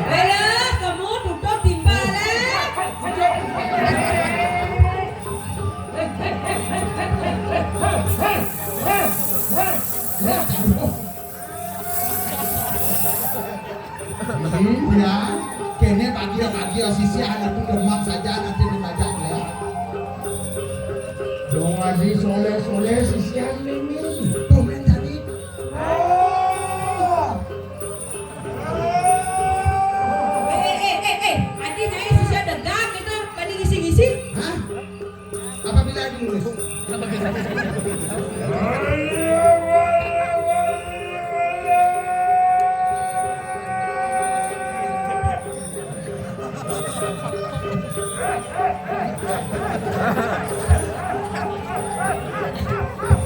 Alah, kamu duduk timbalan. Ya, kene pagi sisi anak itu demam saja nanti dimajak ya. Dong aji soleh sisian ini. Komen tadi. Adi saya sisa degang kita pada ngisi-ngisi. Hah? Apabila dinulis?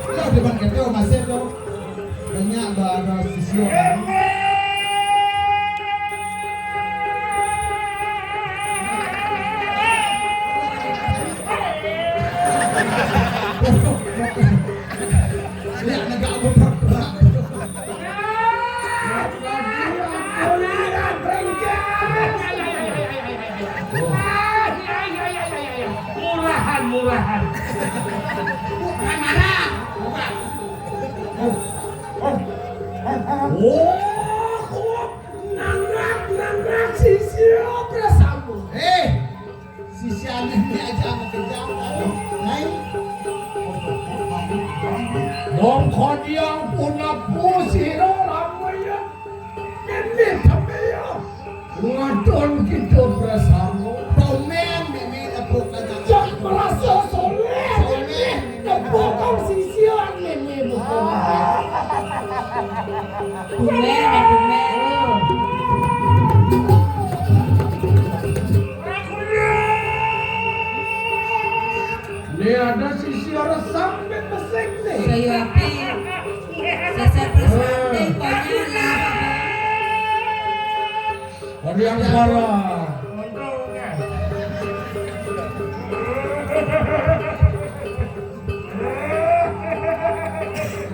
Ya, depan kita masih tuh banyak bahasa sisio kan. Lihat negak berat-berat. Murahan. Bukan marah. Bukan. Nangrak sisian rasamu. Sisi aneh ini aja sama kejam. Naik. Dong kodiang punah pusiro ramaya. Ini tamaya. Ngadon kita rasamu. Komen mimi nepuk kejam. Jak merasa soleh. Nepukau sisian ini bukan. Tumen. Ini ada sisi orang sampai pesek nih. Kayu api. Sesar persanding konyala. Kodiang parah.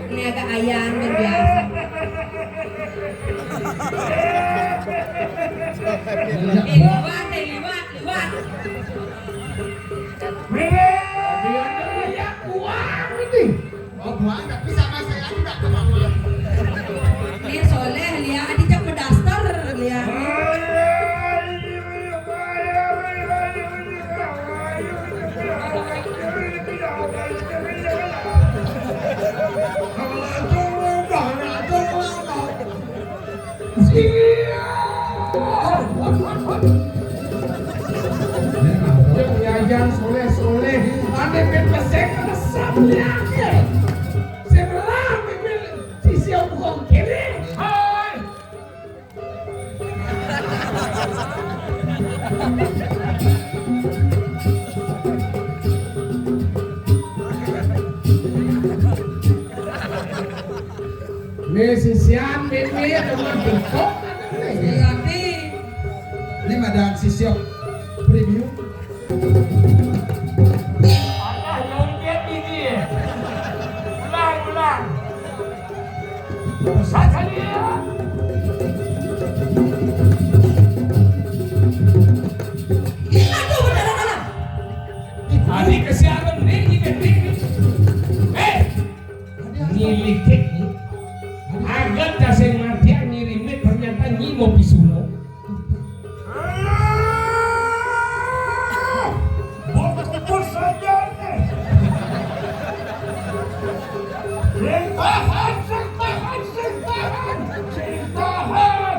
Ini agak ayam dan biasa. Liwat. Dia ada uang ini. Oh buang tapi sama saya tidak kemauan. Ini soleh lihat adijak pedastar lihat. Yang soleh, ada pesek ada sabnya. Sebelah sisi bukan kiri. Hai. Sisian ini dengan bentuk Kayu api. Ini madang sisio premium. Allah longket ini. Ulang. Sekali ya. Aduh benar. Adik kesialan nih. Nyilikik nih. Agak kasih mati ngirimnya ternyata nyi mau pisuno. Kumpul saja nih. Tahan.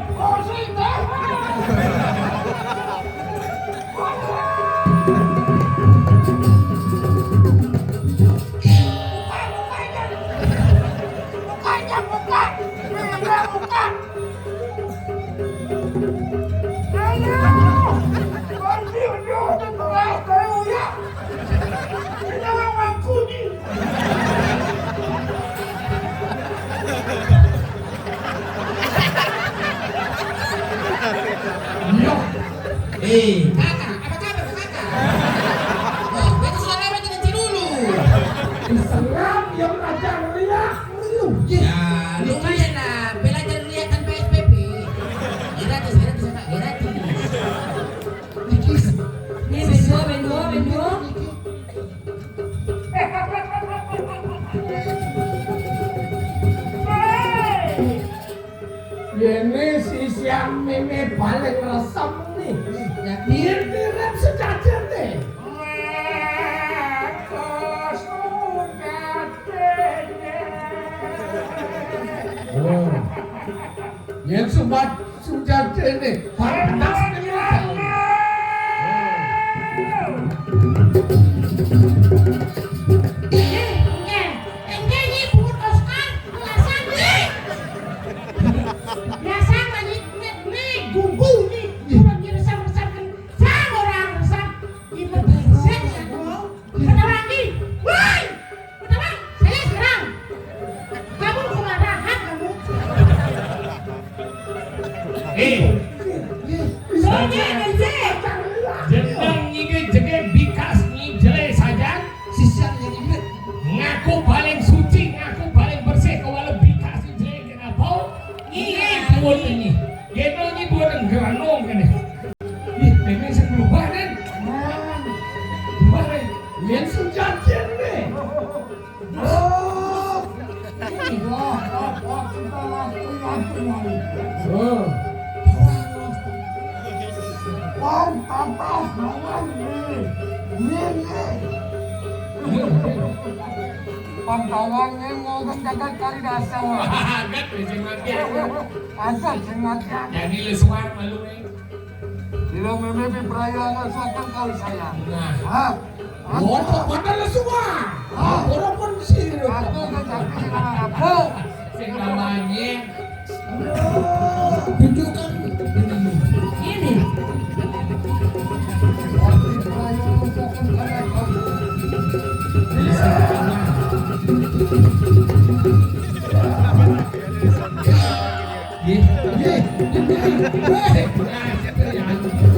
Kakak, apa kabar kakak? Oh, berarti sudah lama kita dulu. Diserang yang belajar riak belum. Ya, lumayan lah. Belajar lihat tanpa SPP. Gratis Pak, gratis. Nih bendo. Ini si siang ini paling resep nih. Mirip sejajar deh. Oh, yang sudah ini panas nih. Jenang nyige jege bikas nyi jele saja Sisian yang inget. ngaku paling suci, ngaku paling bersih kalau bikas jele kenapa? Nyige buat ini, gitu nyi buat nggeranong kan? Ih, ini saya berubah kan? Berubah kan? Yang sejajar deh. Oh, Pantawannya mau kejagat kali dasar. Agak sing mati. Asal sengatnya. Jadi lesuan malu nih. Sila memimpin perayaan suatu kali saya. Nah, Hah? padahal semua. Orang pun sih. Aku kejagat dengan aku. sing namanya Tunjukkan. Ini.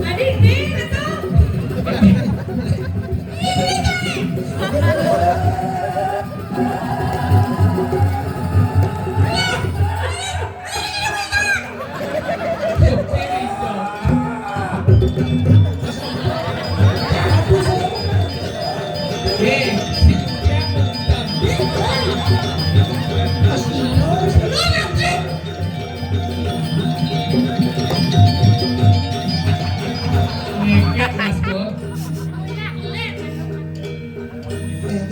Adik nih itu. ngeket mas bos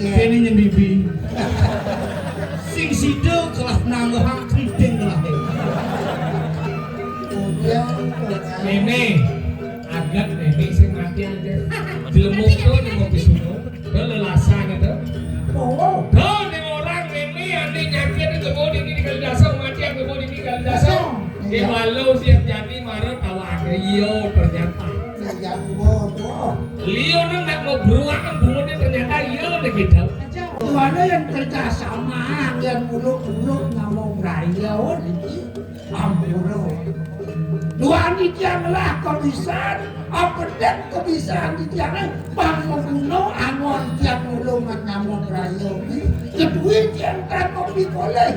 ini nyembibi Sing sido kelah nanggohang keriting kelah. Nene agak nene sing mati aja dilemuk tuh di mobil suno tuh lelasan itu tuh nih orang nene ada nyakit itu mau di kali dasar mati aku mau di kali dasar di malu siap jadi marah tawa Rio ternyata Leo nggak mau beruang kan bunga ternyata Rio udah gitu Mana yang kerja sama, yang muluk-muluk nggak mau berayau, ampun. Dua di tianglah kebisan, apa dan kebisan di tiangnya, bang membunuh angon tiang mulungan nggak mau berayau. Kedua tiang tak kopi boleh.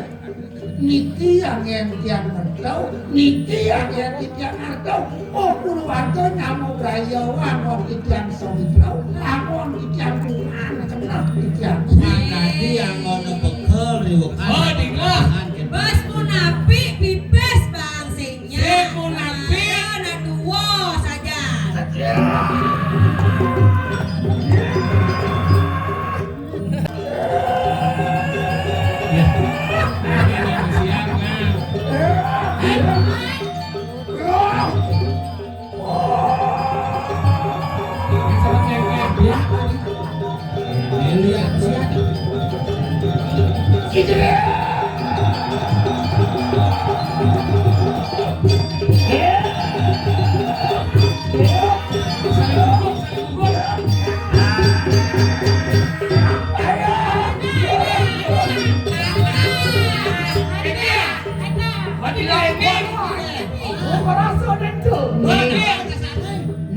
Niki yang tiang mentau, niki yang di tiang atau, oh keluarga nggak mau berayau, angon di tiang somblau, angon di tiang bungan, kenal di tiang. Mana dia ngono bekel riwuk. Oh, dinglah. Bos munafik pipes bang singnya. Si munafik. Anak dua saja. Ya, ini siangnya.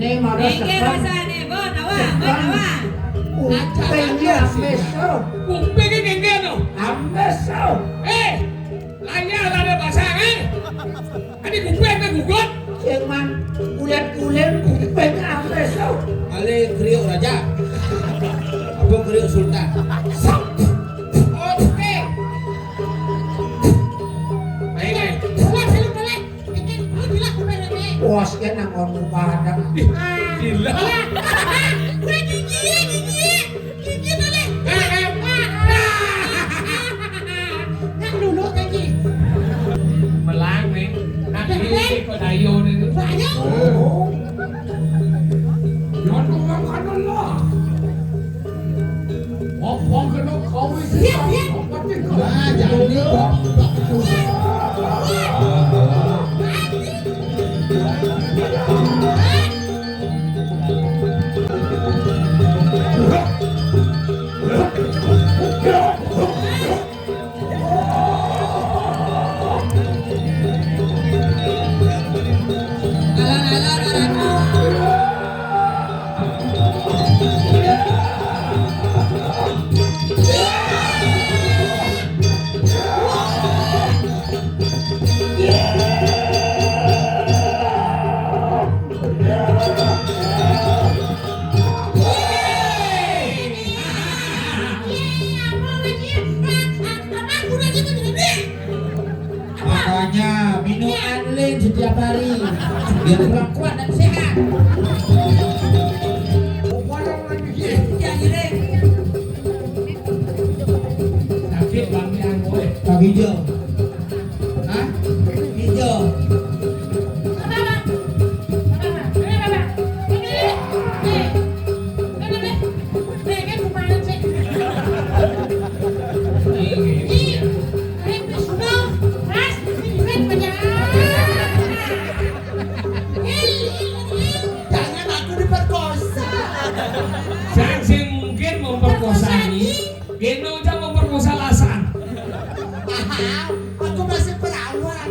Nih mana Iki sepan. rasane bon awa. Kupingnya ambeso. Kuping ini geno. Ambeso. Lanya ada pasang Adi kuping na gugot. Cuman kulit-kulit kuping ambeso. Ale kriuk raja. Apa kriuk sultan? Oke. Baik. Puas kan nang ngomong pada. Gila. Melang nih. Nak ini kok dayo nih. Jangan makan Allah. Opong kena kau isi. Ah, jangan nih kok. Makanya minum anlin setiap hari biar kurang kuat dan sehat. Sakit bangkian gue. Pak hijau. Hah? Hijau. Jangan aku diperkosa. Saksi mungkin memperkosa ini. Geno aja memperkosa lasan. Aku masih perawan.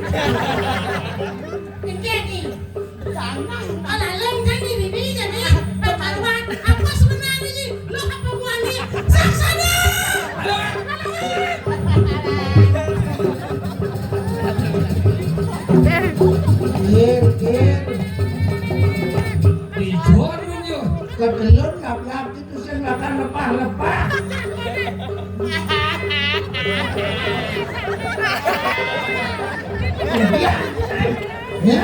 Dijor nyo. Kedelun lap-lap itu sing makan lepah-lepah. Ya. Ya.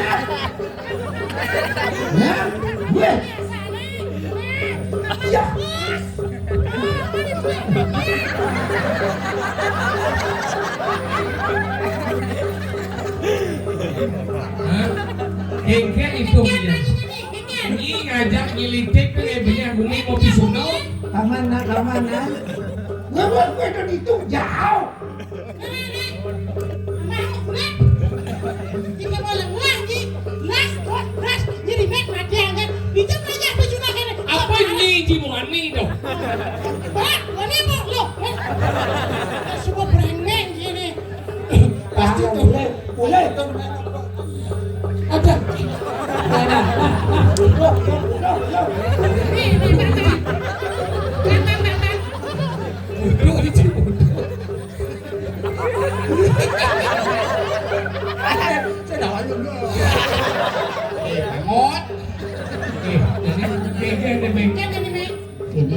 Ya. Ya. Engke itu punya. Ini ngajak nyelidik ke punya bumi kopi suno. Kamana. Ngebuat gue dan itu jauh. Apa ini jimuani dong? Pasti boleh. Ada. Udah dijimut. Ngot. Ini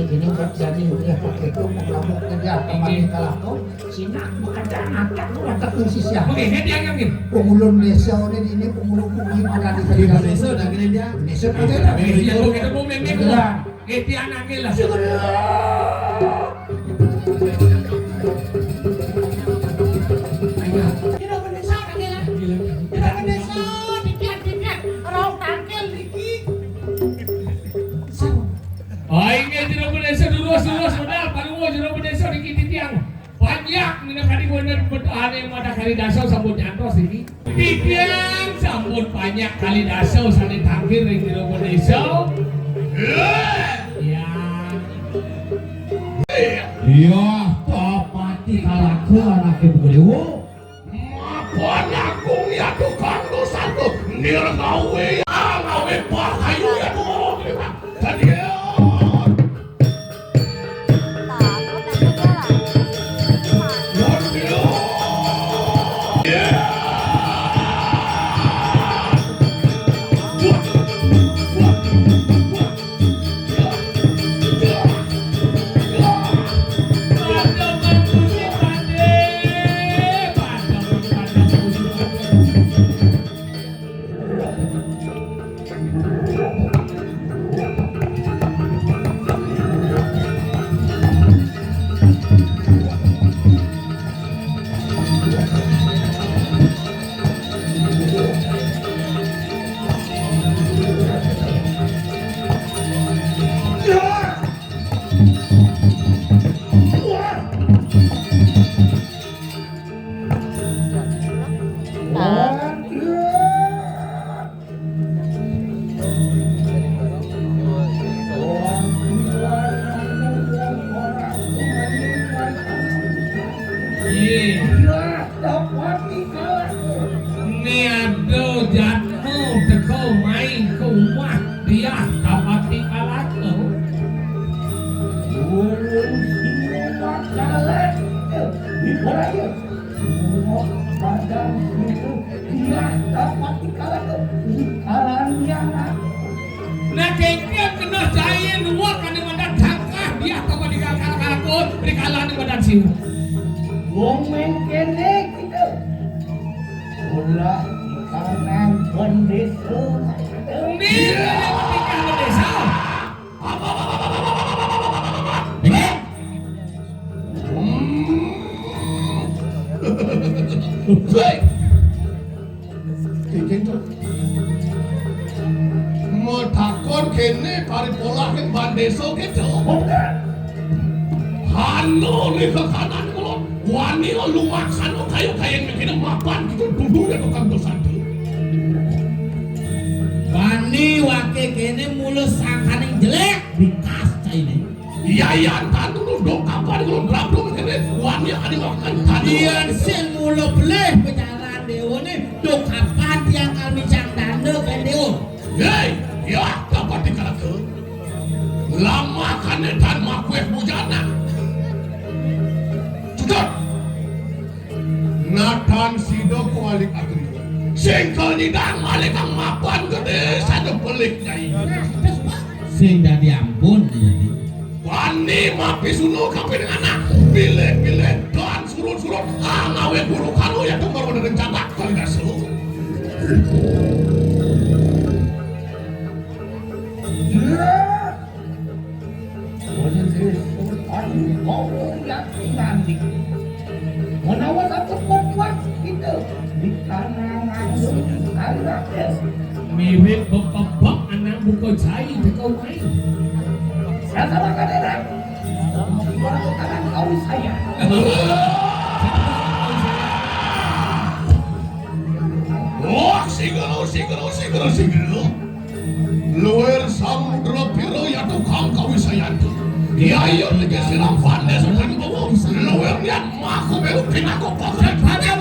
jadi udah pakai itu mengamuk kerja kemarin kalah kau sinak makanya ngangkat lu ngangkat lu si siapa Oke, dia ngangin. pengulun desa ini pengulun gimana di Desa udah gini dia. desa kita Dia lu kita mau memang gua. Dia anaknya lah. Ini tidak berdesa dulu modal paling mau tidak berdesa dikit tiang banyak minyak kali gue bertahan yang ada kali dasar sambut nyantos ini tiang sambut banyak kali dasar saling tampil yang tidak berdesa ya Iya, tapati kalaku anaknya beliau. Aku ya tukang dosa tuh nirgawe, ngawe pahayu ya tuh. jatuh teko main ke rumah dia dapat tinggalan kau. Ulun simat galak di Korea. Semua badan itu dia dapat dikalakan yang Nah kayaknya kena saya nuak kan di badan tangkah dia dapat dikalakan aku dikalah di badan siu. Ngomong kene gitu. Ulah kanan kondisi. Ini yang tinggal di desa. Mau takon kene pari polahin bandeso gitu. Hano nih ke kanan kalau wani lu makan kayu kayak bikin mapan gitu duduk ya tukang dosa tuh. Wani wake kene mulus sangkan yang jelek dikas ini. Iya iya kan dulu dong kapan kalau berapa dong kene wani ada makan tadi. Dian sen mulu beleh penyalaan dewa nih do kapan tiang kami cang dande kan dewa. Hei, ya dapat dikalakan. Lama kan dan makweh bujana. Sudah. Nathan sido kualik agri. Singkel nidang alik ang mapan gede sada pelik nyai. Sing dah diampun jadi. Wani mapi suno kape dengan anak. Bile-bile dan surut-surut. Ngawe buru kalu ya tuh baru rencana kali gasu. Menawan aku kuat gitu di kanan anak Mirip bebek anak buka jahit kau main. saya sama kadang orang kanan kau saya Oh, siguro. Luar samudra biru ya tukang kawisayanti. Ya iya lagi siram pandes kan bawa. Luar niat maku baru pinaku pakai pada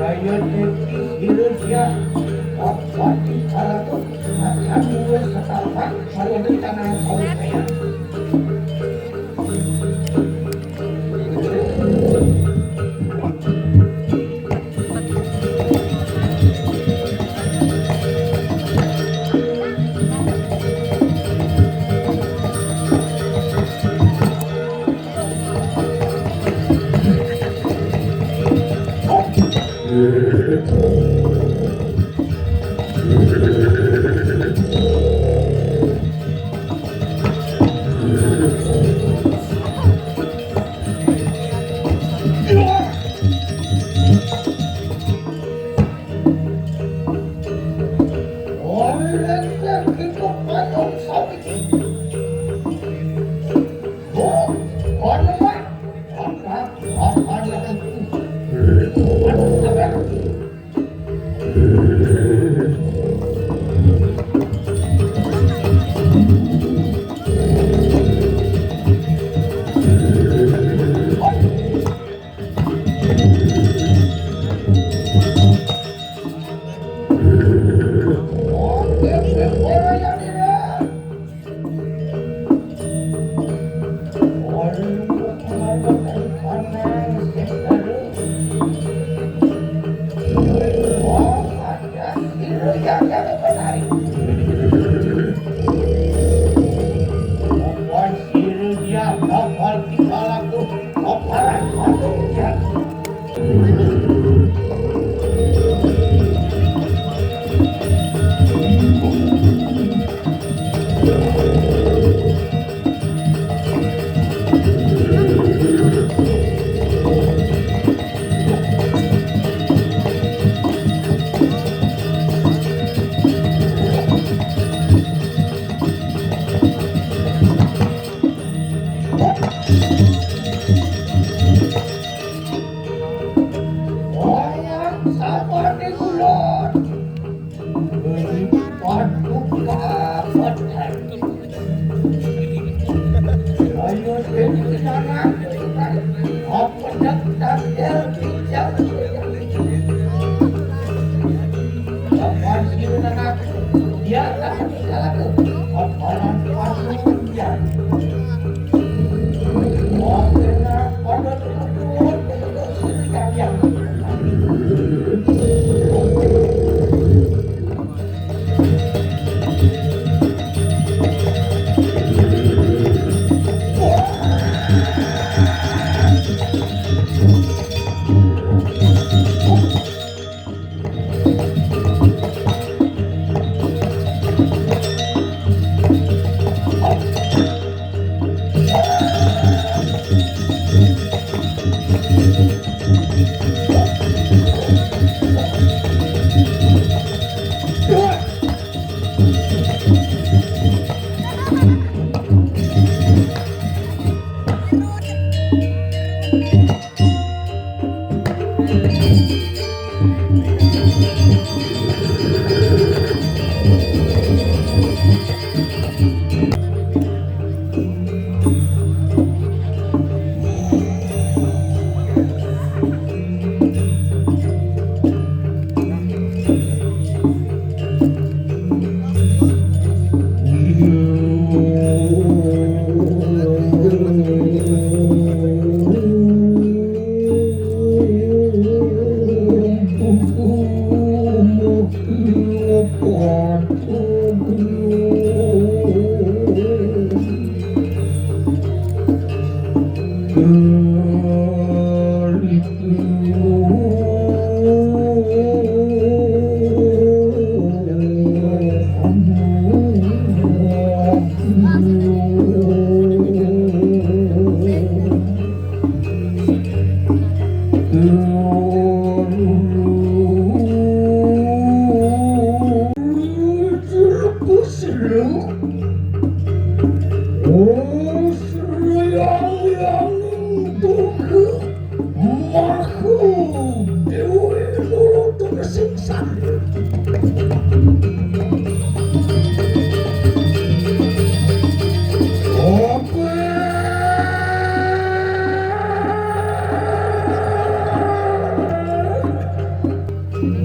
Ayo hirup dia apa di kalau akan mulai setapan saya di tanah kau saya.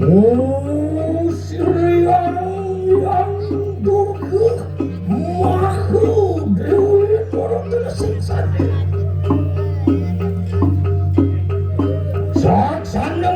Oh Siriang yang durga mahu dewi orang tersing sade saksana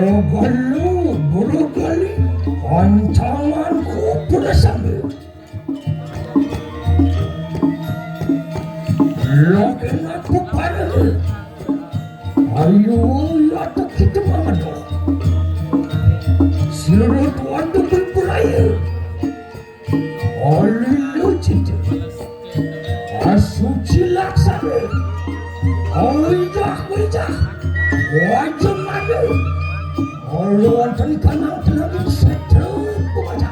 Barangkali rancanganku bersama Lakin aku parah ayo atau kita mengaduh seluruh tuan tu berpulaya oleh lucita asuci laksana wijah wajah mana orang terkenal telah disettle kepada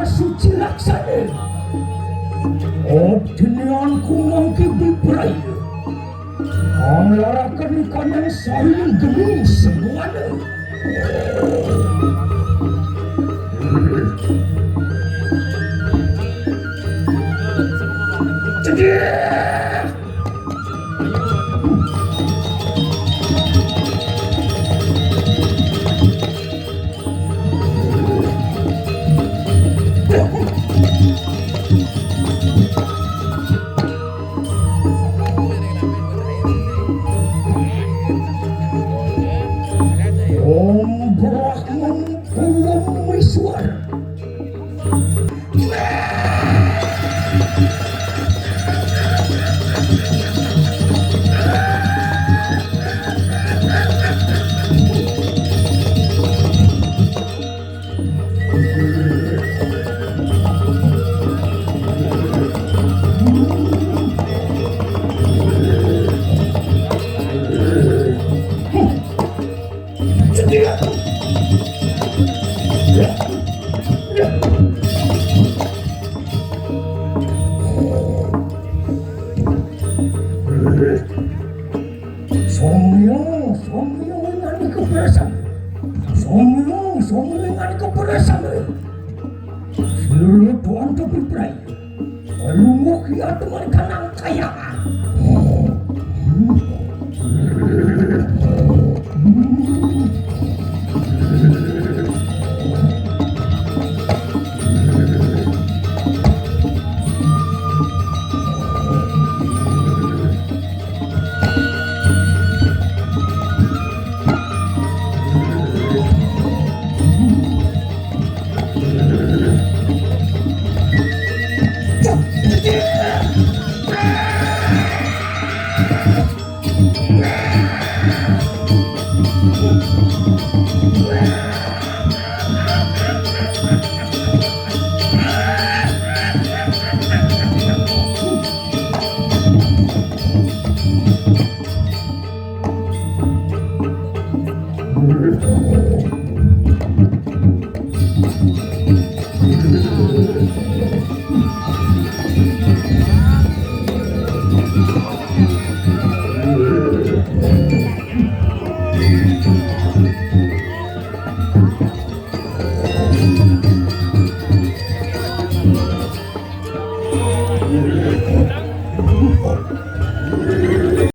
Suci laksana Obtinianku mangki bibraya. Anglarakan ikan yang saling gening semuanya. Om Brahman Purameswar. Somyong ngani keperasan. Somyong ngani keperasan. Seluruh tuan tepi prai. Alungok ya teman kanang kaya.